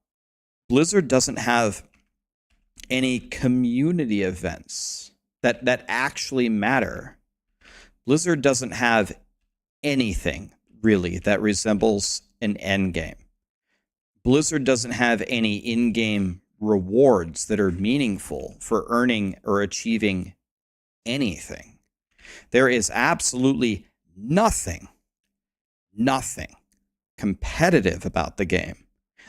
Blizzard doesn't have any community events that actually matter. Blizzard doesn't have anything really that resembles an endgame. Blizzard doesn't have any in-game rewards that are meaningful for earning or achieving anything. There is absolutely nothing competitive about the game.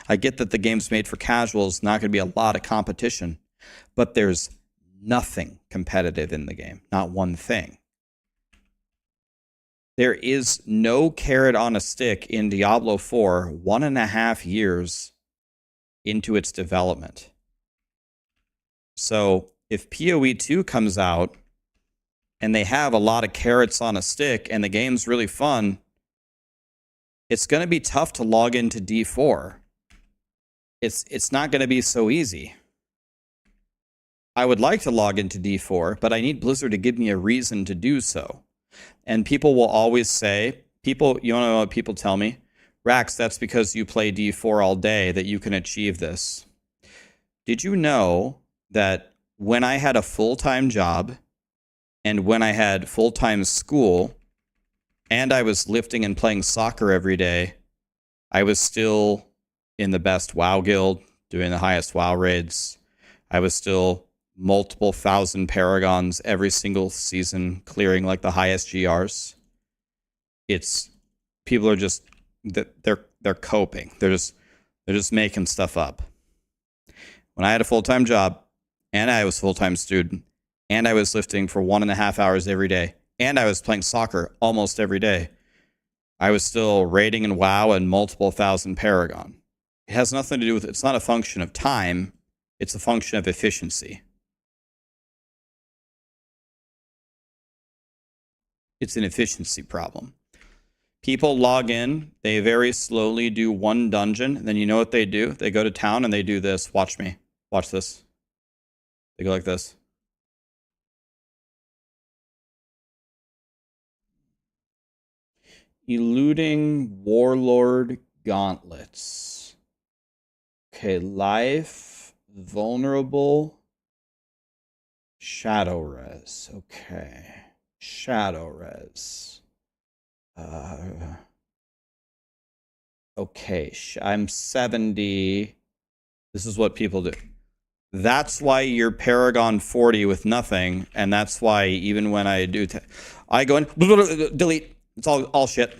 I get that the game's made for casuals, not going to be a lot of competition, but there's nothing competitive in the game, not one thing. There is no carrot on a stick in Diablo 4 1.5 years into its development. So if PoE 2 comes out and they have a lot of carrots on a stick and the game's really fun, it's going to be tough to log into D4. It's not going to be so easy. I would like to log into D4, but I need Blizzard to give me a reason to do so. And people will always say, you want to know what people tell me? Rax, that's because you play D4 all day that you can achieve this. Did you know that when I had a full-time job and when I had full-time school and I was lifting and playing soccer every day, I was still in the best WoW guild, doing the highest WoW raids. I was still multiple thousand paragons every single season, clearing like the highest GRs. It's people are just they're coping. They're just making stuff up. When I had a full-time job and I was a full-time student and I was lifting for 1.5 hours every day and I was playing soccer almost every day, I was still raiding in WoW and multiple thousand paragon. It has nothing to do with, it's not a function of time, it's a function of efficiency. It's an efficiency problem. People log in, they very slowly do one dungeon, and then you know what they do? They go to town and they do this. Watch me. Watch this. They go like this. Eluding Warlord Gauntlets. Okay, life, vulnerable, shadow res. Okay, shadow res. Okay, I'm 70. This is what people do. That's why you're Paragon 40 with nothing, and that's why even when I do, I go in, delete. It's all shit.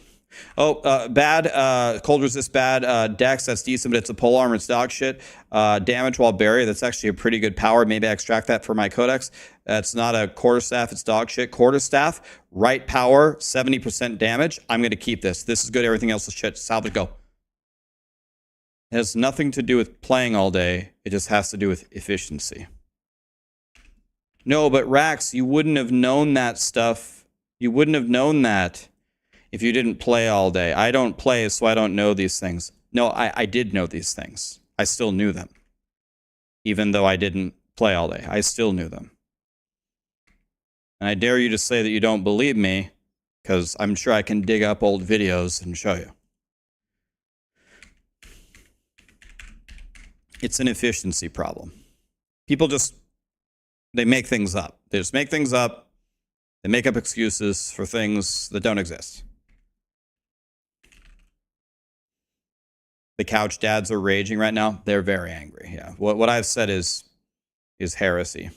Oh, bad. Cold resist bad. Dex, that's decent, but it's a pole armor. It's dog shit. Damage while buried. That's actually a pretty good power. Maybe I extract that for my codex. It's not a quarterstaff. It's dog shit. Quarterstaff, right power, 70% damage. I'm going to keep this. This is good. Everything else is shit. Salvage, go. It has nothing to do with playing all day. It just has to do with efficiency. No, but Rax, you wouldn't have known that stuff. You wouldn't have known that if you didn't play all day. I don't play, so I don't know these things. No, I did know these things. I still knew them. Even though I didn't play all day. I still knew them. And I dare you to say that you don't believe me, because I'm sure I can dig up old videos and show you. It's an efficiency problem. People they make things up. They just make things up. They make up excuses for things that don't exist. The couch dads are raging right now. They're very angry. Yeah. What I've said is heresy.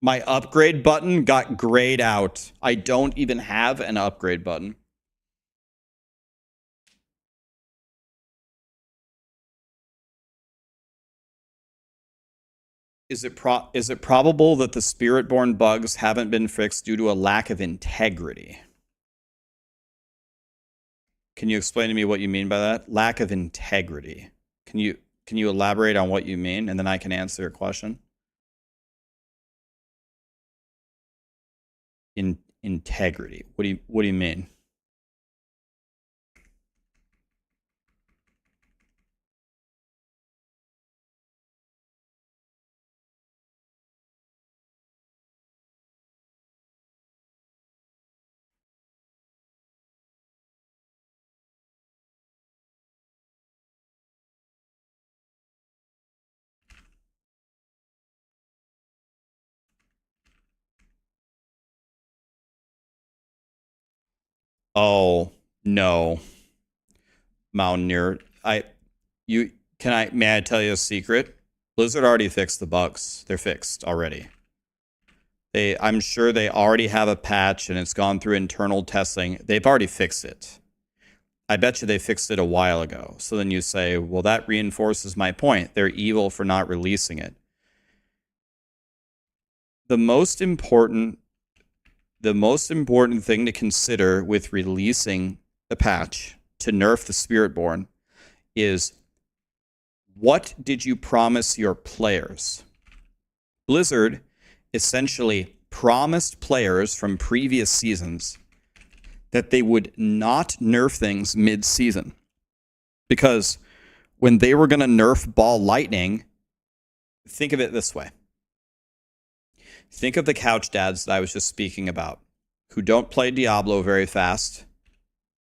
My upgrade button got grayed out. I don't even have an upgrade button. Is it probable that the Spiritborn bugs haven't been fixed due to a lack of integrity? Can you explain to me what you mean by that? Lack of integrity. Can you elaborate on what you mean, and then I can answer your question? Integrity. What do you mean? Oh, no. Mountaineer. May I tell you a secret? Blizzard already fixed the bugs. They're fixed already. I'm sure they already have a patch and it's gone through internal testing. They've already fixed it. I bet you they fixed it a while ago. So then you say, well, that reinforces my point. They're evil for not releasing it. The most important thing to consider with releasing a patch to nerf the Spiritborn is, what did you promise your players? Blizzard essentially promised players from previous seasons that they would not nerf things mid-season. Because when they were going to nerf Ball Lightning, think of it this way. Think of the couch dads that I was just speaking about, who don't play Diablo very fast,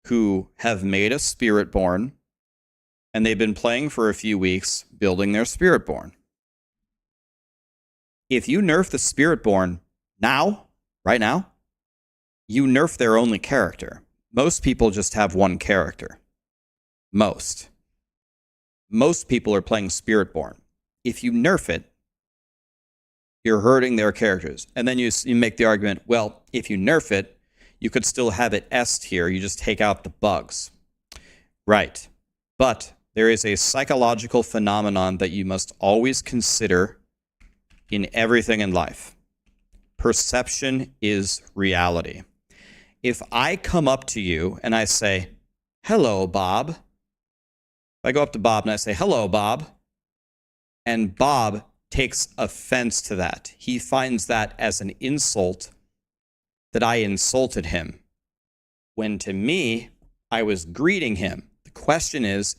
who have made a Spiritborn, and they've been playing for a few weeks, building their Spiritborn. If you nerf the Spiritborn now, right now, you nerf their only character. Most people just have one character. Most people are playing Spiritborn. If you nerf it, you're hurting their characters. And then you make the argument, well, if you nerf it, you could still have it S'd here. You just take out the bugs. Right. But there is a psychological phenomenon that you must always consider in everything in life. Perception is reality. If I come up to you and I say, hello, Bob. If I go up to Bob and I say, hello, Bob, and Bob takes offense to that, he finds that as an insult, that I insulted him, when to me, I was greeting him. The question is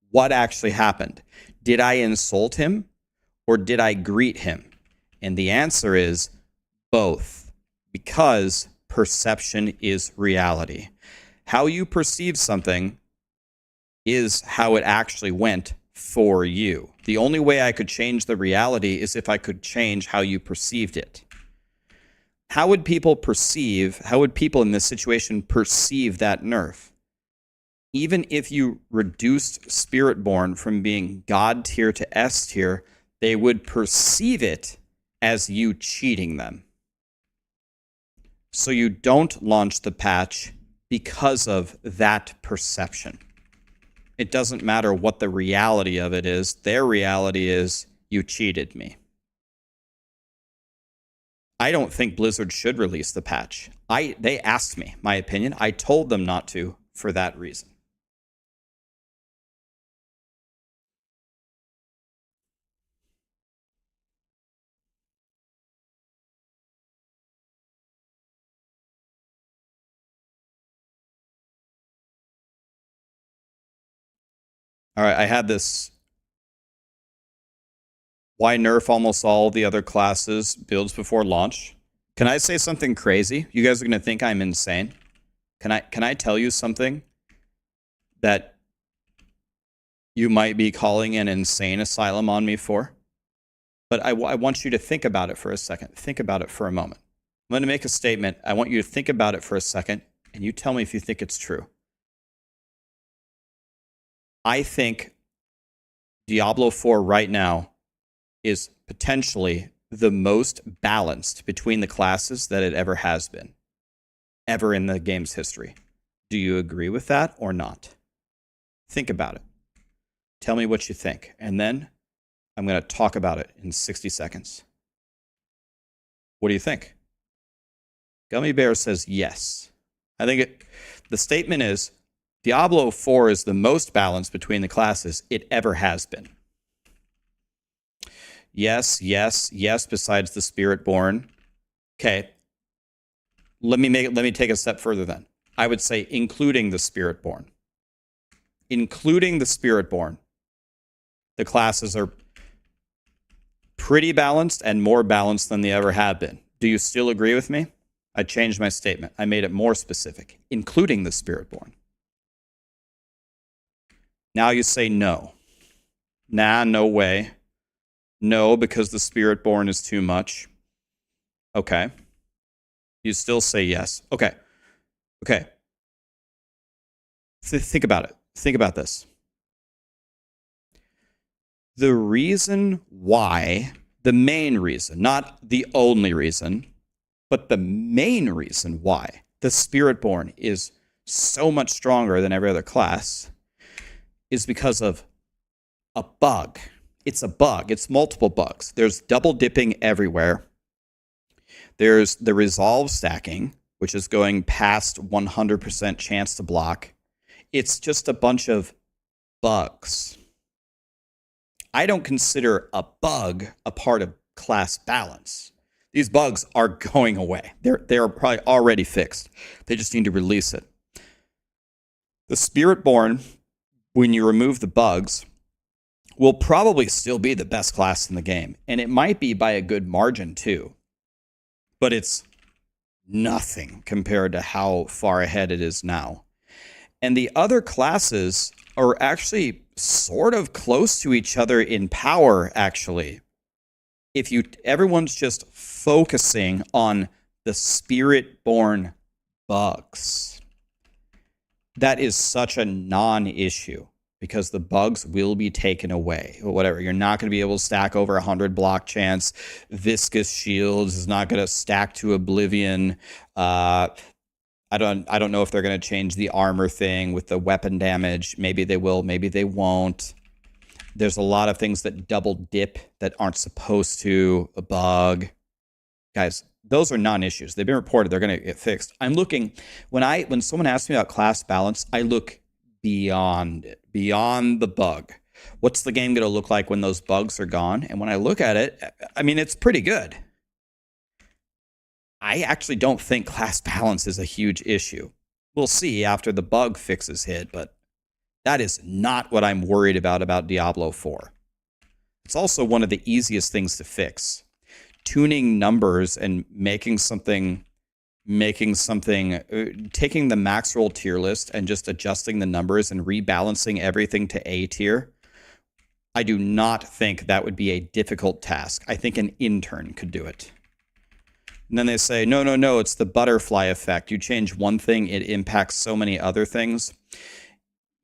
what actually happened? Did I insult him or did I greet him? And the answer is both, because perception is reality. How you perceive something is how it actually went for you. The only way I could change the reality is if I could change how you perceived it. How would people in this situation perceive that nerf? Even if you reduced Spiritborn from being God tier to S tier, they would perceive it as you cheating them. So you don't launch the patch because of that perception. It doesn't matter what the reality of it is. Their reality is, you cheated me. I don't think Blizzard should release the patch. They asked me my opinion. I told them not to for that reason. All right, I had this. Why nerf almost all the other classes builds before launch? Can I say something crazy? You guys are going to think I'm insane. Can I tell you something that you might be calling an insane asylum on me for? But I want you to think about it for a second. Think about it for a moment. I'm going to make a statement. I want you to think about it for a second, and you tell me if you think it's true. I think Diablo 4 right now is potentially the most balanced between the classes that it ever has been, ever in the game's history. Do you agree with that or not? Think about it. Tell me what you think, and then I'm going to talk about it in 60 seconds. What do you think? Gummy Bear says yes. I think the statement is, Diablo 4 is the most balanced between the classes it ever has been. Yes, yes, yes, besides the Spiritborn. Okay. Let me take a step further then. I would say including the Spiritborn. Including the Spiritborn. The classes are pretty balanced and more balanced than they ever have been. Do you still agree with me? I changed my statement. I made it more specific, including the Spiritborn. Now you say no. Nah, no way. No, because the Spiritborn is too much. Okay. You still say yes. Okay. Okay. Think about it. Think about this. The reason why, the main reason, not the only reason, but the main reason why the Spiritborn is so much stronger than every other class is because of a bug. It's a bug. It's multiple bugs. There's double dipping everywhere. There's the resolve stacking, which is going past 100% chance to block. It's just a bunch of bugs. I don't consider a bug a part of class balance. These bugs are going away. They're probably already fixed. They just need to release it. The Spiritborn, when you remove the bugs, will probably still be the best class in the game. And it might be by a good margin too. But it's nothing compared to how far ahead it is now. And the other classes are actually sort of close to each other in power, actually. If everyone's just focusing on the Spiritborn bugs. That is such a non-issue because the bugs will be taken away. Whatever, you're not going to be able to stack over 100 block chance. Viscous shields is not going to stack to oblivion. I don't know if they're going to change the armor thing with the weapon damage. Maybe they will, maybe they won't. There's a lot of things that double dip that aren't supposed to. A bug. Guys, those are non-issues. They've been reported. They're going to get fixed. I'm looking, when someone asks me about class balance, I look beyond it, beyond the bug. What's the game going to look like when those bugs are gone? And when I look at it, I mean, it's pretty good. I actually don't think class balance is a huge issue. We'll see after the bug fixes hit, but that is not what I'm worried about Diablo 4. It's also one of the easiest things to fix. Tuning numbers and taking the Maxroll tier list and just adjusting the numbers and rebalancing everything to A tier. I do not think that would be a difficult task. I think an intern could do it. And then they say, no, it's the butterfly effect. You change one thing, it impacts so many other things.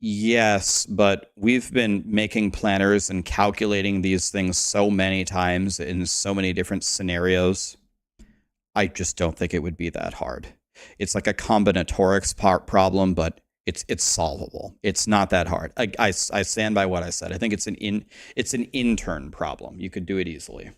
Yes, but we've been making planners and calculating these things so many times in so many different scenarios. I just don't think it would be that hard. It's like a combinatorics problem, but it's solvable. It's not that hard. I stand by what I said. I think it's an intern problem. You could do it easily.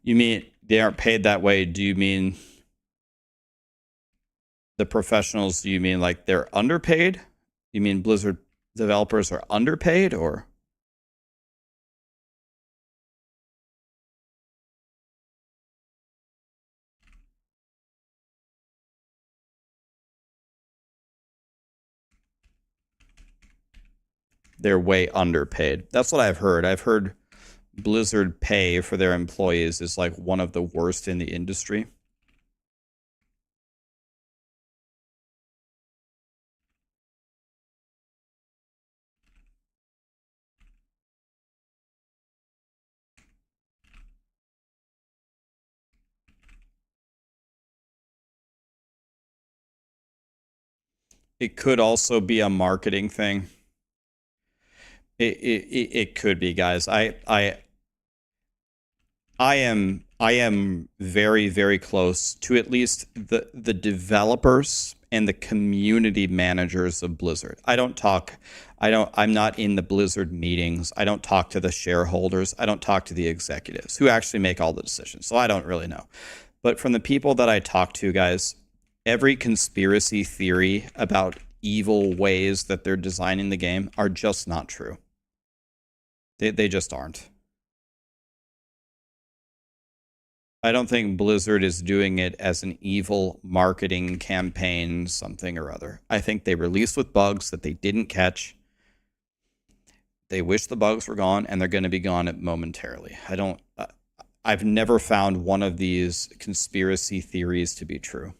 You mean they aren't paid that way? Do you mean the professionals? Do you mean like they're underpaid? You mean Blizzard developers are underpaid, or? They're way underpaid. That's what I've heard. I've heard Blizzard pay for their employees is like one of the worst in the industry. It could also be a marketing thing. It could be, guys. I am very, very close to at least the developers and the community managers of Blizzard. I'm not in the Blizzard meetings. I don't talk to the shareholders. I don't talk to the executives who actually make all the decisions. So I don't really know. But from the people that I talk to, guys, every conspiracy theory about evil ways that they're designing the game are just not true. They just aren't. I don't think Blizzard is doing it as an evil marketing campaign, something or other. I think they released with bugs that they didn't catch. They wish the bugs were gone, and they're going to be gone momentarily. I've never found one of these conspiracy theories to be true.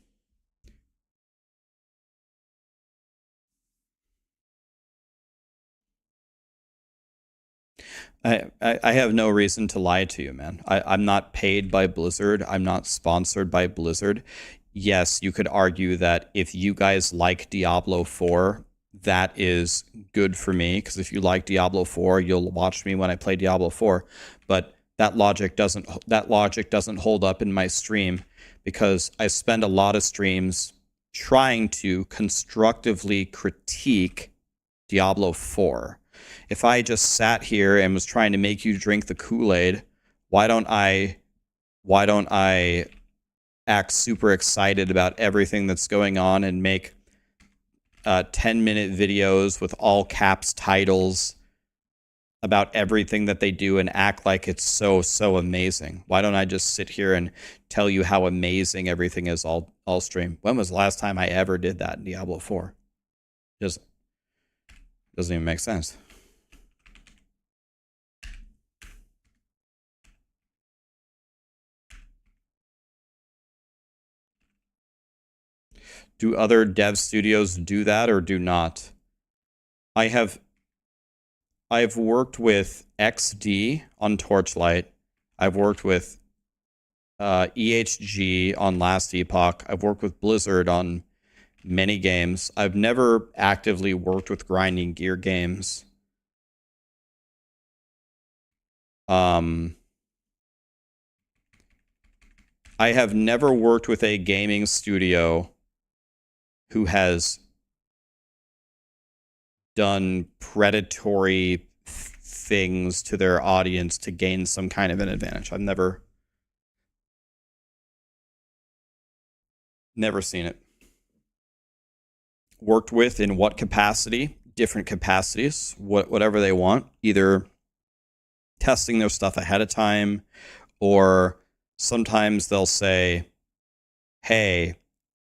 I have no reason to lie to you, man. I'm not paid by Blizzard. I'm not sponsored by Blizzard. Yes, you could argue that if you guys like Diablo 4, that is good for me, because if you like Diablo 4, you'll watch me when I play Diablo 4. But that logic doesn't hold up in my stream, because I spend a lot of streams trying to constructively critique Diablo 4. If I just sat here and was trying to make you drink the Kool-Aid, why don't I act super excited about everything that's going on and make 10-minute videos with all caps titles about everything that they do and act like it's so amazing? Why don't I just sit here and tell you how amazing everything is all stream? When was the last time I ever did that in Diablo 4? Just doesn't even make sense. Do other dev studios do that or do not? I've worked with XD on Torchlight. I've worked with EHG on Last Epoch. I've worked with Blizzard on many games. I've never actively worked with Grinding Gear games. I have never worked with a gaming studio who has done predatory things to their audience to gain some kind of an advantage. I've never seen it. Worked with in what capacity? Different capacities, whatever they want. Either testing their stuff ahead of time, or sometimes they'll say, hey,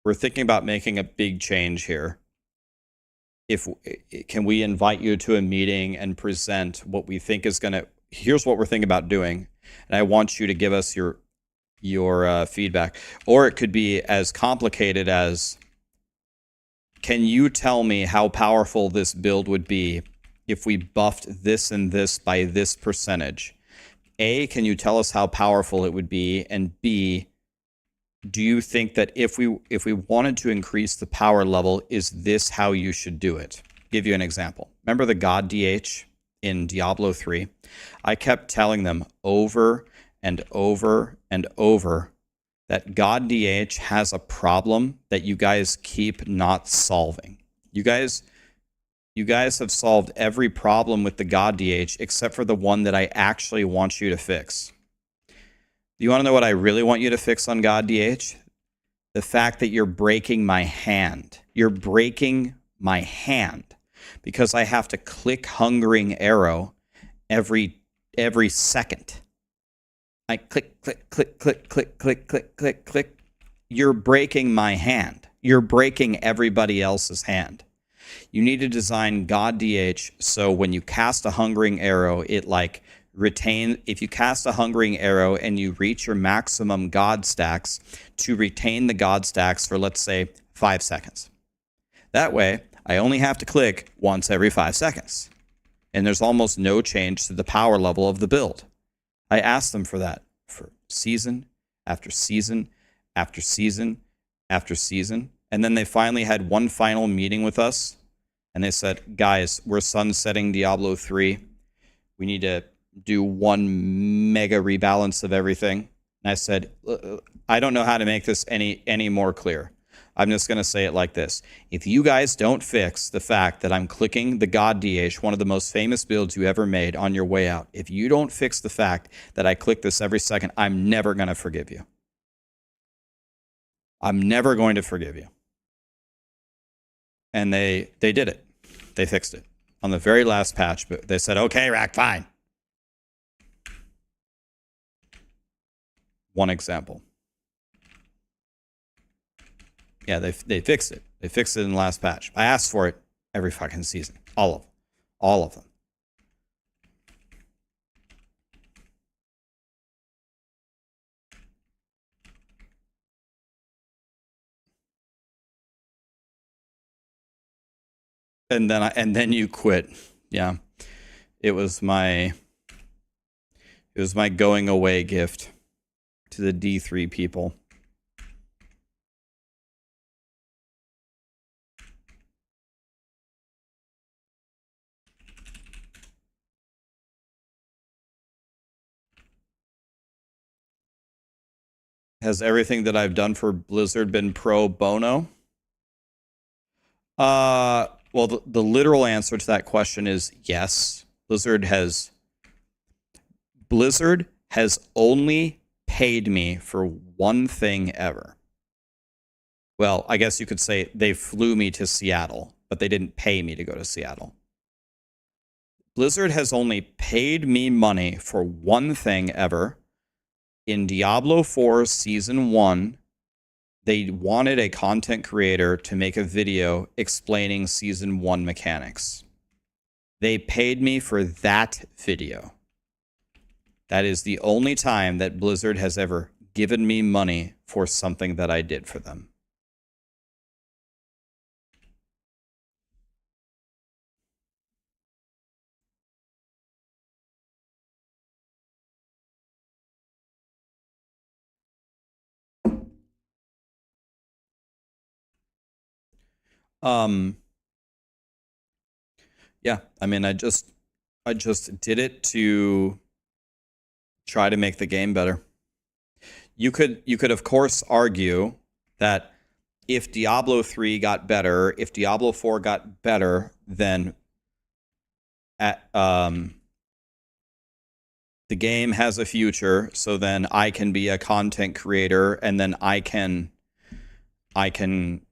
we're thinking about making a big change here. Can we invite you to a meeting and present what we think is here's what we're thinking about doing, and I want you to give us your feedback. Or it could be as complicated as, can you tell me how powerful this build would be if we buffed this and this by this percentage? A, can you tell us how powerful it would be? And B, do you think that if we wanted to increase the power level, is this how you should do it? Give you an example. Remember the God DH in Diablo 3? I kept telling them over and over and over that God DH has a problem that you guys keep not solving. You guys have solved every problem with the God DH except for the one that I actually want you to fix. You want to know what I really want you to fix on God DH? The fact that you're breaking my hand. You're breaking my hand because I have to click Hungering Arrow every second. I click, click, click, click, click, click, click, click, click. You're breaking my hand. You're breaking everybody else's hand. You need to design God DH so when you cast a Hungering Arrow, it if you cast a Hungering Arrow and you reach your maximum God stacks, to retain the God stacks for, let's say, 5 seconds. That way, I only have to click once every 5 seconds. And there's almost no change to the power level of the build. I asked them for that for season after season after season after season. And then they finally had one final meeting with us. And they said, guys, we're sunsetting Diablo 3. We need to do one mega rebalance of everything. And I said, I don't know how to make this any more clear. I'm just going to say it like this. If you guys don't fix the fact that I'm clicking the God DH, one of the most famous builds you ever made, on your way out, if you don't fix the fact that I click this every second, I'm never going to forgive you. I'm never going to forgive you. And they did it. They fixed it on the very last patch. But they said, okay, Rack, fine. One example. Yeah, they fixed it. They fixed it in the last patch. I asked for it every fucking season. All of them. And then you quit. Yeah. It was my going away gift to the D3 people. Has everything that I've done for Blizzard been pro bono? Well, the literal answer to that question is yes. Blizzard has only paid me for one thing ever. Well, I guess you could say they flew me to Seattle, but they didn't pay me to go to Seattle. Blizzard has only paid me money for one thing ever. In Diablo 4 Season 1, they wanted a content creator to make a video explaining Season 1 mechanics. They paid me for that video. That is the only time that Blizzard has ever given me money for something that I did for them. Yeah, I mean, I just did it to try to make the game better. You could of course argue that if Diablo 3 got better, if Diablo 4 got better, then the game has a future, so then I can be a content creator and then I can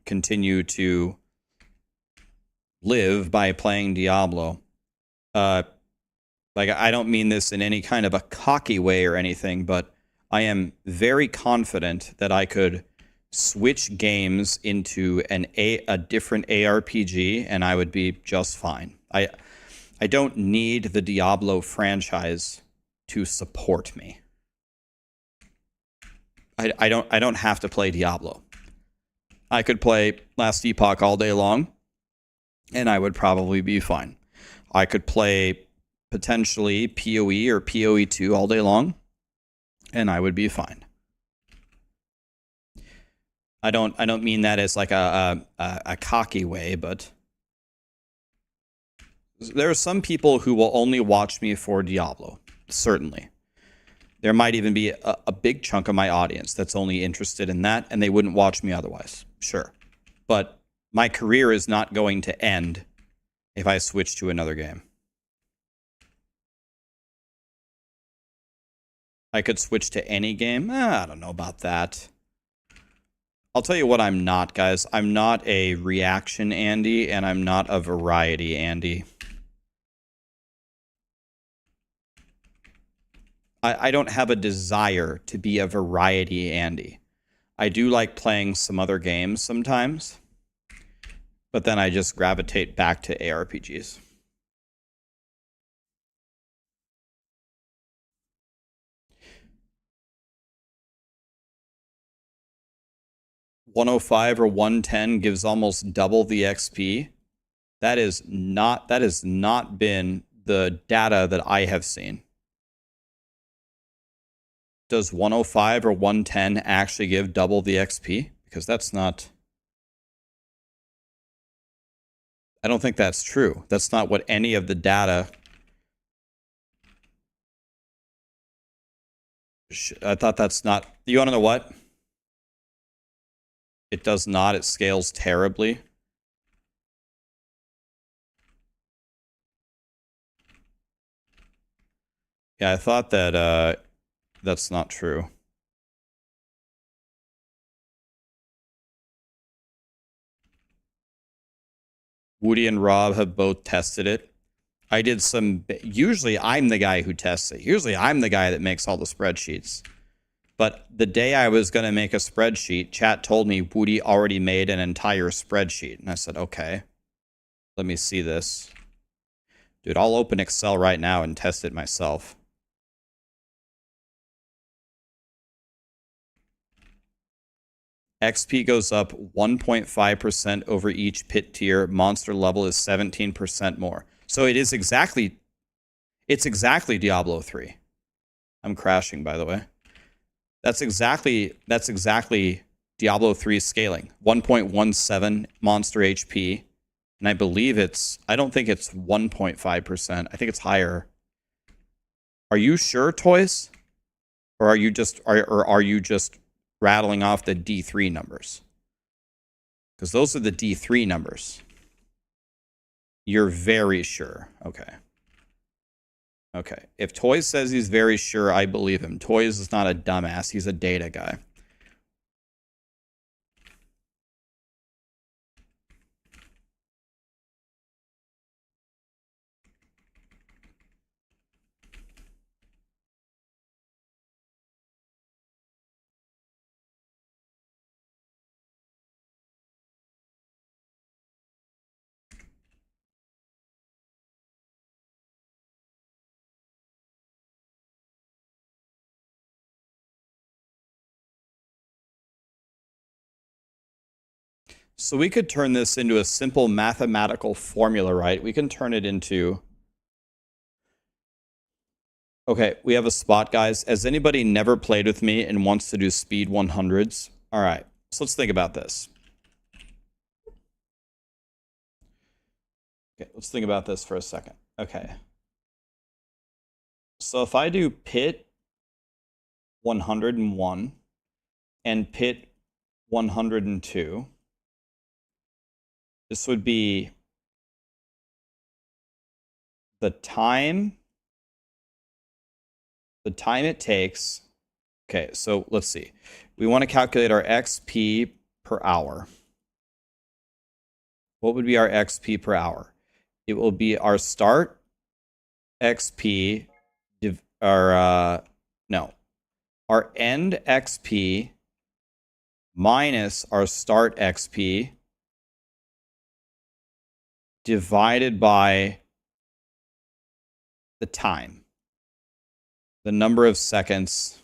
continue to live by playing Diablo. Like, I don't mean this in any kind of a cocky way or anything, but I am very confident that I could switch games into a different ARPG and I would be just fine. I don't need the Diablo franchise to support me. I don't have to play Diablo. I could play Last Epoch all day long and I would probably be fine. I could play potentially PoE or PoE2 all day long and I would be fine. I don't mean that as like a cocky way, but there are some people who will only watch me for Diablo. Certainly. There might even be a big chunk of my audience that's only interested in that, and they wouldn't watch me otherwise. Sure. But my career is not going to end if I switch to another game. I could switch to any game. I don't know about that. I'll tell you what I'm not, guys. I'm not a reaction Andy, and I'm not a variety Andy. I don't have a desire to be a variety Andy. I do like playing some other games sometimes, but then I just gravitate back to ARPGs. $105 or $110 gives almost double the XP. That has not been the data that I have seen. Does 105 or 110 actually give double the XP? Because that's not... I don't think that's true. That's not what any of the data... I thought that's not... You want to know what? It does not. It scales terribly. Yeah, I thought that that's not true. Woody and Rob have both tested it. I did some... Usually I'm the guy who tests it. Usually I'm the guy that makes all the spreadsheets. But the day I was going to make a spreadsheet, chat told me Woody already made an entire spreadsheet. And I said, okay, let me see this. Dude, I'll open Excel right now and test it myself. XP goes up 1.5% over each pit tier. Monster level is 17% more. So it's exactly Diablo 3. I'm crashing, by the way. That's exactly Diablo 3 scaling. 1.17 monster HP. And I believe I don't think it's 1.5%. I think it's higher. Are you sure, Toys? Or are you just rattling off the D3 numbers? Because those are the D3 numbers. You're very sure. Okay. Okay. If Toys says he's very sure, I believe him. Toys is not a dumbass. He's a data guy. So we could turn this into a simple mathematical formula, right? We can turn it into... Okay, we have a spot, guys. Has anybody never played with me and wants to do speed 100s? All right, so let's think about this. Okay, let's think about this for a second. Okay. So if I do pit 101 and pit 102, this would be the time it takes. Okay, so let's see. We want to calculate our XP per hour. What would be our XP per hour? It will be our start XP, our end XP minus our start XP divided by the time, the number of seconds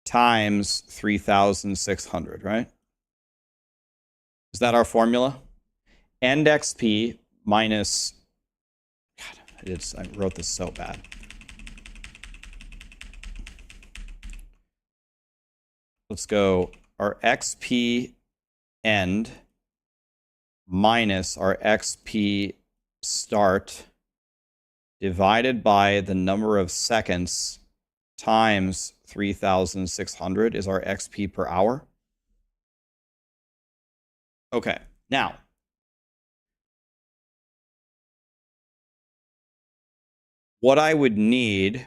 times 3,600, right? Is that our formula? End XP minus... God, I wrote this so bad. Let's go our XP end minus our XP start divided by the number of seconds times 3,600 is our XP per hour. Okay, now what I would need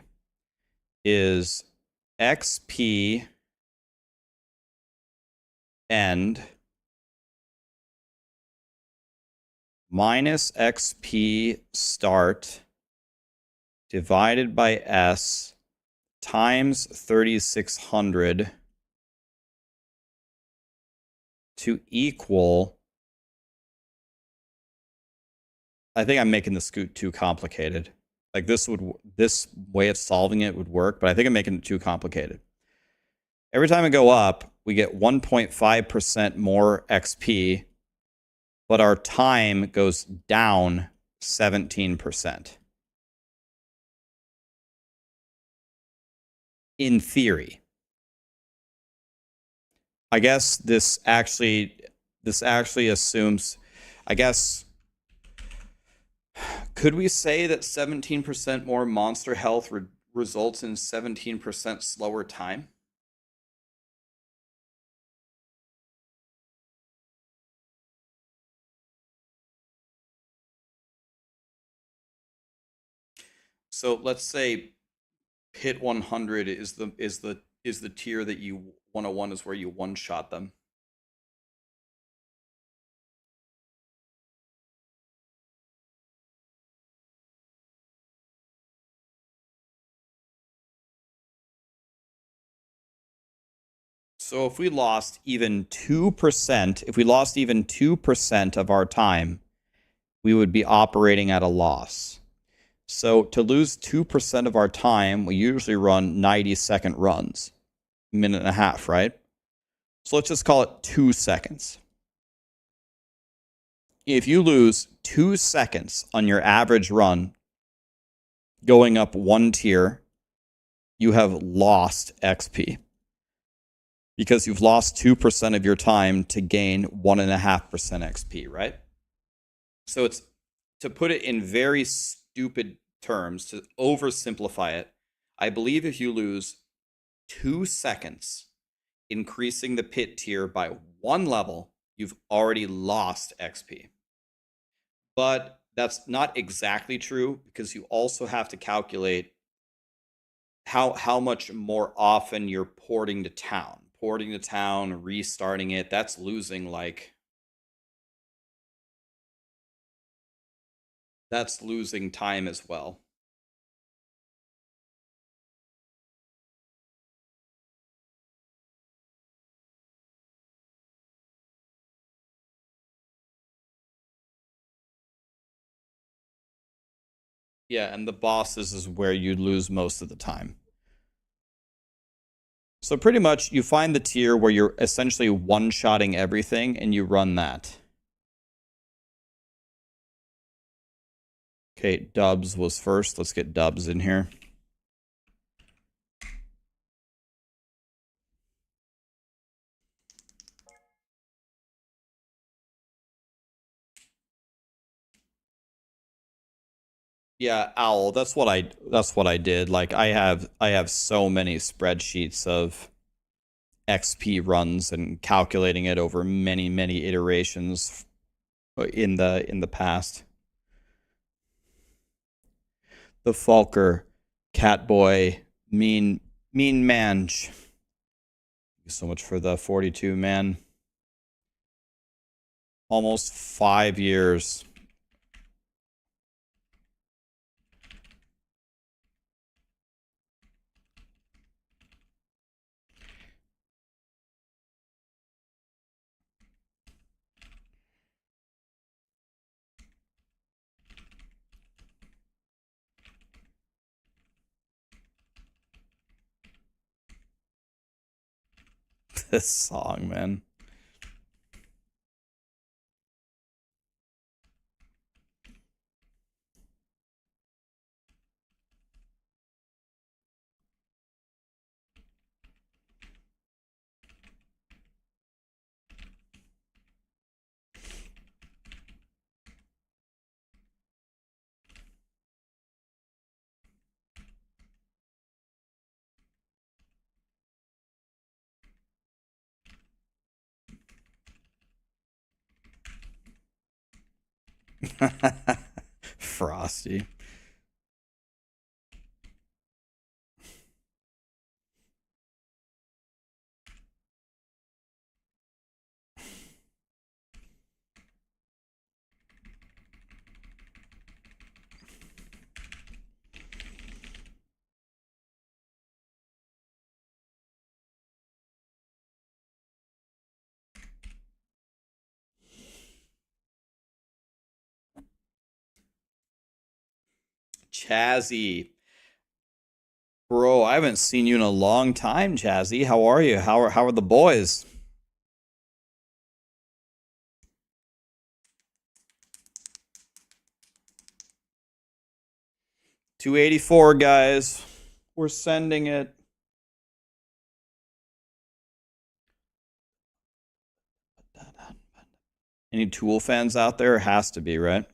is XP end minus XP start divided by S times 3,600 to equal... I think I'm making this too complicated. Like this way of solving it would work, but I think I'm making it too complicated. Every time I go up, we get 1.5% more XP, but our time goes down 17%. In theory. I guess this actually assumes, I guess, could we say that 17% more monster health results in 17% slower time? So let's say hit 100 is the tier that you 101 is where you one-shot them. So if we lost even 2%, if we lost even 2% of our time, we would be operating at a loss. So to lose 2% of our time, we usually run 90-second runs, minute and a half, right? So let's just call it 2 seconds. If you lose 2 seconds on your average run going up 1 tier, you have lost XP. Because you've lost 2% of your time to gain 1.5% XP, right? So it's, to put it in very stupid terms, to oversimplify it, I believe if you lose 2 seconds increasing the pit tier by 1 level, you've already lost XP. But that's not exactly true, because you also have to calculate how much more often you're porting to town. Porting to town, restarting it, that's losing like... that's losing time as well. Yeah, and the bosses is where you lose most of the time. So pretty much you find the tier where you're essentially one-shotting everything and you run that. Okay, Dubs was first. Let's get Dubs in here. Yeah, Owl, that's what I did. Like I have so many spreadsheets of XP runs and calculating it over many iterations in the past. The Falker, Catboy, Mean Mange. Thank you so much for the 42, man. Almost 5 years. This song, man. Frosty. Chazzy. Bro, I haven't seen you in a long time, Chazzy. How are you? How are the boys? $284, guys. We're sending it. Any Tool fans out there? Has to be, right?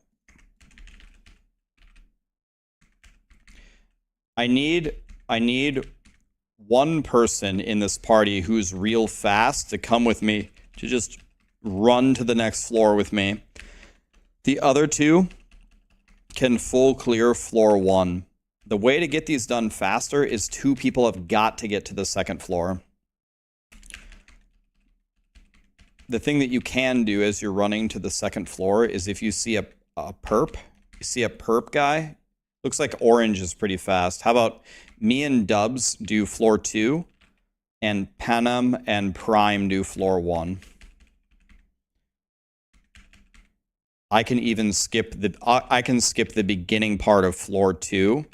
I need one person in this party who's real fast to come with me, to just run to the next floor with me. The other two can full clear floor 1. The way to get these done faster is 2 people have got to get to the 2nd floor. The thing that you can do as you're running to the 2nd floor is if you see a perp, you see a perp guy, looks like orange is pretty fast. How about me and Dubs do floor 2 and Panam and Prime do floor 1. I can even skip the beginning part of floor 2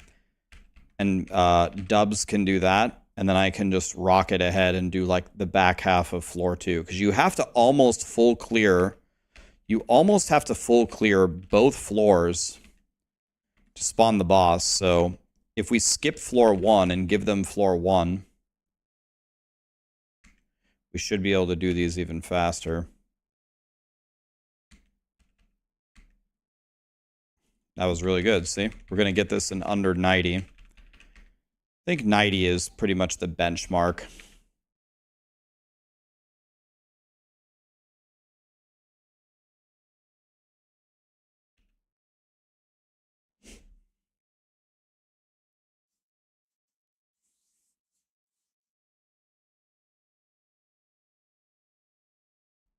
and Dubs can do that. and then I can just rocket ahead and do like the back half of floor 2. Because you have to almost full clear. You almost have to full clear both floors to spawn the boss. So if we skip floor 1 and give them floor 1, we should be able to do these even faster. That was really good, see? We're going to get this in under 90. I think 90 is pretty much the benchmark.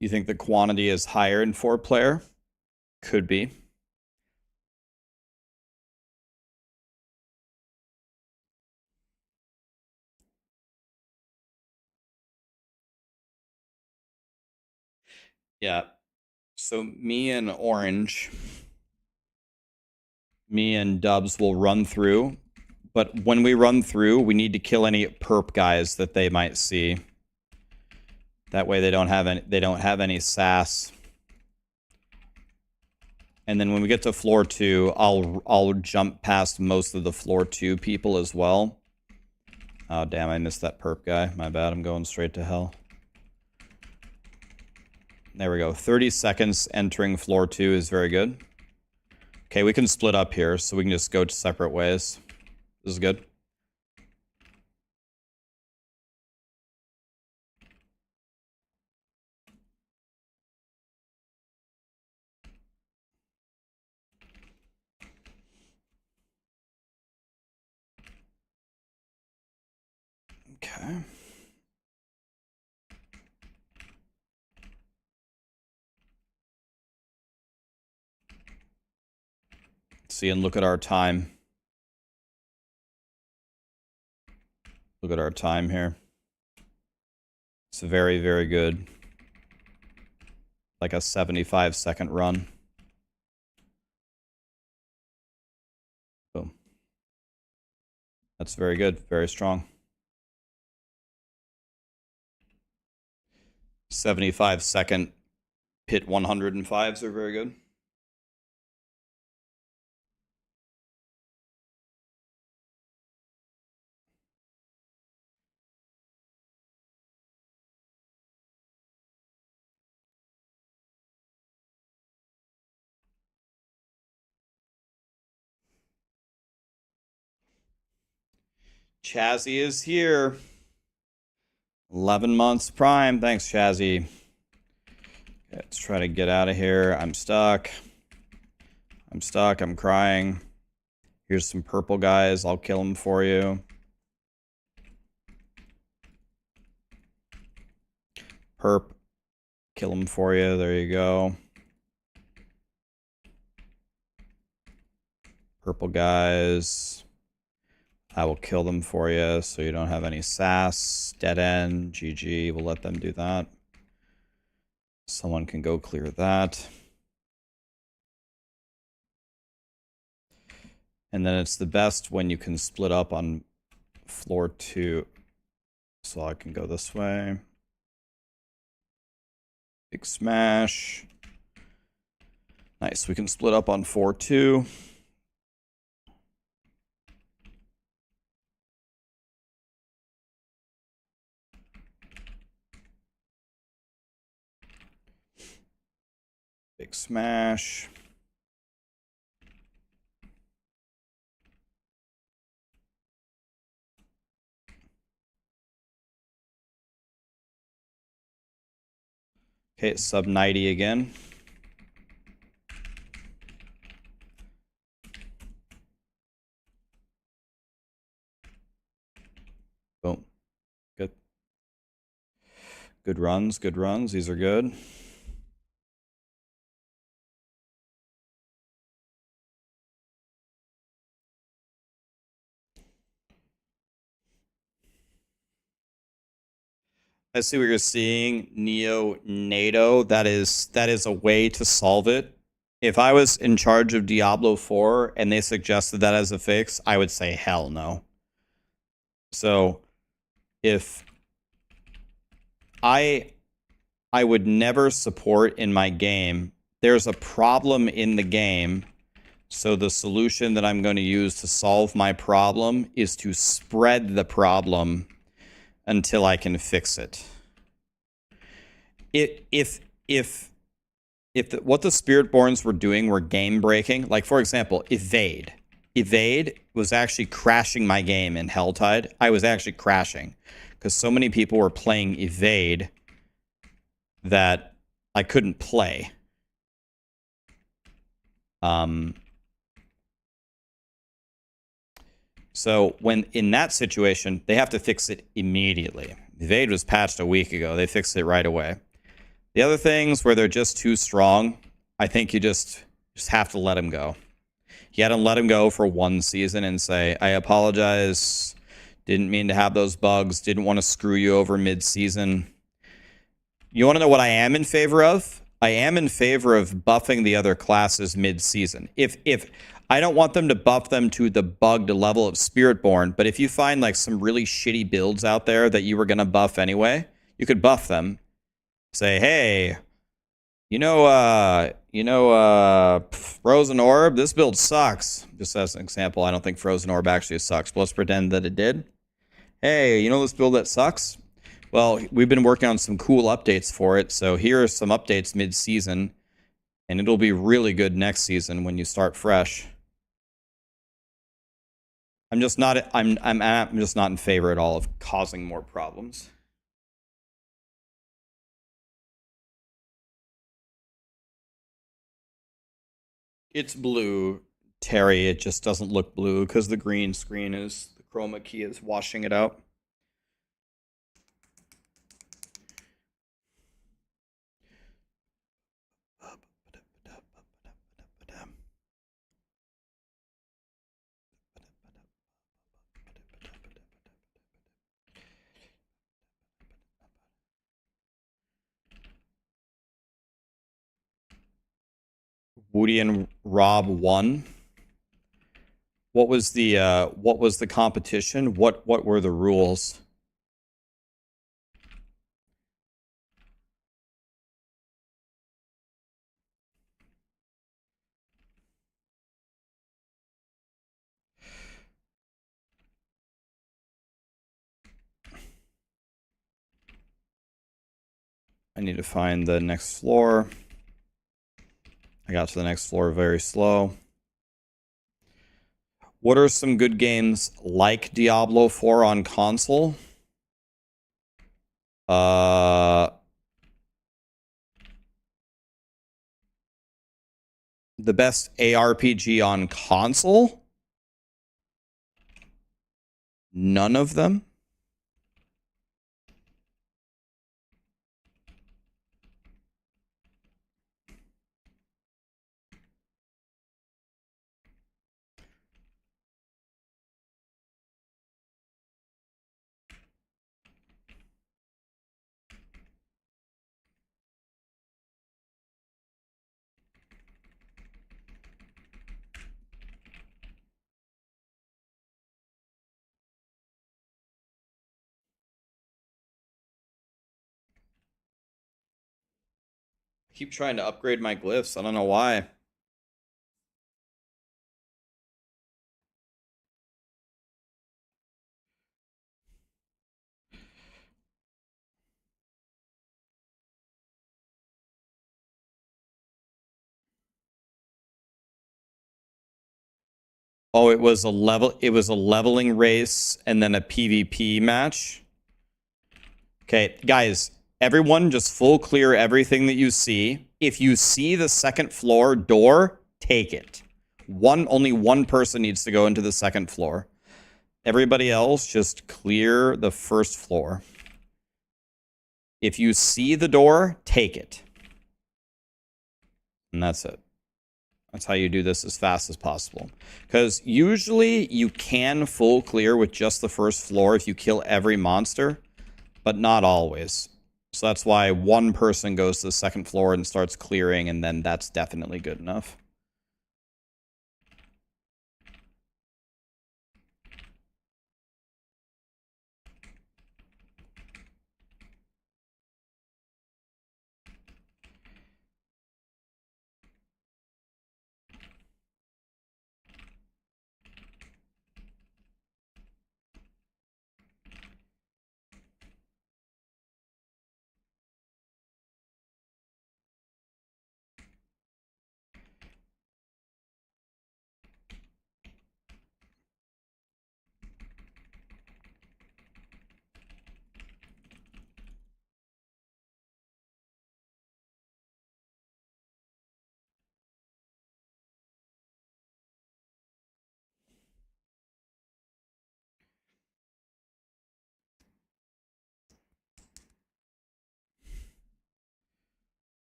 You think the quantity is higher in 4-player? Could be. Yeah. So me and Dubs will run through. But when we run through, we need to kill any perp guys that they might see. That way they don't have any sass. And then when we get to floor 2, I'll jump past most of the floor 2 people as well. Oh damn, I missed that perp guy. My bad, I'm going straight to hell. There we go. 30 seconds entering floor 2 is very good. Okay, we can split up here, so we can just go separate ways. This is good. Okay. See, and look at our time. Look at our time here. It's very, very good. Like a 75-second run. Boom. That's very good. Very strong. 75-second pit 105s are very good. Chazzy is here. 11 months prime. Thanks, Chazzy. Let's try to get out of here. I'm stuck. I'm stuck. I'm crying. Here's some purple guys. I'll kill them for you. Perp. Kill them for you. There you go. Purple guys. I will kill them for you so you don't have any sass. Dead end. GG. We'll let them do that. Someone can go clear that. And then it's the best when you can split up on floor 2. So I can go this way. Big smash. Nice. We can split up on 4-2. Big smash. Okay, it's sub 90 again. Boom. Good. Good runs, good runs. These are good. I see what you're seeing, Neo NATO. That is a way to solve it. If I was in charge of Diablo 4 and they suggested that as a fix, I would say hell no. So if I would never support in my game, there's a problem in the game, so the solution that I'm going to use to solve my problem is to spread the problem until I can fix it. If what the Spiritborns were doing were game breaking, like for example, Evade was actually crashing my game in Helltide. I was actually crashing because so many people were playing Evade that I couldn't play. So when in that situation, they have to fix it immediately. Evade was patched a week ago. They fixed it right away. The other things where they're just too strong, I think you just have to let them go. You got to let them go for one season and say, I apologize. Didn't mean to have those bugs. Didn't want to screw you over mid-season. You want to know what I am in favor of? I am in favor of buffing the other classes mid-season. If I don't want them to buff them to the bugged level of Spiritborn, but if you find like some really shitty builds out there that you were going to buff anyway, you could buff them. Say, hey, Frozen Orb, this build sucks. Just as an example, I don't think Frozen Orb actually sucks, but let's pretend that it did. Hey, you know this build that sucks? Well, we've been working on some cool updates for it, so here are some updates mid-season, and it'll be really good next season when you start fresh. I'm just not in favor at all of causing more problems. It's blue, Terry. It just doesn't look blue because the green screen is, the chroma key is washing it out. Woody and Rob won. What was the competition? What were the rules? I need to find the next floor. I got to the next floor very slow. What are some good games like Diablo 4 on console? The best ARPG on console? None of them. I keep trying to upgrade my glyphs. I don't know why. Oh, it was a leveling race and then a PvP match. Okay, guys, everyone just full clear everything that you see. If you see the second floor door, take it. Only one person needs to go into the second floor. Everybody else just clear the first floor. If you see the door, take it. And that's it. That's how you do this as fast as possible. Because usually you can full clear with just the first floor if you kill every monster, but not always. So that's why one person goes to the second floor and starts clearing, and then that's definitely good enough.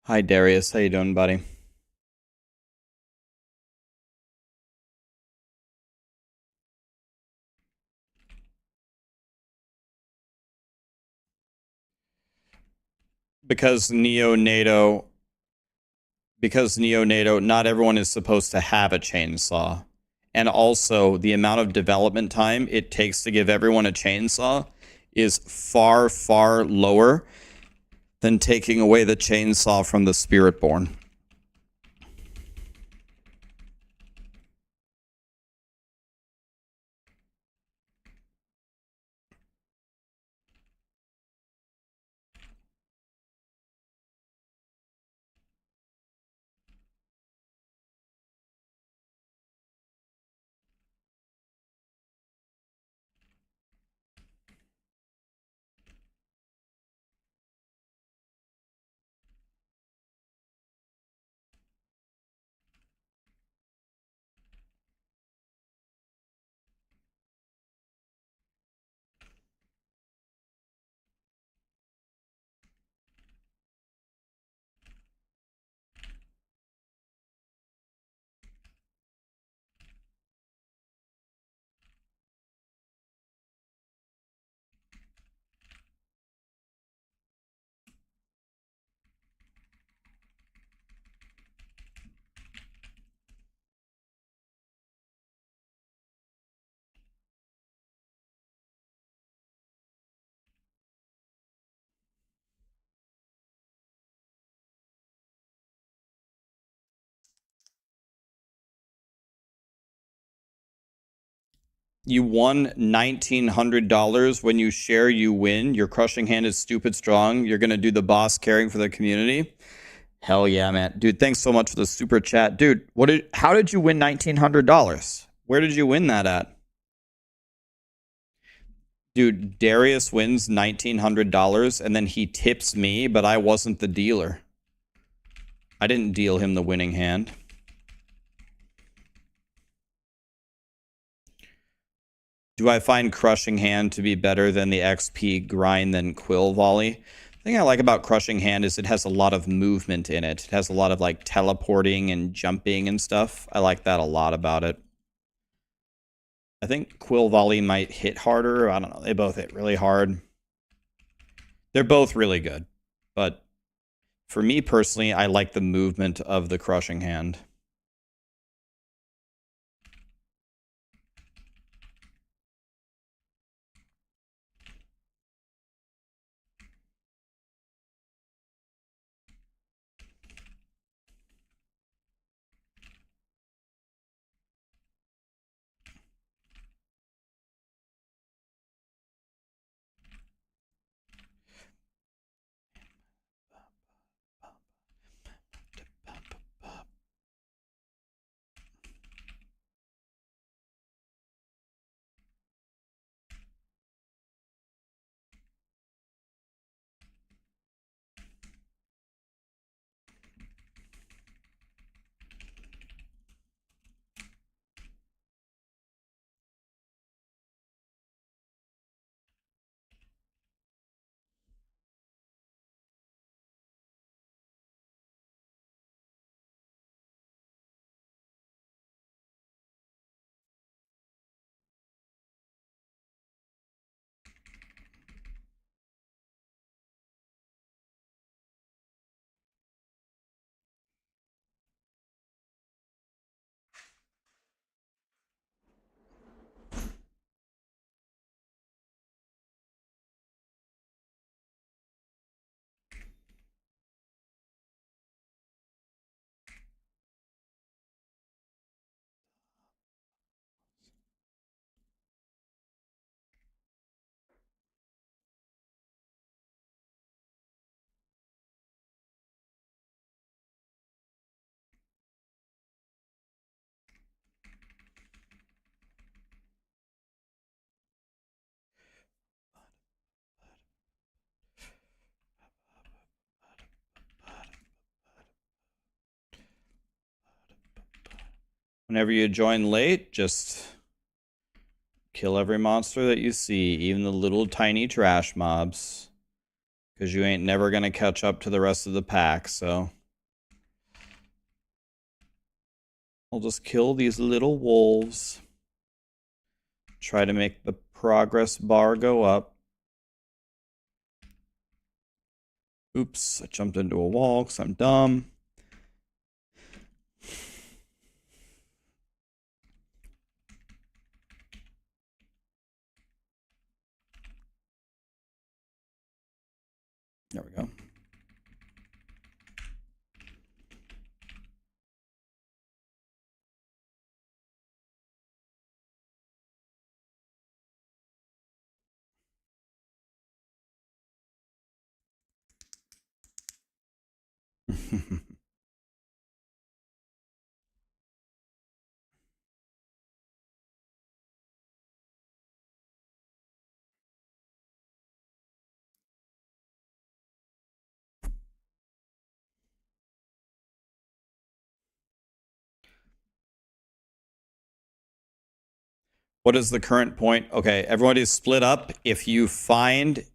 Hi Darius, how you doing, buddy? Because neonato, not everyone is supposed to have a chainsaw. And also, the amount of development time it takes to give everyone a chainsaw is far, far lower than taking away the chainsaw from the Spiritborn. You won $1,900. When you share, you win. Your crushing hand is stupid strong. You're going to do the boss caring for the community. Hell yeah, man. Dude, thanks so much for the super chat. Dude, how did you win $1,900? Where did you win that at? Dude, Darius wins $1,900 and then he tips me, but I wasn't the dealer. I didn't deal him the winning hand. Do I find Crushing Hand to be better than the XP grind than Quill Volley? The thing I like about Crushing Hand is it has a lot of movement in it. It has a lot of like teleporting and jumping and stuff. I like that a lot about it. I think Quill Volley might hit harder. I don't know. They both hit really hard. They're both really good. But for me personally, I like the movement of the Crushing Hand. Whenever you join late, just kill every monster that you see, even the little tiny trash mobs. Because you ain't never going to catch up to the rest of the pack, so. I'll just kill these little wolves. Try to make the progress bar go up. Oops, I jumped into a wall because I'm dumb. There we go. What is the current point? Okay, everybody's split up. If you find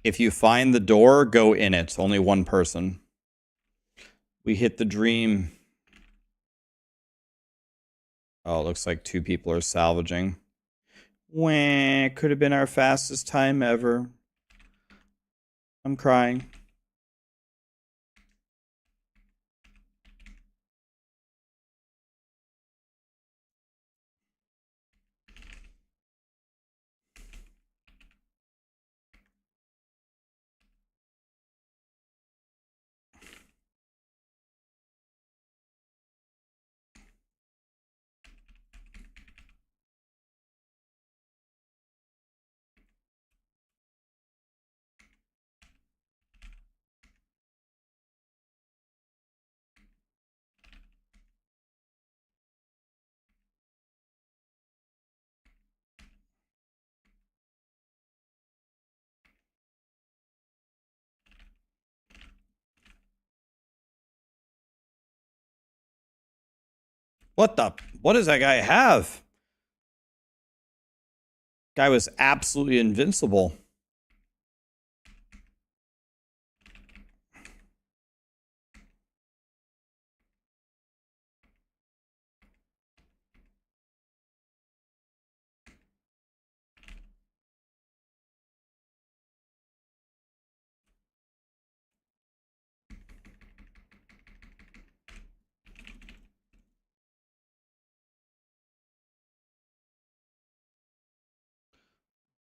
the door, go in it. Only one person. We hit the dream. Oh, it looks like 2 people are salvaging. Wah, could have been our fastest time ever. I'm crying. What does that guy have? Guy was absolutely invincible.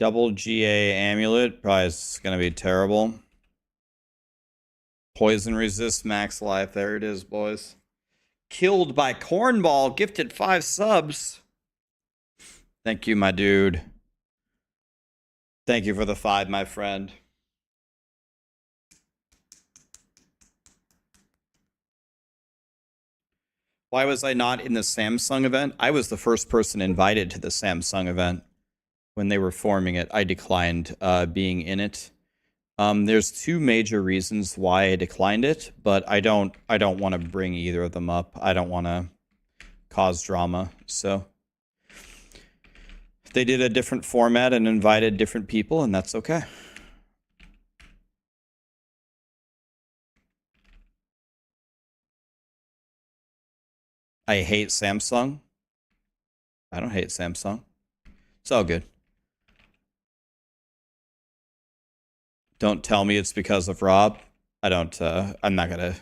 Double GA amulet, probably is gonna be terrible. Poison resist max life. There it is, boys. Killed by Cornball, gifted 5 subs. Thank you, my dude. Thank you for the 5, my friend. Why was I not in the Samsung event? I was the first person invited to the Samsung event. When they were forming it, I declined being in it. There's 2 major reasons why I declined it, but I don't want to bring either of them up. I don't want to cause drama. So they did a different format and invited different people, and that's okay. I hate Samsung. I don't hate Samsung. It's all good. Don't tell me it's because of Rob. I'm not gonna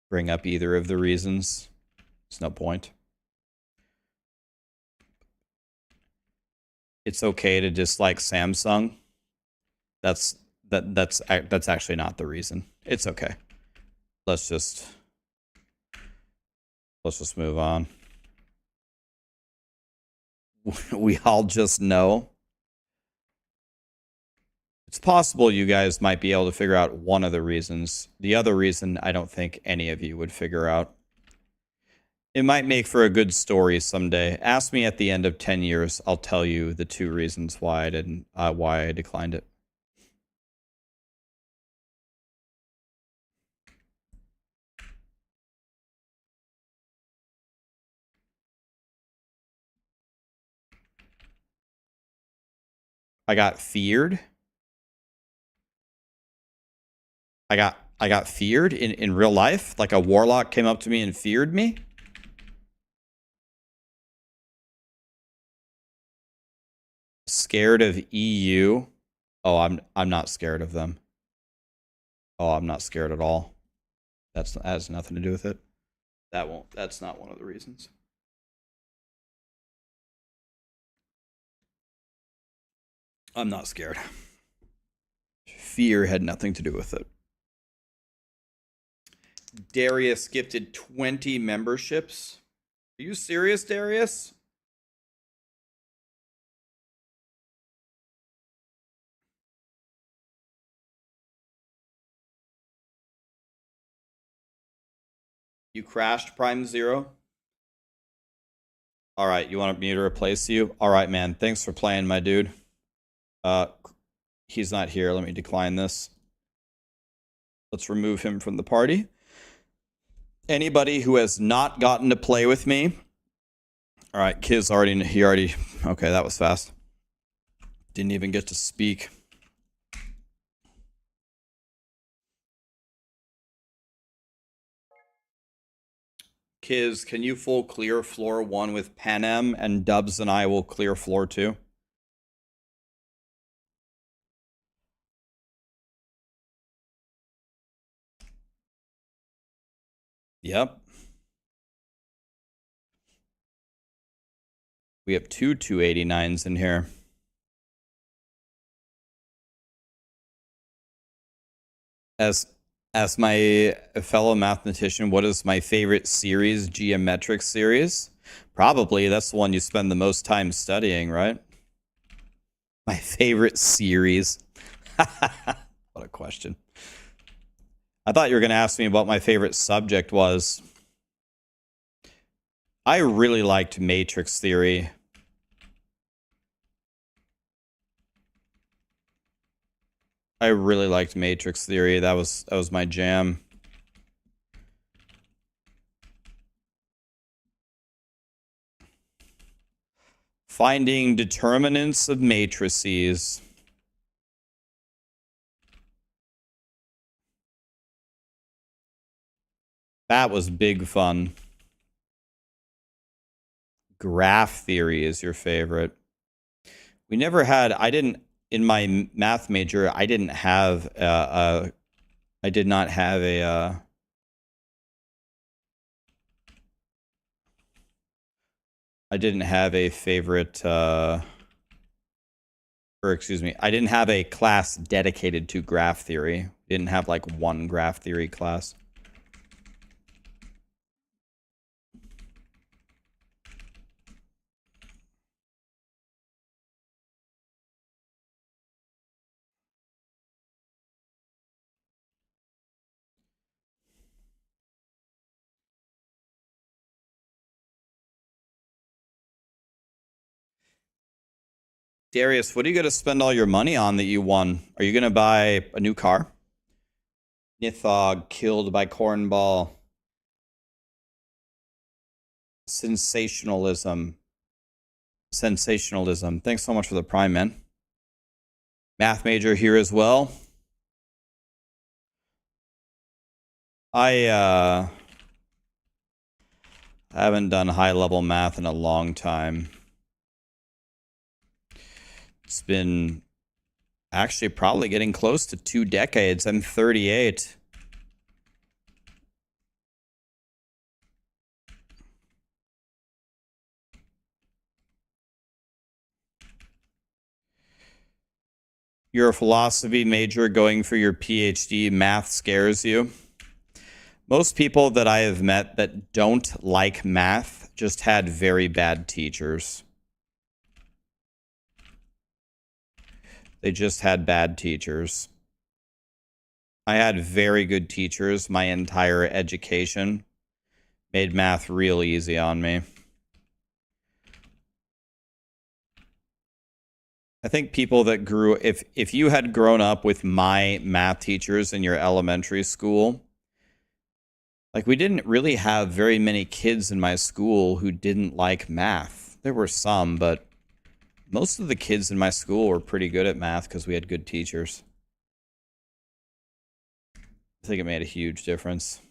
bring up either of the reasons. There's no point. It's okay to dislike Samsung. That's actually not the reason. It's okay. Let's just move on. We all just know. It's possible you guys might be able to figure out one of the reasons. The other reason, I don't think any of you would figure out. It might make for a good story someday. Ask me at the end of 10 years. I'll tell you the 2 reasons why I declined it. I got feared. I got feared in real life? Like a warlock came up to me and feared me? Scared of EU? Oh, I'm not scared of them. Oh, I'm not scared at all. That has nothing to do with it. That's not one of the reasons. I'm not scared. Fear had nothing to do with it. Darius gifted 20 memberships. Are you serious, Darius? You crashed Prime Zero? Alright, you want me to replace you? Alright, man. Thanks for playing, my dude. He's not here. Let me decline this. Let's remove him from the party. Anybody who has not gotten to play with me. Alright, Kiz he already... Okay, that was fast. Didn't even get to speak. Kiz, can you full clear floor 1 with Panem, and Dubs and I will clear floor 2? Yep. We have two 289s in here. As my fellow mathematician, what is my favorite series, geometric series? Probably that's the one you spend the most time studying, right? My favorite series. What a question. I thought you were going to ask me what my favorite subject was. I really liked matrix theory. I really liked matrix theory. That was my jam. Finding determinants of matrices. That was big fun. Graph theory is your favorite. We never had, in my math major, I did not have a favorite, or excuse me, I didn't have a class dedicated to graph theory. Didn't have like one graph theory class. Darius, what are you going to spend all your money on that you won? Are you going to buy a new car? Nithog killed by Cornball. Sensationalism. Sensationalism. Thanks so much for the prime, man. Math major here as well. I haven't done high-level math in a long time. It's been actually probably getting close to 2 decades. I'm 38. You're a philosophy major going for your PhD. Math scares you. Most people that I have met that don't like math just had very bad teachers. They just had bad teachers. I had very good teachers my entire education. Made math real easy on me. I think people that grew, if you had grown up with my math teachers in your elementary school, like we didn't really have very many kids in my school who didn't like math. There were some, but most of the kids in my school were pretty good at math because we had good teachers. I think it made a huge difference.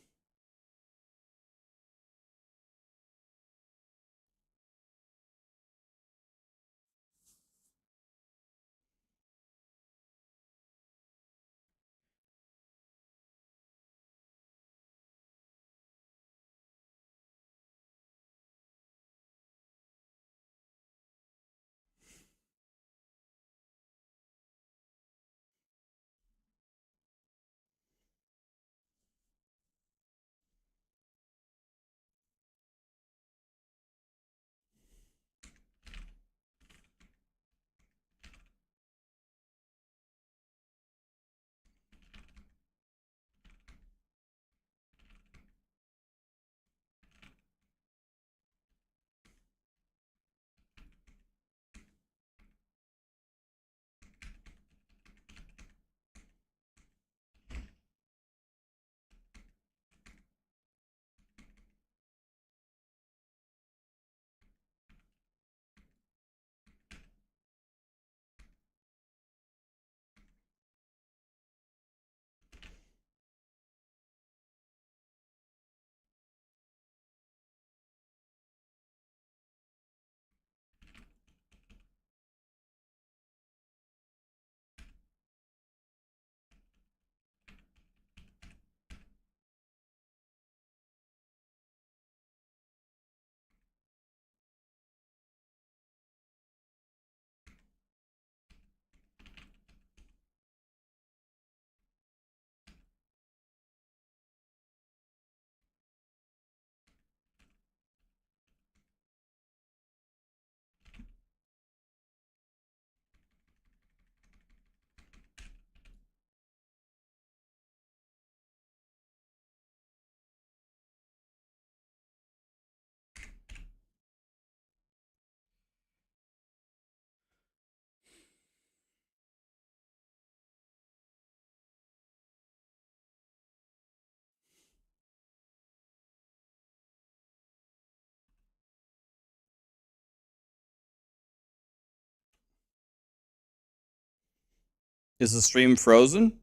Is the stream frozen?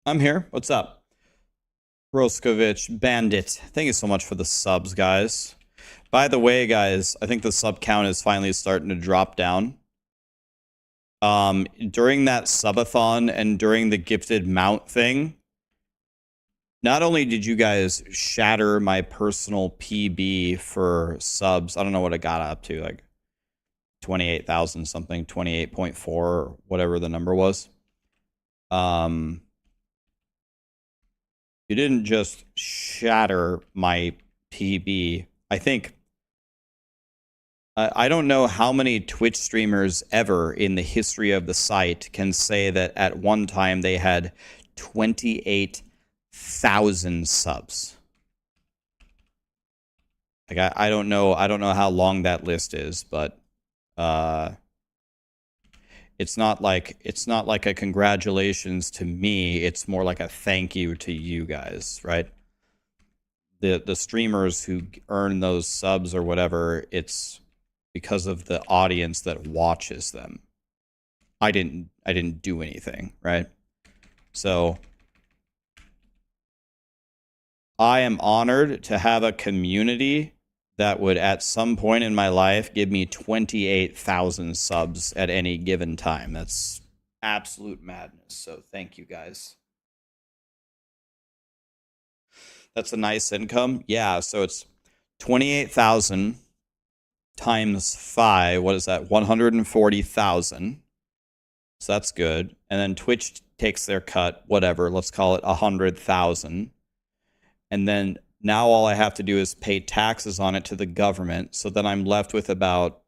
I'm here. What's up? Roskovich, Bandit. Thank you so much for the subs, guys. By the way, guys, I think the sub count is finally starting to drop down. During that subathon and during the gifted mount thing, not only did you guys shatter my personal PB for subs, I don't know what it got up to, like 28,000 something, 28.4 or whatever the number was. You didn't just shatter my PB. I think I don't know how many Twitch streamers ever in the history of the site can say that at one time they had 28,000 subs. Like I don't know how long that list is, but it's not like a congratulations to me. It's more like a thank you to you guys, right? The streamers who earn those subs or whatever, it's because of the audience that watches them. I didn't do anything, right? So I am honored to have a community that would at some point in my life give me 28,000 subs at any given time. That's absolute madness. So thank you guys. That's a nice income. Yeah, so it's 28,000 times 5. What is that? 140,000. So that's good. And then Twitch takes their cut, whatever. Let's call it 100,000. And then now all I have to do is pay taxes on it to the government. So then I'm left with about,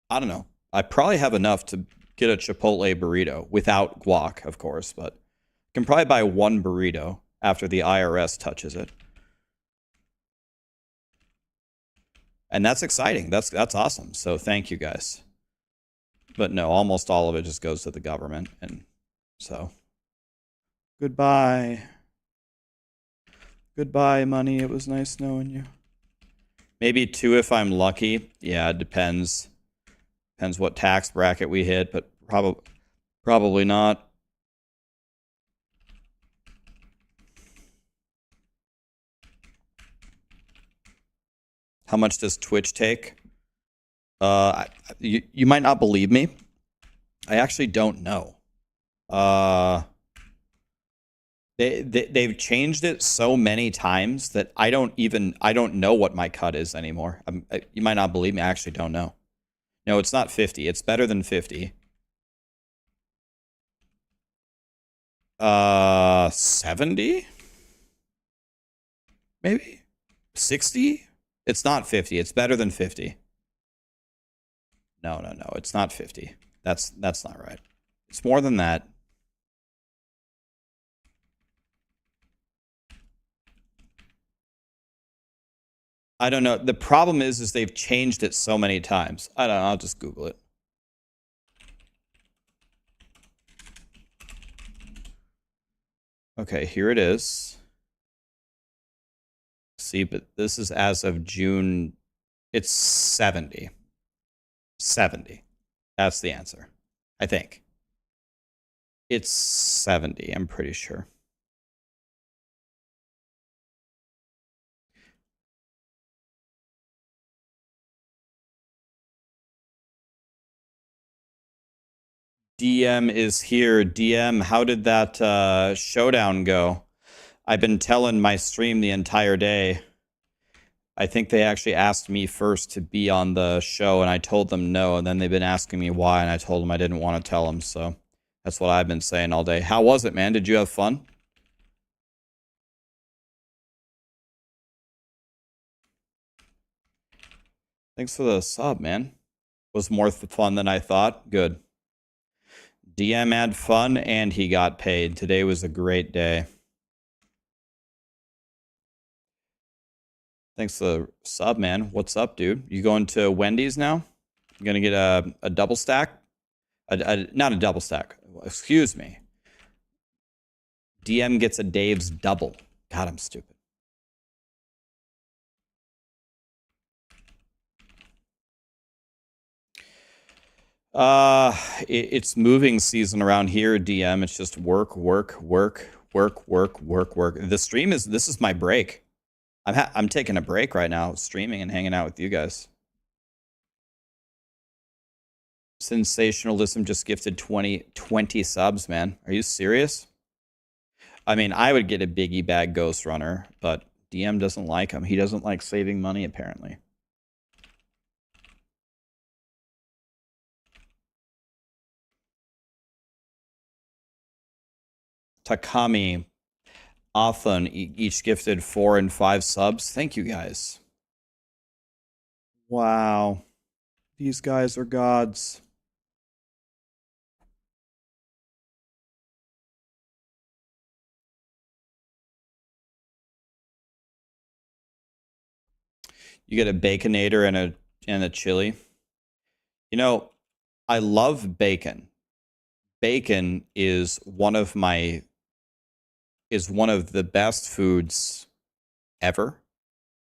I don't know. I probably have enough to get a Chipotle burrito without guac, of course, but I can probably buy one burrito after the IRS touches it. And that's exciting. That's awesome. So thank you guys. But no, almost all of it just goes to the government. And so goodbye. Goodbye, money. It was nice knowing you. Maybe 2 if I'm lucky. Yeah, it depends. Depends what tax bracket we hit, but probably not. How much does Twitch take? You might not believe me. I actually don't know. They've changed it so many times that I don't know what my cut is anymore. You might not believe me. I actually don't know. No, it's not 50. It's better than 50. 70? Maybe? 60? It's not 50. It's better than 50. No. It's not 50. That's not right. It's more than that. I don't know. The problem is they've changed it so many times. I don't know. I'll just Google it. Okay, here it is. See, but this is as of June. It's 70. 70. That's the answer. I think. It's 70, I'm pretty sure. DM is here. DM, how did that showdown go? I've been telling my stream the entire day. I think they actually asked me first to be on the show, and I told them no, and then they've been asking me why, and I told them I didn't want to tell them, so that's what I've been saying all day. How was it, man? Did you have fun? Thanks for the sub, man. Was more fun than I thought. Good. DM had fun, and he got paid. Today was a great day. Thanks for the sub, man. What's up, dude? You going to Wendy's now? You gonna get a double stack? Not a double stack. Excuse me. DM gets a Dave's double. God, I'm stupid. It's moving season around here, DM. It's just work. The stream is, this is my break. I'm taking a break right now, streaming and hanging out with you guys. Sensationalism just gifted 20 subs, man. Are you serious? I mean, I would get a biggie bag Ghost Runner, but DM doesn't like him. He doesn't like saving money, apparently. Takami, Athan, each gifted 4 and 5 subs. Thank you, guys. Wow. These guys are gods. You get a Baconator and a chili. You know, I love bacon. Bacon is one of the best foods ever.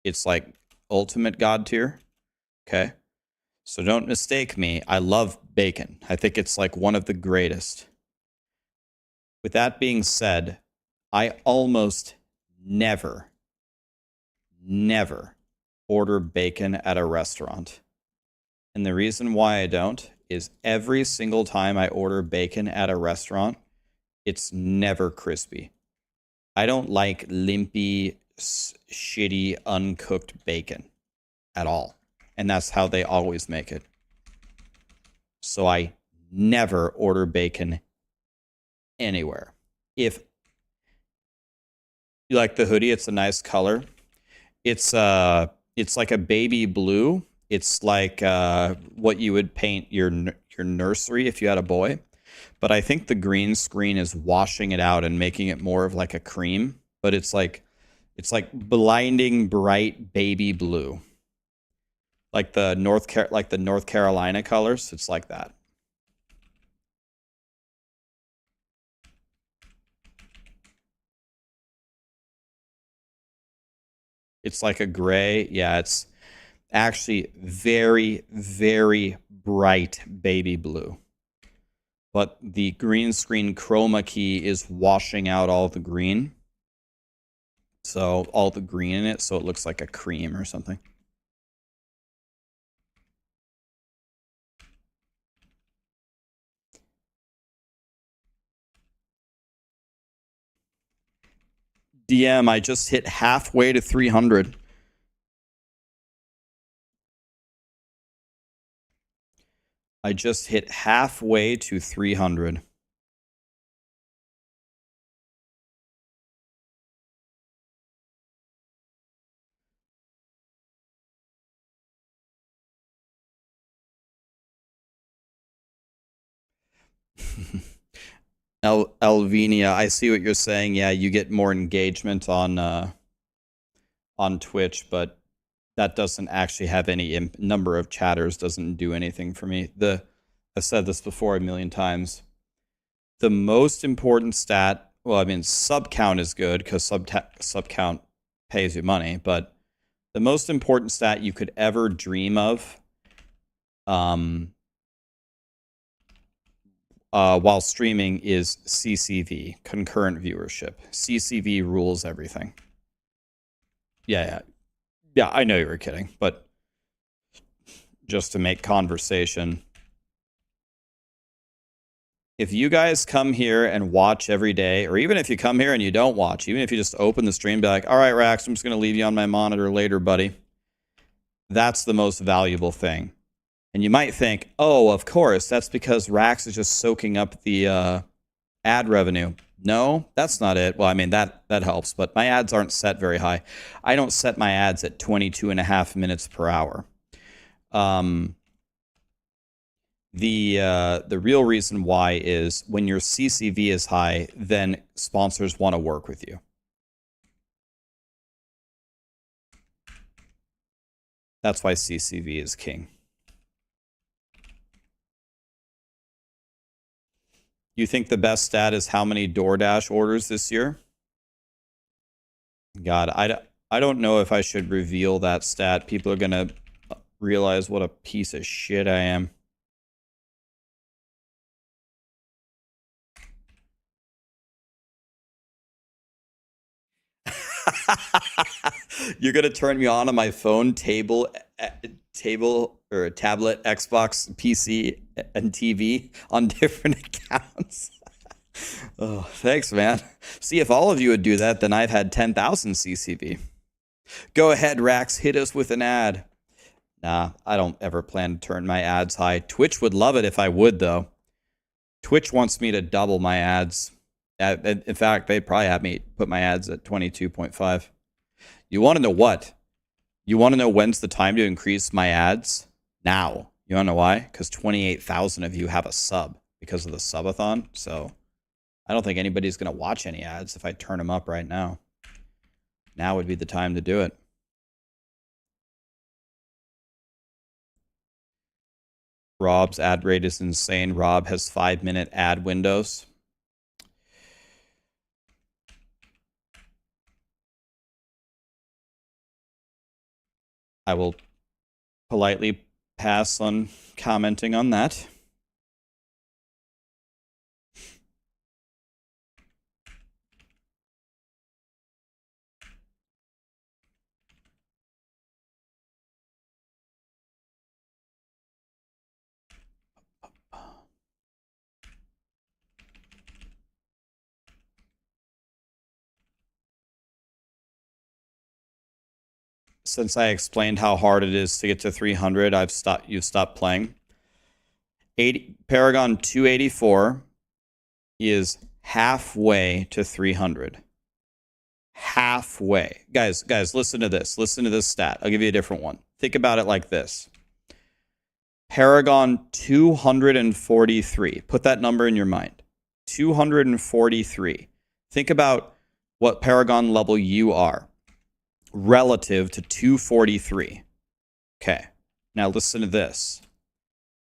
It's like ultimate god tier. Okay? So don't mistake me. I love bacon. I think it's like one of the greatest. With that being said, I almost never order bacon at a restaurant. And the reason why I don't is every single time I order bacon at a restaurant, it's never crispy. I don't like limpy, shitty, uncooked bacon at all. And that's how they always make it. So I never order bacon anywhere. If you like the hoodie, it's a nice color. It's like a baby blue. It's like what you would paint your nursery if you had a boy. But I think the green screen is washing it out and making it more of like a cream. But it's like blinding bright baby blue. Like the North Carolina colors. It's like that. It's like a gray. Yeah, it's actually very, very bright baby blue. But the green screen chroma key is washing out all the green. So all the green in it, so it looks like a cream or something. DM, I just hit halfway to 300. I just hit halfway to 300. Elvinia, I see what you're saying. Yeah, you get more engagement on Twitch, but that doesn't actually have any number of chatters. Doesn't do anything for me. I've said this before a million times. The most important stat, well, I mean, sub count is good because sub count pays you money, but the most important stat you could ever dream of, while streaming is CCV, concurrent viewership. CCV rules everything. Yeah. I know you were kidding, but just to make conversation. If you guys come here and watch every day, or even if you come here and you don't watch, even if you just open the stream, be like, all right, Rax, I'm just going to leave you on my monitor later, buddy. That's the most valuable thing. And you might think, oh, of course, that's because Rax is just soaking up the ad revenue. No, that's not it. Well, I mean, that helps, but my ads aren't set very high. I don't set my ads at 22.5 minutes per hour. The real reason why is when your CCV is high, then sponsors want to work with you. That's why CCV is king. You think the best stat is how many DoorDash orders this year? God, I don't know if I should reveal that stat. People are going to realize what a piece of shit I am. You're gonna turn me on my phone, table or tablet, Xbox, PC, and TV on different accounts. Oh, thanks, man. See, if all of you would do that, then I've had 10,000 CCV. Go ahead, Rax, hit us with an ad. Nah, I don't ever plan to turn my ads high. Twitch would love it if I would, though. Twitch wants me to double my ads. In fact, they'd probably have me put my ads at 22.5. You want to know what? You want to know when's the time to increase my ads? Now. You want to know why? Because 28,000 of you have a sub because of the subathon. So I don't think anybody's going to watch any ads if I turn them up right now. Now would be the time to do it. Rob's ad rate is insane. Rob has 5-minute ad windows. I will politely pass on commenting on that. Since I explained how hard it is to get to 300, you've stopped playing. Paragon 284 is halfway to 300. Halfway. Guys, listen to this. Listen to this stat. I'll give you a different one. Think about it like this. Paragon 243. Put that number in your mind. 243. Think about what Paragon level you are relative to 243. Okay. Now listen to this.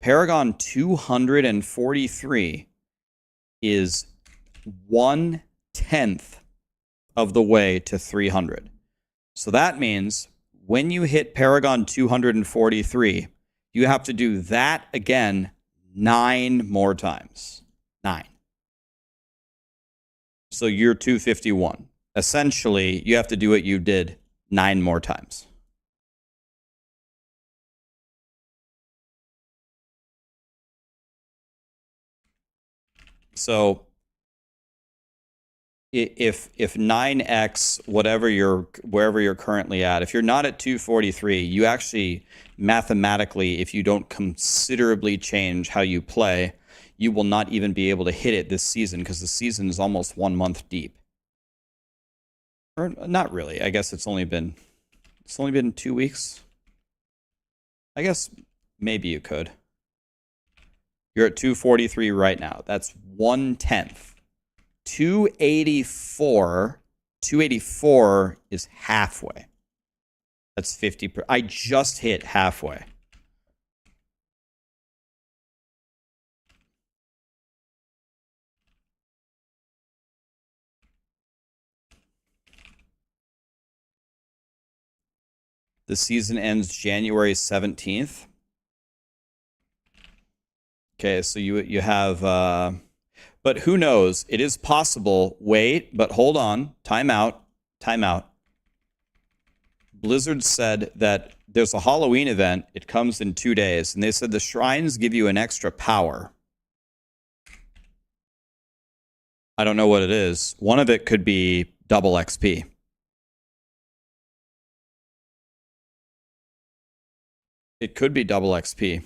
Paragon 243 is 1/10 of the way to 300. So that means when you hit Paragon 243, you have to do that again 9 more times. 9. So you're 251. Essentially, you have to do what you did 9 more times. So if 9x whatever wherever you're currently at, if you're not at 243, you actually mathematically, if you don't considerably change how you play, you will not even be able to hit it this season because the season is almost 1 month deep. Or not really. I guess it's only been 2 weeks. I guess maybe you could. You're at 243 right now. That's 1/10. 284 is halfway. That's 50. I just hit halfway. The season ends January 17th. Okay, so you have but who knows? It is possible. Wait, but hold on. Time out. Blizzard said that there's a Halloween event. It comes in 2 days, and they said the shrines give you an extra power. I don't know what it is. One of it could be double XP. It could be double XP.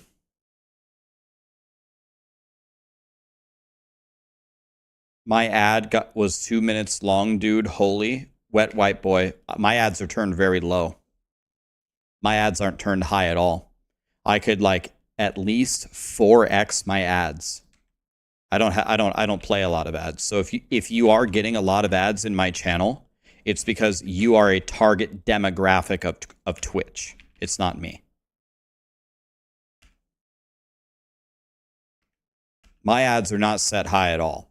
My ad was 2 minutes long, dude. Holy wet white boy. My ads are turned very low. My ads aren't turned high at all. I could like at least 4x my ads. I don't play a lot of ads. So if you are getting a lot of ads in my channel, it's because you are a target demographic of Twitch. It's not me. My ads are not set high at all.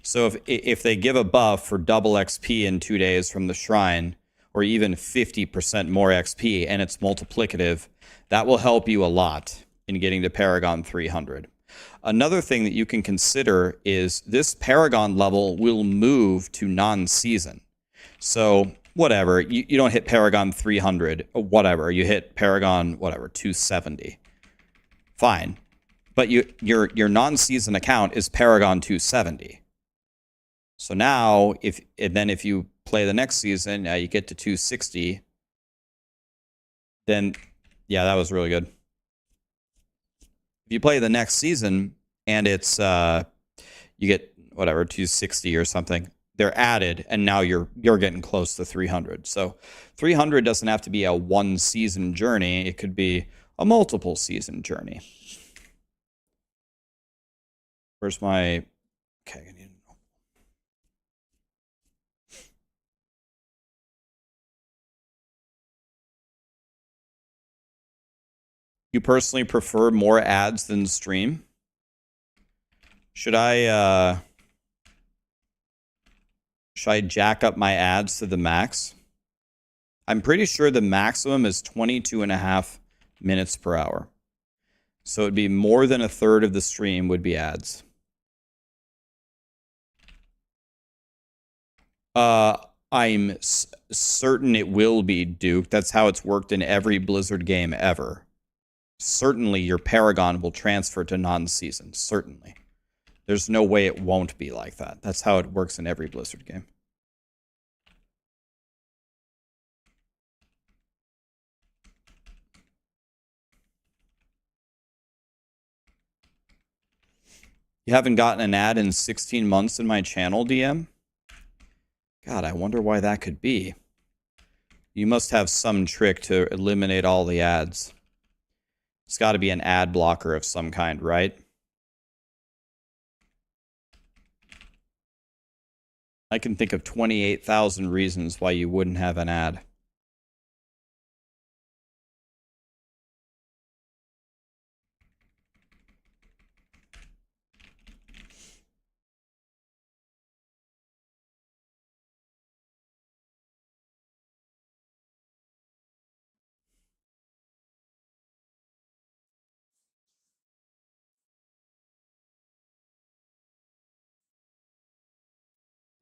So if they give a buff for double XP in 2 days from the shrine, or even 50% more XP, and it's multiplicative, that will help you a lot in getting to Paragon 300. Another thing that you can consider is this Paragon level will move to non-season. So whatever, you don't hit Paragon 300, whatever, you hit Paragon, whatever, 270. Fine. But your non-season account is Paragon 270. So now, if you play the next season, you get to 260. Then, yeah, that was really good. If you play the next season and it's you get whatever 260 or something, they're added, and now you're getting close to 300. So 300 doesn't have to be a 1 season journey; it could be a multiple season journey. Where's my? Okay, I need. You personally prefer more ads than stream? Should I jack up my ads to the max? I'm pretty sure the maximum is 22.5 minutes per hour. So it'd be more than a third of the stream would be ads. I'm certain it will be, Duke. That's how it's worked in every Blizzard game ever. Certainly your Paragon will transfer to non-season. Certainly. There's no way it won't be like that. That's how it works in every Blizzard game. You haven't gotten an ad in 16 months in my channel, DM? God, I wonder why that could be. You must have some trick to eliminate all the ads. It's got to be an ad blocker of some kind, right? I can think of 28,000 reasons why you wouldn't have an ad.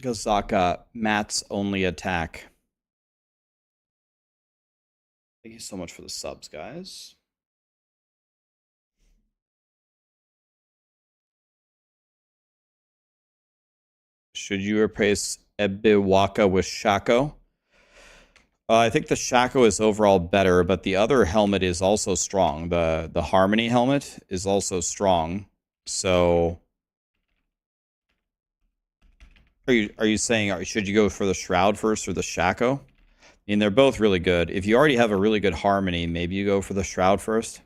Gazaka, Matt's only attack. Thank you so much for the subs, guys. Should you replace Ebiwaka with Shaco? I think the Shaco is overall better, but the other helmet is also strong. The Harmony helmet is also strong. So, are you saying should you go for the Shroud first or the Shaco? I mean, they're both really good. If you already have a really good Harmony, maybe you go for the Shroud first.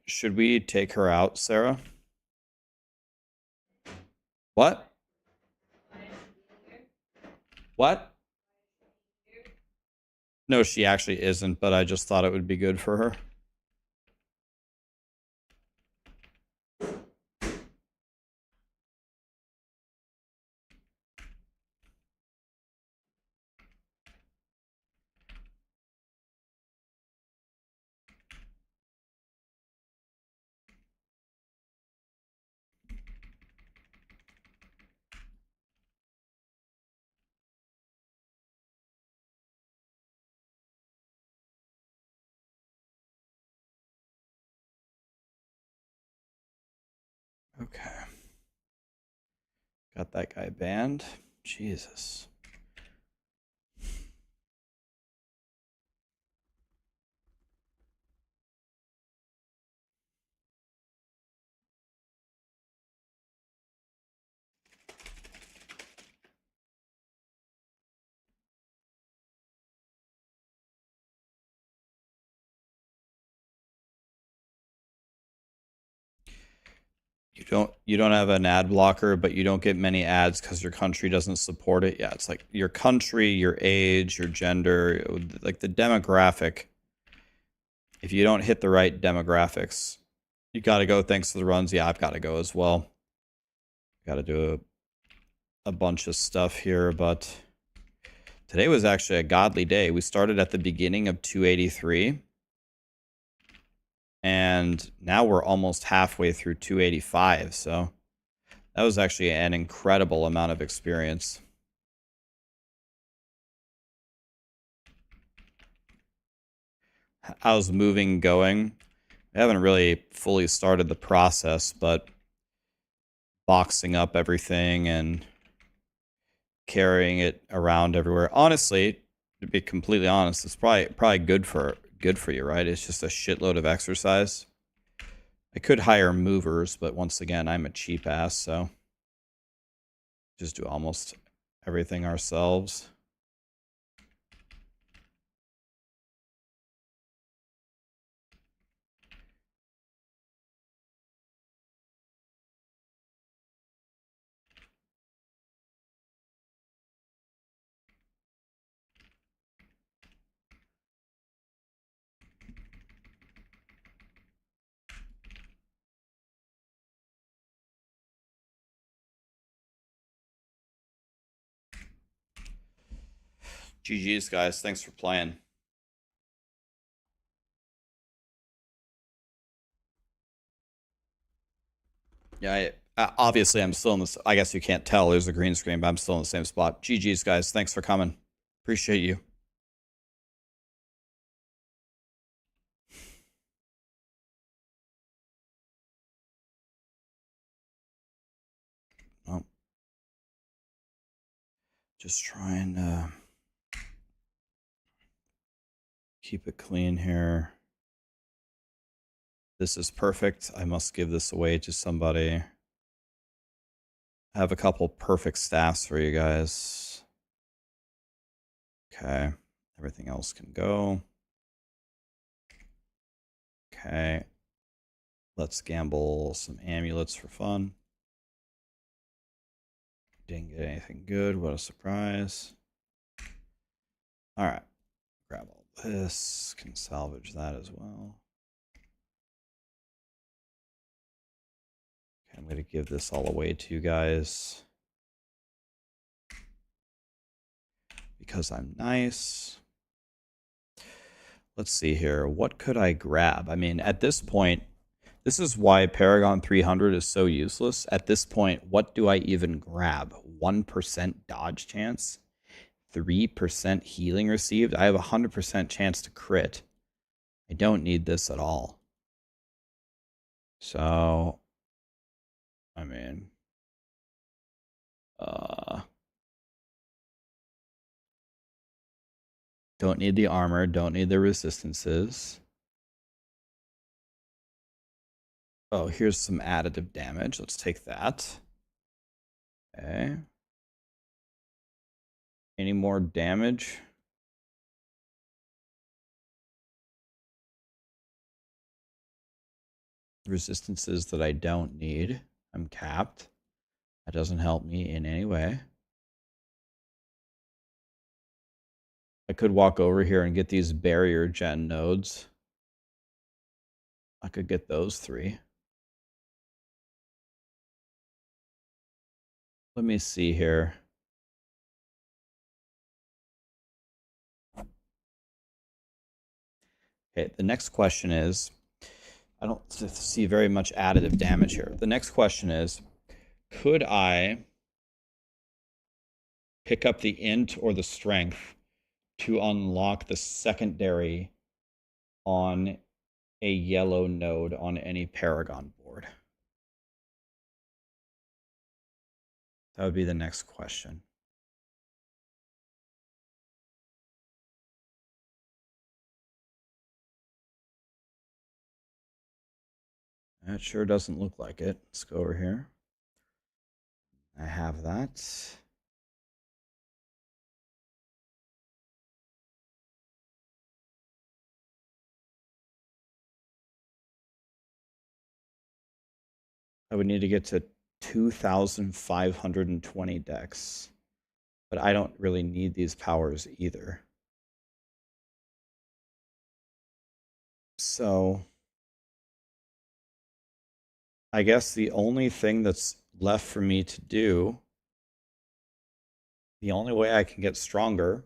Should we take her out, Sarah? What? What? No, she actually isn't, but I just thought it would be good for her. Okay. Got that guy banned. Jesus. You don't have an ad blocker, but you don't get many ads because your country doesn't support it. Yeah, it's like your country, your age, your gender, like the demographic. If you don't hit the right demographics, you got to go. Thanks to the runs. Yeah, I've got to go as well. Got to do a bunch of stuff here, but today was actually a godly day. We started at the beginning of 283. And now we're almost halfway through 285, so that was actually an incredible amount of experience. How's moving going? I haven't really fully started the process, but boxing up everything and carrying it around everywhere. Honestly, to be completely honest, it's probably good for you, right? It's just a shitload of exercise. I could hire movers, but once again, I'm a cheap ass, so just do almost everything ourselves. GG's, guys. Thanks for playing. Yeah, obviously I'm still in this. I guess you can't tell. There's a green screen, but I'm still in the same spot. GG's, guys. Thanks for coming. Appreciate you. Oh. Just trying to keep it clean here. This is perfect. I must give this away to somebody. I have a couple perfect staffs for you guys. Okay. Everything else can go. Okay. Let's gamble some amulets for fun. Didn't get anything good. What a surprise. All right. Grab all this. Can salvage that as well. Okay, I'm going to give this all away to you guys. Because I'm nice. Let's see here. What could I grab? I mean, at this point, This is why Paragon 300 is so useless. At this point, what do I even grab? 1% dodge chance? 3% healing received? I have a 100% chance to crit. I don't need this at all. So, I mean, don't need the armor, don't need the resistances. Oh, here's some additive damage. Let's take that. Okay. Any more damage? Resistances that I don't need. I'm capped. That doesn't help me in any way. I could walk over here and get these barrier gen nodes. I could get those 3. Let me see here. Okay, the next question is, I don't see very much additive damage here. The next question is, could I pick up the int or the strength to unlock the secondary on a yellow node on any Paragon board? That would be the next question. That sure doesn't look like it. Let's go over here. I have that. I would need to get to 2,520 decks. But I don't really need these powers either. So I guess the only thing that's left for me to do, the only way I can get stronger,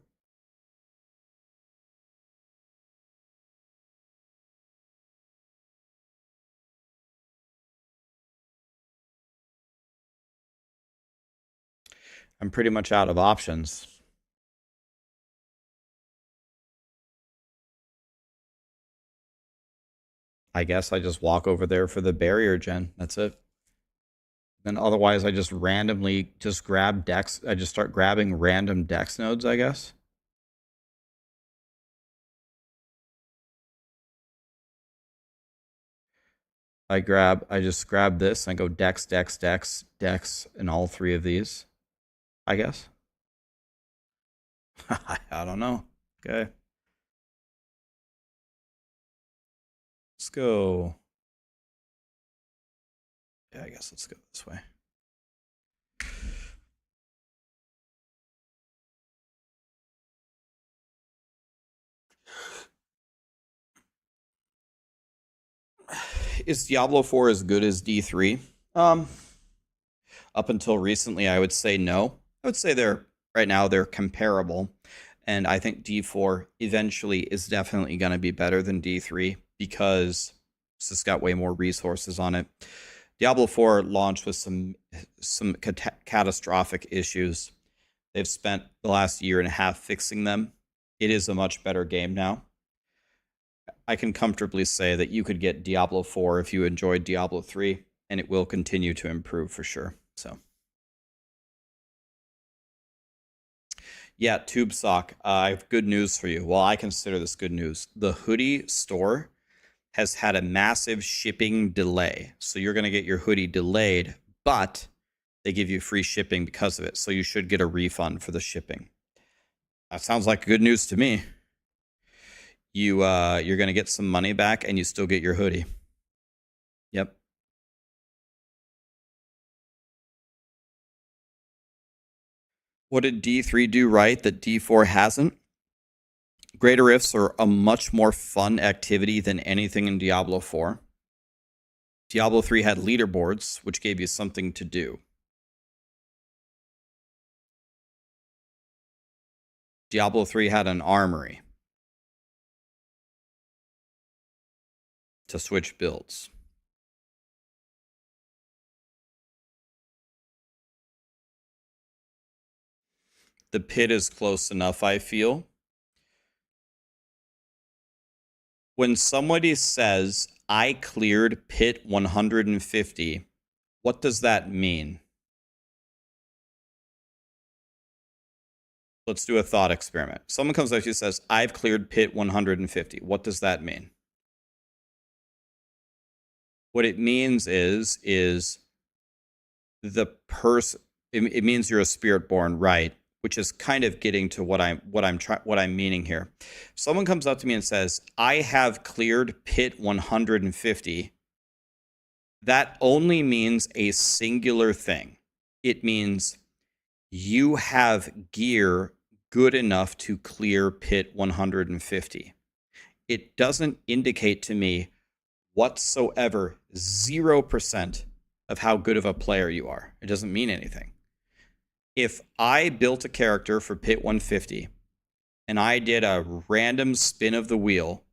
I'm pretty much out of options. I guess I just walk over there for the barrier gen. That's it. Then otherwise I just randomly just grab decks. I just start grabbing random dex nodes, I guess. I just grab this and I go dex, dex, dex, dex, in all 3 of these, I guess. I don't know. Okay. Let's go. Yeah, I guess let's go this way. Is Diablo 4 as good as D3? Up until recently, I would say no. I would say right now they're comparable. And I think D4 eventually is definitely going to be better than D3 because it's just got way more resources on it. Diablo 4 launched with some catastrophic issues. They've spent the last year and a half fixing them. It is a much better game now. I can comfortably say that you could get Diablo 4 if you enjoyed Diablo 3, and it will continue to improve for sure. So, yeah, TubeSock, I have good news for you. Well, I consider this good news. The hoodie store has had a massive shipping delay. So you're going to get your hoodie delayed, but they give you free shipping because of it. So you should get a refund for the shipping. That sounds like good news to me. You're going to get some money back and you still get your hoodie. Yep. What did D3 do right that D4 hasn't? Greater Rifts are a much more fun activity than anything in Diablo 4. Diablo 3 had leaderboards, which gave you something to do. Diablo 3 had an armory to switch builds. the pit is close enough, I feel. When somebody says, I cleared pit 150, what does that mean? Let's do a thought experiment. Someone comes up to you and says, I've cleared pit 150. What does that mean? What it means is the person. It means you're a Spiritborn, right? Which is kind of getting to what I'm meaning here. Someone comes up to me and says, I have cleared pit 150. That only means a singular thing. It means you have gear good enough to clear pit 150. It doesn't indicate to me whatsoever 0% of how good of a player you are. It doesn't mean anything. If I built a character for pit 150 and I did a random spin of the wheel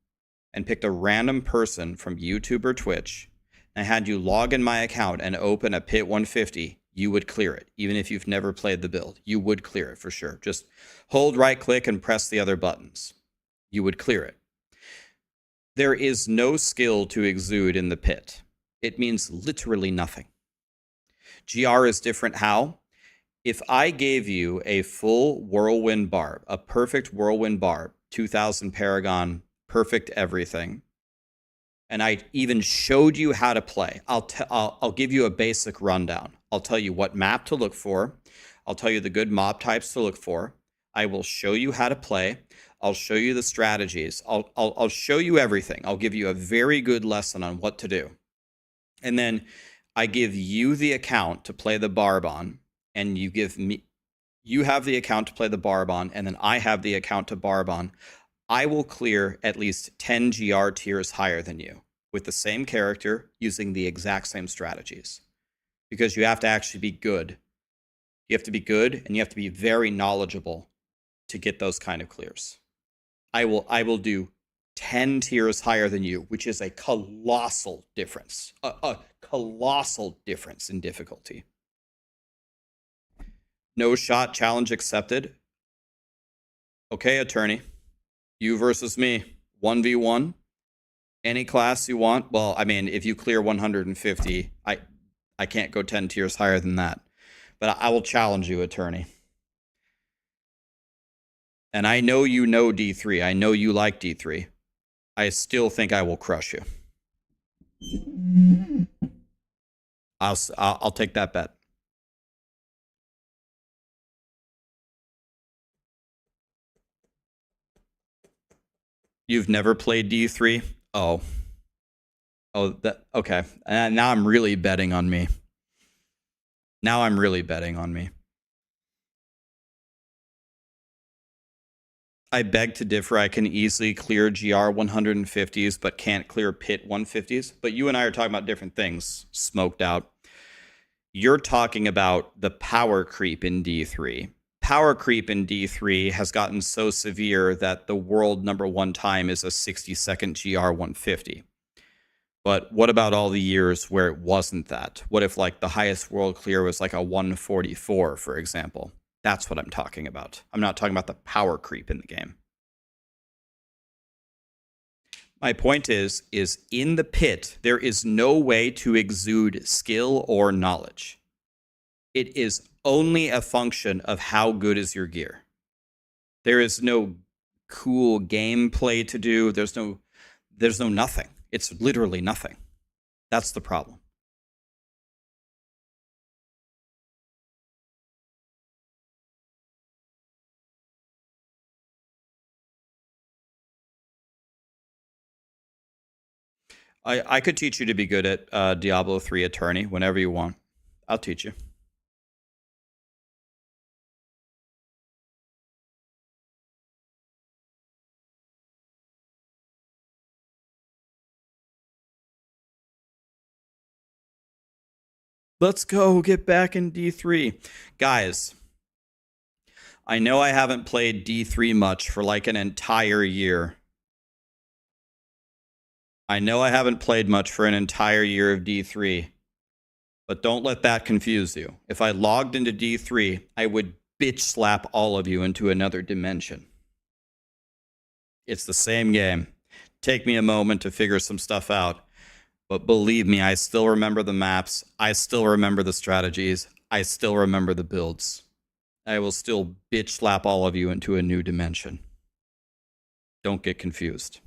and picked a random person from YouTube or Twitch, and I had you log in my account and open a pit 150, you would clear it. Even if you've never played the build, you would clear it for sure. Just hold right click and press the other buttons. You would clear it. There is no skill to exude in the pit. It means literally nothing. GR is different how? If I gave you a full whirlwind barb, a perfect whirlwind barb, 2000 Paragon, perfect everything, and I even showed you how to play, I'll give you a basic rundown. I'll tell you what map to look for. I'll tell you the good mob types to look for. I will show you how to play. I'll show you the strategies. I'll show you everything. I'll give you a very good lesson on what to do. And then I give you the account to play the barb on, and you have the account to play the barb on, and then I have the account to barb on. I will clear at least 10 GR tiers higher than you with the same character using the exact same strategies. Because you have to actually be good. You have to be good, and you have to be very knowledgeable to get those kind of clears. I will do 10 tiers higher than you, which is a colossal difference. A colossal difference in difficulty. No shot challenge accepted. Okay, attorney. You versus me. 1v1. Any class you want. Well, I mean, if you clear 150, I can't go 10 tiers higher than that. But I will challenge you, attorney. And I know you know D3. I know you like D3. I still think I will crush you. I'll take that bet. You've never played D3? Oh, that okay. And now I'm really betting on me. Now I'm really betting on me. I beg to differ. I can easily clear GR 150s, but can't clear pit 150s. But you and I are talking about different things, smoked out. You're talking about the power creep in D3. Power creep in D3 has gotten so severe that the world #1 time is a 60-second GR 150. But what about all the years where it wasn't that? What if like the highest world clear was like a 144, for example? That's what I'm talking about. I'm not talking about the power creep in the game. My point is in the pit, there is no way to exude skill or knowledge. It is only a function of how good is your gear. There is no cool gameplay to do. There's no nothing. It's literally nothing. That's the problem. I could teach you to be good at Diablo 3 Attorney whenever you want. I'll teach you. Let's go get back in D3. Guys, I know I haven't played D3 much for like an entire year. I know I haven't played much for an entire year of D3, but don't let that confuse you. If I logged into D3, I would bitch slap all of you into another dimension. It's the same game. Take me a moment to figure some stuff out. But believe me, I still remember the maps. I still remember the strategies. I still remember the builds. I will still bitch slap all of you into a new dimension. Don't get confused.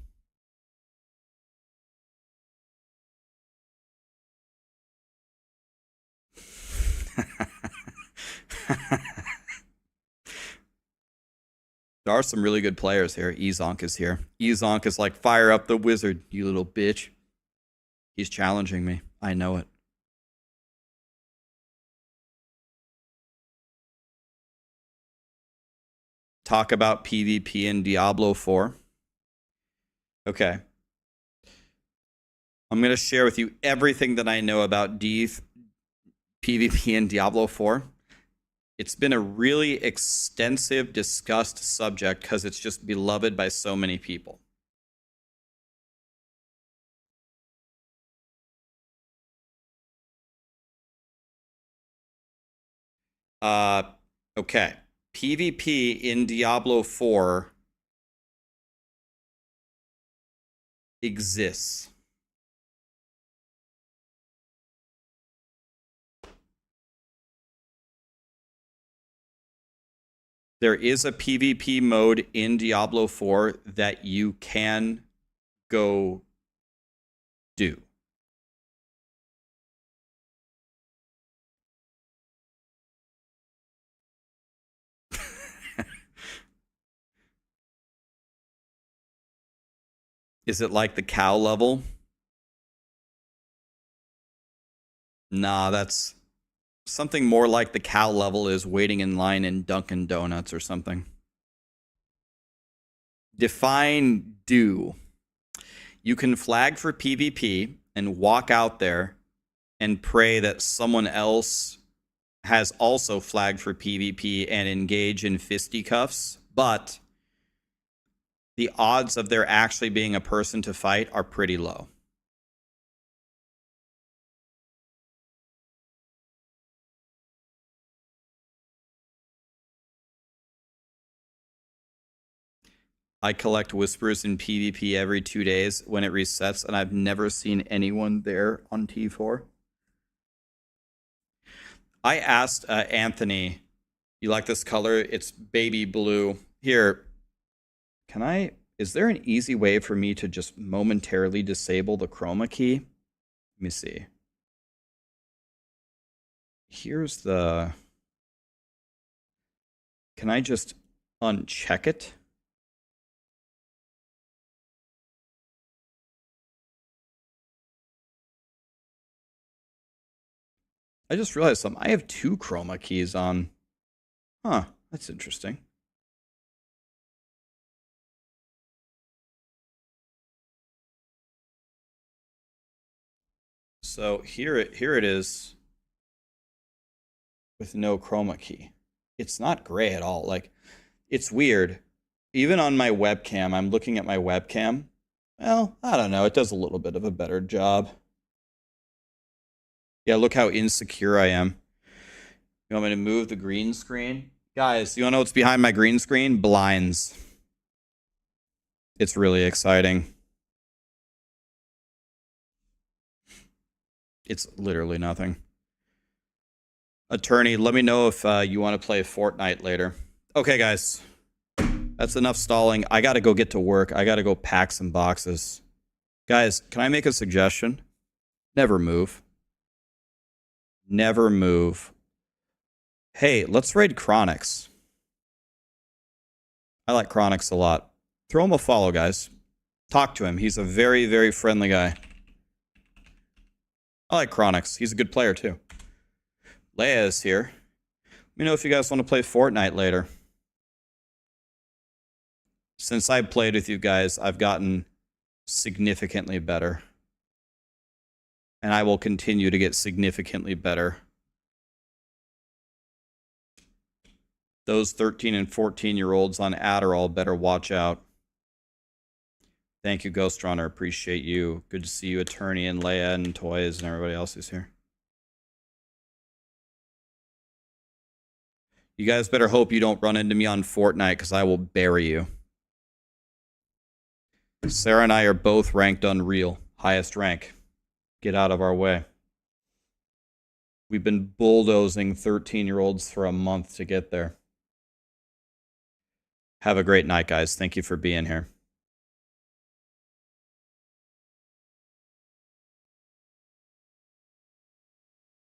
There are some really good players here. Ezonk is here. Ezonk is like, fire up the wizard, you little bitch. He's challenging me. I know it. Talk about PvP in Diablo 4. Okay. I'm going to share with you everything that I know about PvP in Diablo 4. It's been a really extensive, discussed subject because it's just beloved by so many people. Okay. PvP in Diablo 4 exists. There is a PvP mode in Diablo 4 that you can go do. Is it like the cow level? Nah, that's something more like the cow level is waiting in line in Dunkin' Donuts or something. Define do. You can flag for PvP and walk out there and pray that someone else has also flagged for PvP and engage in fisticuffs, but the odds of there actually being a person to fight are pretty low. I collect whispers in PvP every 2 days when it resets, and I've never seen anyone there on T4. I asked Anthony, you like this color? It's baby blue. Here, is there an easy way for me to just momentarily disable the chroma key? Let me see. Can I just uncheck it? I just realized something. I have 2 chroma keys on. Huh, that's interesting. So here it is with no chroma key. It's not gray at all. Like, it's weird. Even on my webcam, I'm looking at my webcam. Well, I don't know. It does a little bit of a better job. Yeah, look how insecure I am. You want me to move the green screen? Guys, you want to know what's behind my green screen? Blinds. It's really exciting. It's literally nothing. Attorney, let me know if you want to play Fortnite later. Okay, guys. That's enough stalling. I gotta go get to work. I gotta go pack some boxes. Guys, can I make a suggestion? Never move. Never move. Hey, let's raid Chronix. I like Chronix a lot. Throw him a follow, guys. Talk to him. He's a very, very friendly guy. I like Chronix. He's a good player, too. Leia is here. Let me know if you guys want to play Fortnite later. Since I've played with you guys, I've gotten significantly better. And I will continue to get significantly better. Those 13 and 14-year-olds on Adderall better watch out. Thank you, Ghost Runner. Appreciate you. Good to see you, Attorney and Leia and Toys and everybody else who's here. You guys better hope you don't run into me on Fortnite, because I will bury you. Sarah and I are both ranked Unreal. Highest rank. Get out of our way. We've been bulldozing 13-year-olds for a month to get there. Have a great night, guys. Thank you for being here.